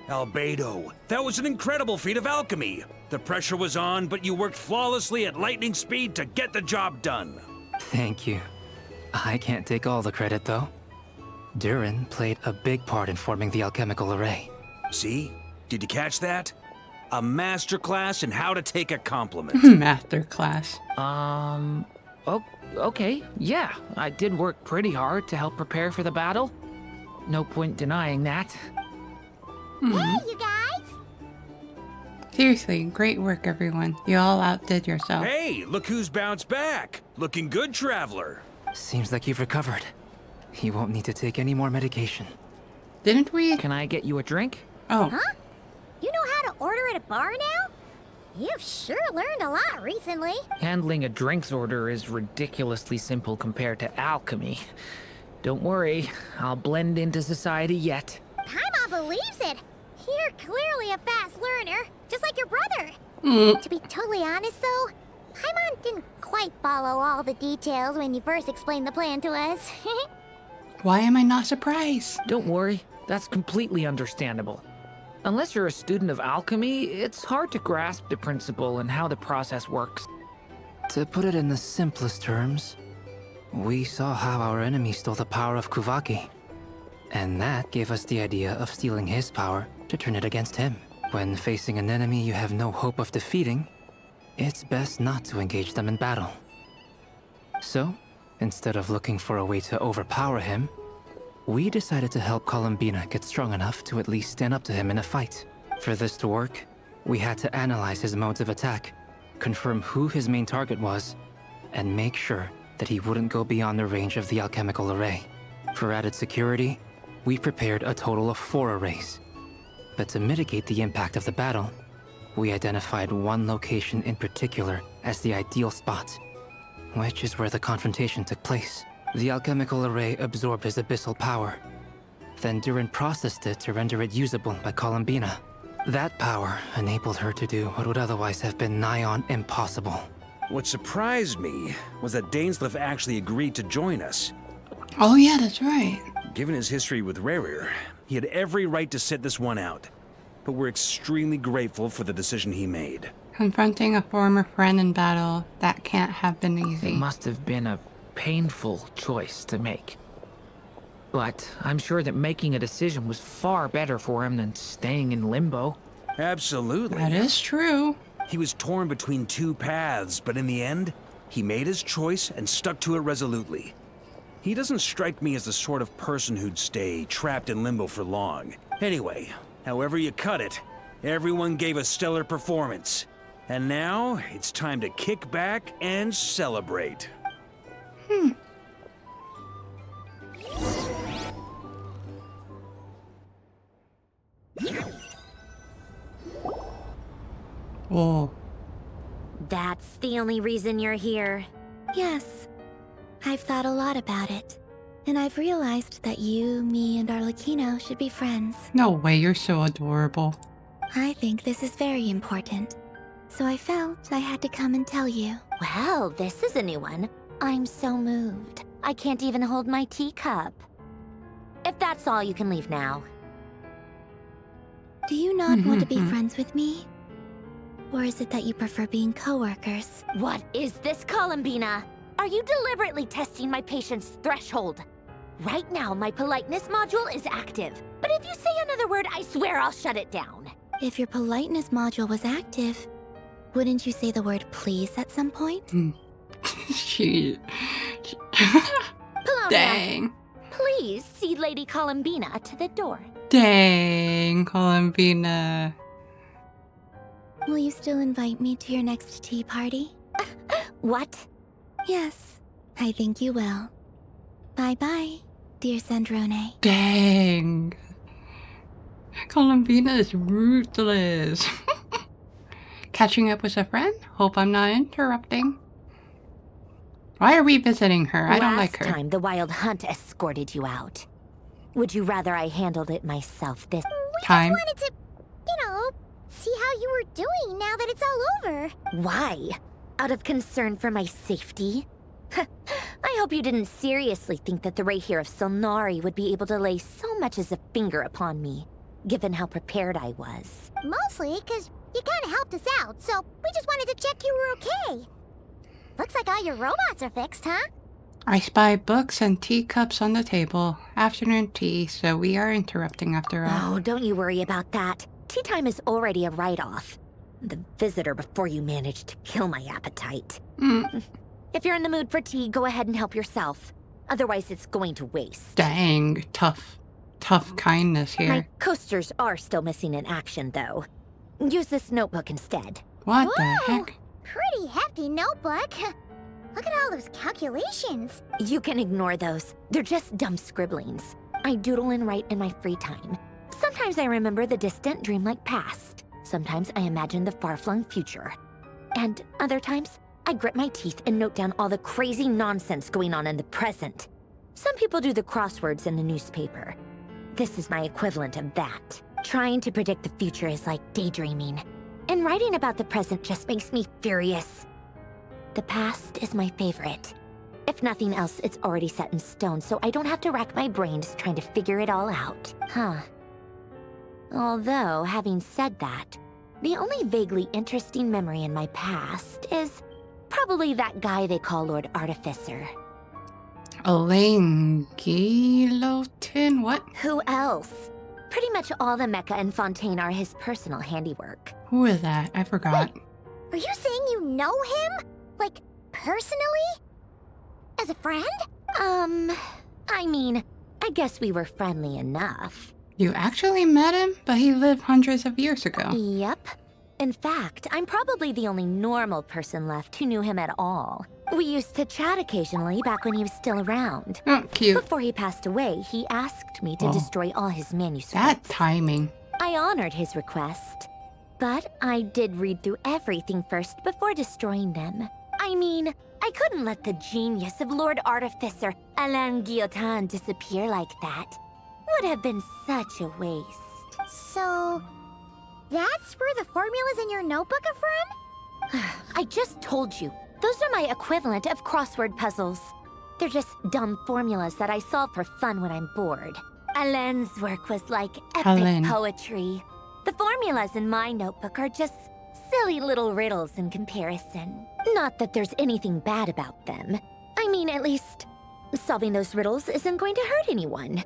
Albedo, that was an incredible feat of alchemy. The pressure was on, but you worked flawlessly at lightning speed to get the job done. Thank you. I can't take all the credit, though. Durin played a big part in forming the alchemical array. See? Did you catch that? A masterclass in how to take a compliment. Masterclass. Okay, yeah. I did work pretty hard to help prepare for the battle. No point denying that. Hey, you guys! Seriously, great work, everyone. You all outdid yourself. Hey, look who's bounced back. Looking good, traveler. Seems like you've recovered. You won't need to take any more medication. Didn't we? Can I get you a drink? Oh. Huh? You know how to order at a bar now? You've sure learned a lot recently. Handling a drinks order is ridiculously simple compared to alchemy. Don't worry, I'll blend into society yet. Paimon believes it. You're clearly a fast learner, just like your brother. To be totally honest, though, Paimon didn't quite follow all the details when you first explained the plan to us. Why am I not surprised? Don't worry, that's completely understandable. Unless you're a student of alchemy, it's hard to grasp the principle and how the process works. To put it in the simplest terms, we saw how our enemy stole the power of Kuvaki. And that gave us the idea of stealing his power to turn it against him. When facing an enemy you have no hope of defeating, it's best not to engage them in battle. So, instead of looking for a way to overpower him, we decided to help Columbina get strong enough to at least stand up to him in a fight. For this to work, we had to analyze his modes of attack, confirm who his main target was, and make sure that he wouldn't go beyond the range of the alchemical array. For added security, we prepared a total of 4 arrays. But to mitigate the impact of the battle, we identified one location in particular as the ideal spot, which is where the confrontation took place. The alchemical array absorbed his abyssal power. Then Durin processed it to render it usable by Columbina. That power enabled her to do what would otherwise have been nigh on impossible. What surprised me was that Dainsleif actually agreed to join us. Oh yeah, that's right. Given his history with Rerir, he had every right to sit this one out. But we're extremely grateful for the decision he made. Confronting a former friend in battle, that can't have been easy. It must have been a painful choice to make. But I'm sure that making a decision was far better for him than staying in limbo. Absolutely. That is true. He was torn between 2 paths, but in the end, he made his choice and stuck to it resolutely. He doesn't strike me as the sort of person who'd stay trapped in limbo for long. Anyway, however you cut it, everyone gave a stellar performance. And now, it's time to kick back and celebrate. Oh. That's the only reason you're here. Yes. I've thought a lot about it. And I've realized that you, me, and Arlecchino should be friends. No way, you're so adorable. I think this is very important. So I felt I had to come and tell you. Well, this is a new one. I'm so moved. I can't even hold my teacup. If that's all, you can leave now. Do you not want to be friends with me? Or is it that you prefer being co-workers? What is this, Columbina? Are you deliberately testing my patience threshold? Right now, my politeness module is active. But if you say another word, I swear I'll shut it down. If your politeness module was active, wouldn't you say the word please at some point? Polona, Dang. please see Lady Columbina to the door. Dang, Columbina. Will you still invite me to your next tea party? What? Yes, I think you will. Bye-bye, dear Sandrone. Dang. Columbina is ruthless. Catching up with a friend? Hope I'm not interrupting. Why are we visiting her? I don't like her. Last time the Wild Hunt escorted you out. Would you rather I handled it myself this time? We just wanted to, you know, see how you were doing now that it's all over. Why? Out of concern for my safety? I hope you didn't seriously think that the Rerir of Solnari would be able to lay so much as a finger upon me, given how prepared I was. Mostly because you kind of helped us out, so we just wanted to check you were okay. Looks like all your robots are fixed, huh? I spy books and teacups on the table. Afternoon tea, so we are interrupting after all. Oh, don't you worry about that. Tea time is already a write-off. The visitor before you managed to kill my appetite. If you're in the mood for tea, go ahead and help yourself. Otherwise, it's going to waste. Dang, tough kindness here. My coasters are still missing in action, though. Use this notebook instead. What Whoa, the heck? Pretty hefty notebook. Look at all those calculations. You can ignore those. They're just dumb scribblings. I doodle and write in my free time. Sometimes I remember the distant, dreamlike past. Sometimes I imagine the far-flung future. And other times, I grit my teeth and note down all the crazy nonsense going on in the present. Some people do the crosswords in the newspaper. This is my equivalent of that. Trying to predict the future is like daydreaming. And writing about the present just makes me furious. The past is my favorite. If nothing else, it's already set in stone, so I don't have to rack my brains trying to figure it all out. Although, having said that, the only vaguely interesting memory in my past is probably that guy they call Lord Artificer. Elaine Guillotin? What? Who else? Pretty much all the mecha in Fontaine are his personal handiwork. Who is that? I forgot. Wait, are you saying you know him? Like, personally? As a friend? I mean, I guess we were friendly enough. You actually met him? But he lived hundreds of years ago. Yep. In fact, I'm probably the only normal person left who knew him at all. We used to chat occasionally back when he was still around. Oh, cute. Before he passed away, he asked me to destroy all his manuscripts. That timing. I honored his request. But I did read through everything first before destroying them. I mean, I couldn't let the genius of Lord Artificer Alain Guillotin disappear like that. Would have been such a waste. So, that's where the formula's in your notebook are from? I just told you. Those are my equivalent of crossword puzzles. They're just dumb formulas that I solve for fun when I'm bored. Alain's work was like epic poetry. The formulas in my notebook are just silly little riddles in comparison. Not that there's anything bad about them. I mean, at least, solving those riddles isn't going to hurt anyone.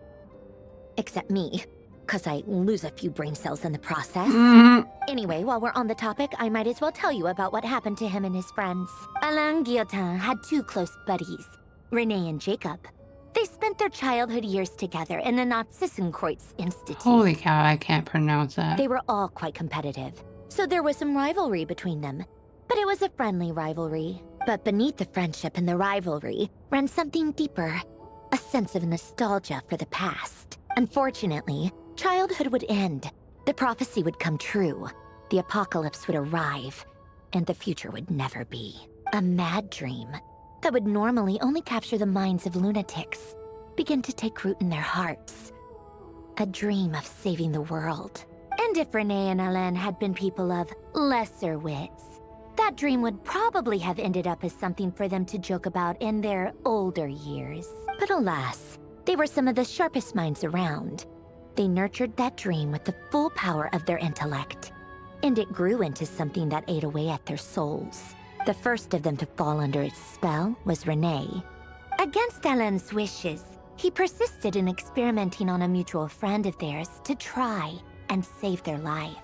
Except me, because I lose a few brain cells in the process. Anyway, while we're on the topic, I might as well tell you about what happened to him and his friends. Alain Guillotin had two close buddies, Renee and Jacob. They spent their childhood years together in the Narzissenkreuz Institute. Holy cow, I can't pronounce that. They were all quite competitive, so there was some rivalry between them. But it was a friendly rivalry. But beneath the friendship and the rivalry ran something deeper, a sense of nostalgia for the past. Unfortunately, childhood would end. The prophecy would come true. The apocalypse would arrive, and the future would never be. A mad dream that would normally only capture the minds of lunatics begin to take root in their hearts. A dream of saving the world. And if Renee and Alain had been people of lesser wits, that dream would probably have ended up as something for them to joke about in their older years. But alas, they were some of the sharpest minds around. They nurtured that dream with the full power of their intellect, and it grew into something that ate away at their souls. The first of them to fall under its spell was Renee. Against Alain's wishes, he persisted in experimenting on a mutual friend of theirs to try and save their life.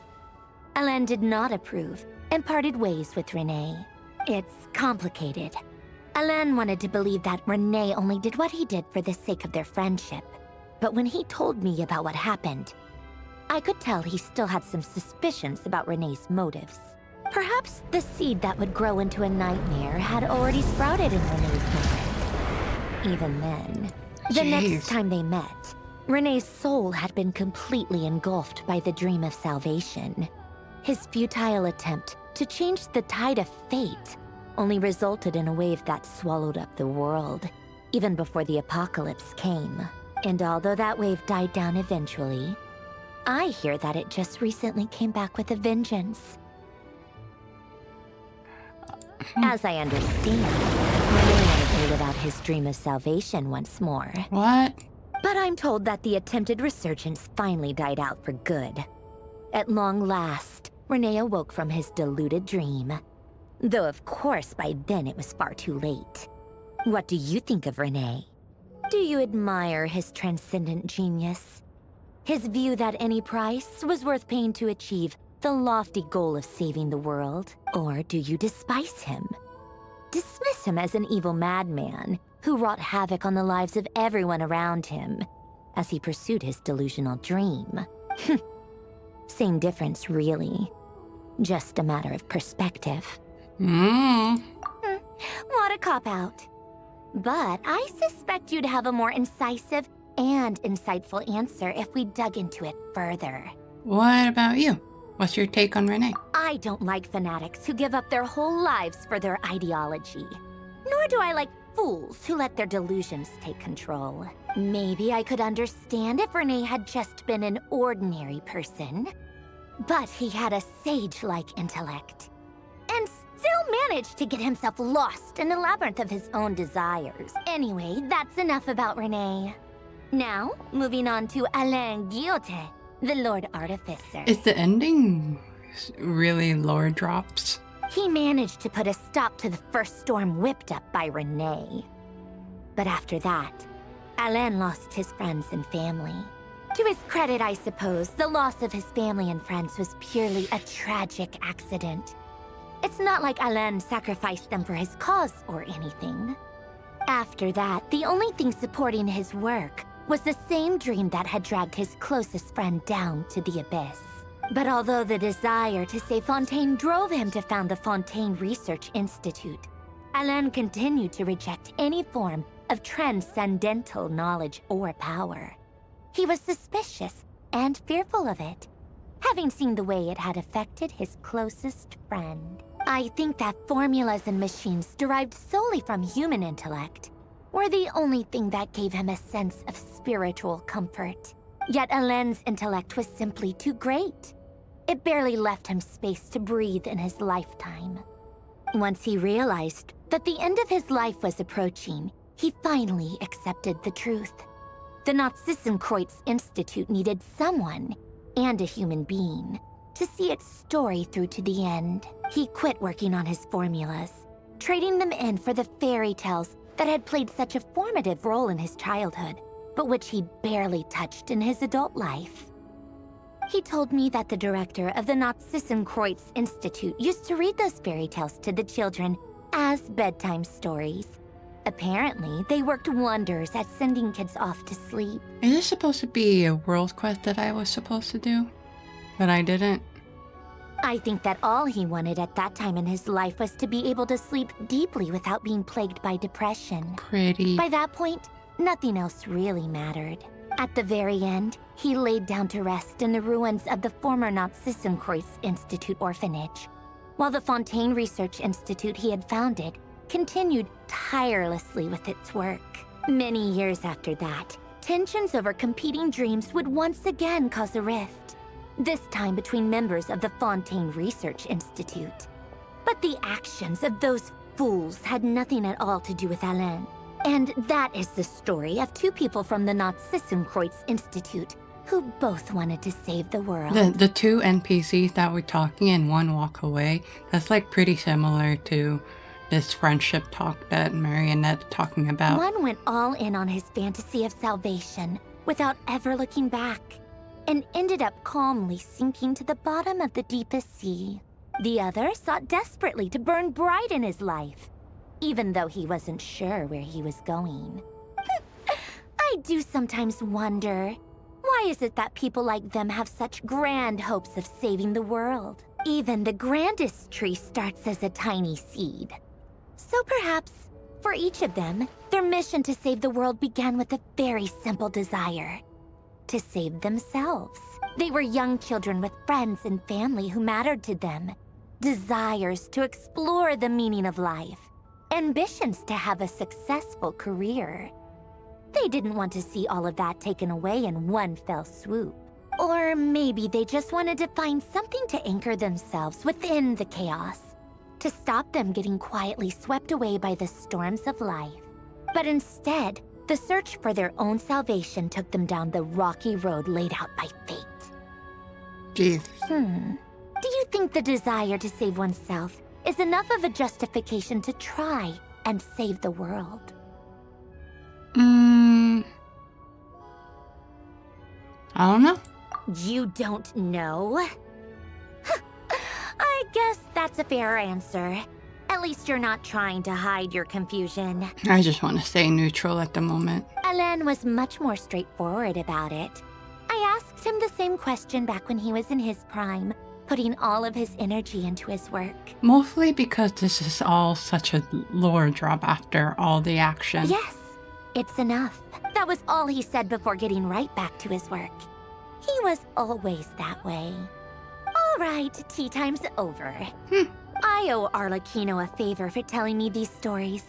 Alain did not approve and parted ways with Renee. It's complicated. Alain wanted to believe that Renee only did what he did for the sake of their friendship. But when he told me about what happened, I could tell he still had some suspicions about Renee's motives. Perhaps the seed that would grow into a nightmare had already sprouted in Renee's mind. Even then, the next time they met, Renee's soul had been completely engulfed by the dream of salvation. His futile attempt to change the tide of fate only resulted in a wave that swallowed up the world, even before the apocalypse came. And although that wave died down eventually, I hear that it just recently came back with a vengeance. As I understand, Renee wanted to live out his dream of salvation once more. What? But I'm told that the attempted resurgence finally died out for good. At long last, Renee awoke from his deluded dream. Though of course by then it was far too late. What do you think of Renee? Do you admire his transcendent genius? His view that any price was worth paying to achieve the lofty goal of saving the world? Or do you despise him? Dismiss him as an evil madman who wrought havoc on the lives of everyone around him as he pursued his delusional dream? Same difference, really. Just a matter of perspective. What a cop-out. But I suspect you'd have a more incisive and insightful answer if we dug into it further. What about you? What's your take on Renee? I don't like fanatics who give up their whole lives for their ideology. Nor do I like fools who let their delusions take control. Maybe I could understand if Renee had just been an ordinary person. But he had a sage-like intellect. And still managed to get himself lost in the labyrinth of his own desires. Anyway, that's enough about Renee. Now, moving on to Alain Guillotin, the Lord Artificer. Is the ending really lore drops? He managed to put a stop to the first storm whipped up by Renee. But after that, Alain lost his friends and family. To his credit, I suppose, the loss of his family and friends was purely a tragic accident. It's not like Alain sacrificed them for his cause or anything. After that, the only thing supporting his work was the same dream that had dragged his closest friend down to the abyss. But although the desire to save Fontaine drove him to found the Fontaine Research Institute, Alain continued to reject any form of transcendental knowledge or power. He was suspicious and fearful of it, having seen the way it had affected his closest friend. I think that formulas and machines derived solely from human intellect were the only thing that gave him a sense of spiritual comfort. Yet Alain's intellect was simply too great. It barely left him space to breathe in his lifetime. Once he realized that the end of his life was approaching, he finally accepted the truth. The Nod-krai Institute needed someone, and a human being, to see its story through to the end. He quit working on his formulas, trading them in for the fairy tales that had played such a formative role in his childhood, but which he barely touched in his adult life. He told me that the director of the Nod-krai Institute used to read those fairy tales to the children as bedtime stories. Apparently, they worked wonders at sending kids off to sleep. Is this supposed to be a world quest that I was supposed to do? But I didn't. I think that all he wanted at that time in his life was to be able to sleep deeply without being plagued by depression. Pretty. By that point, nothing else really mattered. At the very end, he laid down to rest in the ruins of the former Nod-krai Institute orphanage, while the Fontaine Research Institute he had founded continued tirelessly with its work. Many years after that, tensions over competing dreams would once again cause a rift, this time between members of the Fontaine Research Institute. But the actions of those fools had nothing at all to do with Alain. And that is the story of two people from the Nod-krai Institute who both wanted to save the world. The two NPCs that were talking and one walk away, that's like pretty similar to this friendship talk that Marionette's talking about. One went all in on his fantasy of salvation without ever looking back, and ended up calmly sinking to the bottom of the deepest sea. The other sought desperately to burn bright in his life, even though he wasn't sure where he was going. I do sometimes wonder, why is it that people like them have such grand hopes of saving the world? Even the grandest tree starts as a tiny seed. So perhaps, for each of them, their mission to save the world began with a very simple desire: to save themselves. They were young children with friends and family who mattered to them, desires to explore the meaning of life, ambitions to have a successful career. They didn't want to see all of that taken away in one fell swoop. Or maybe they just wanted to find something to anchor themselves within the chaos, to stop them getting quietly swept away by the storms of life. But instead, the search for their own salvation took them down the rocky road laid out by fate. Jeez. Do you think the desire to save oneself is enough of a justification to try and save the world? I don't know. You don't know? I guess that's a fair answer. At least you're not trying to hide your confusion. I just want to stay neutral at the moment. Alain was much more straightforward about it. I asked him the same question back when he was in his prime, putting all of his energy into his work. Mostly because this is all such a lore drop after all the action. Yes, it's enough. That was all he said before getting right back to his work. He was always that way. All right, tea time's over. I owe Arlecchino a favor for telling me these stories.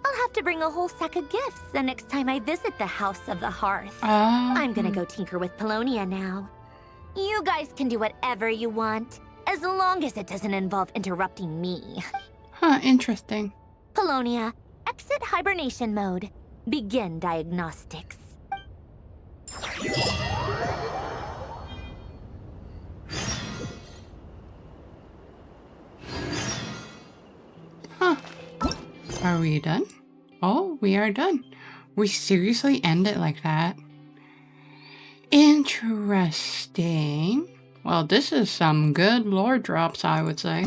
I'll have to bring a whole sack of gifts the next time I visit the House of the Hearth. I'm gonna go tinker with Polonia now. You guys can do whatever you want, as long as it doesn't involve interrupting me. Huh, interesting. Polonia, exit hibernation mode. Begin diagnostics. Huh. Are we done? Oh, we are done. We seriously end it like that? Interesting. Well, this is some good lore drops, I would say.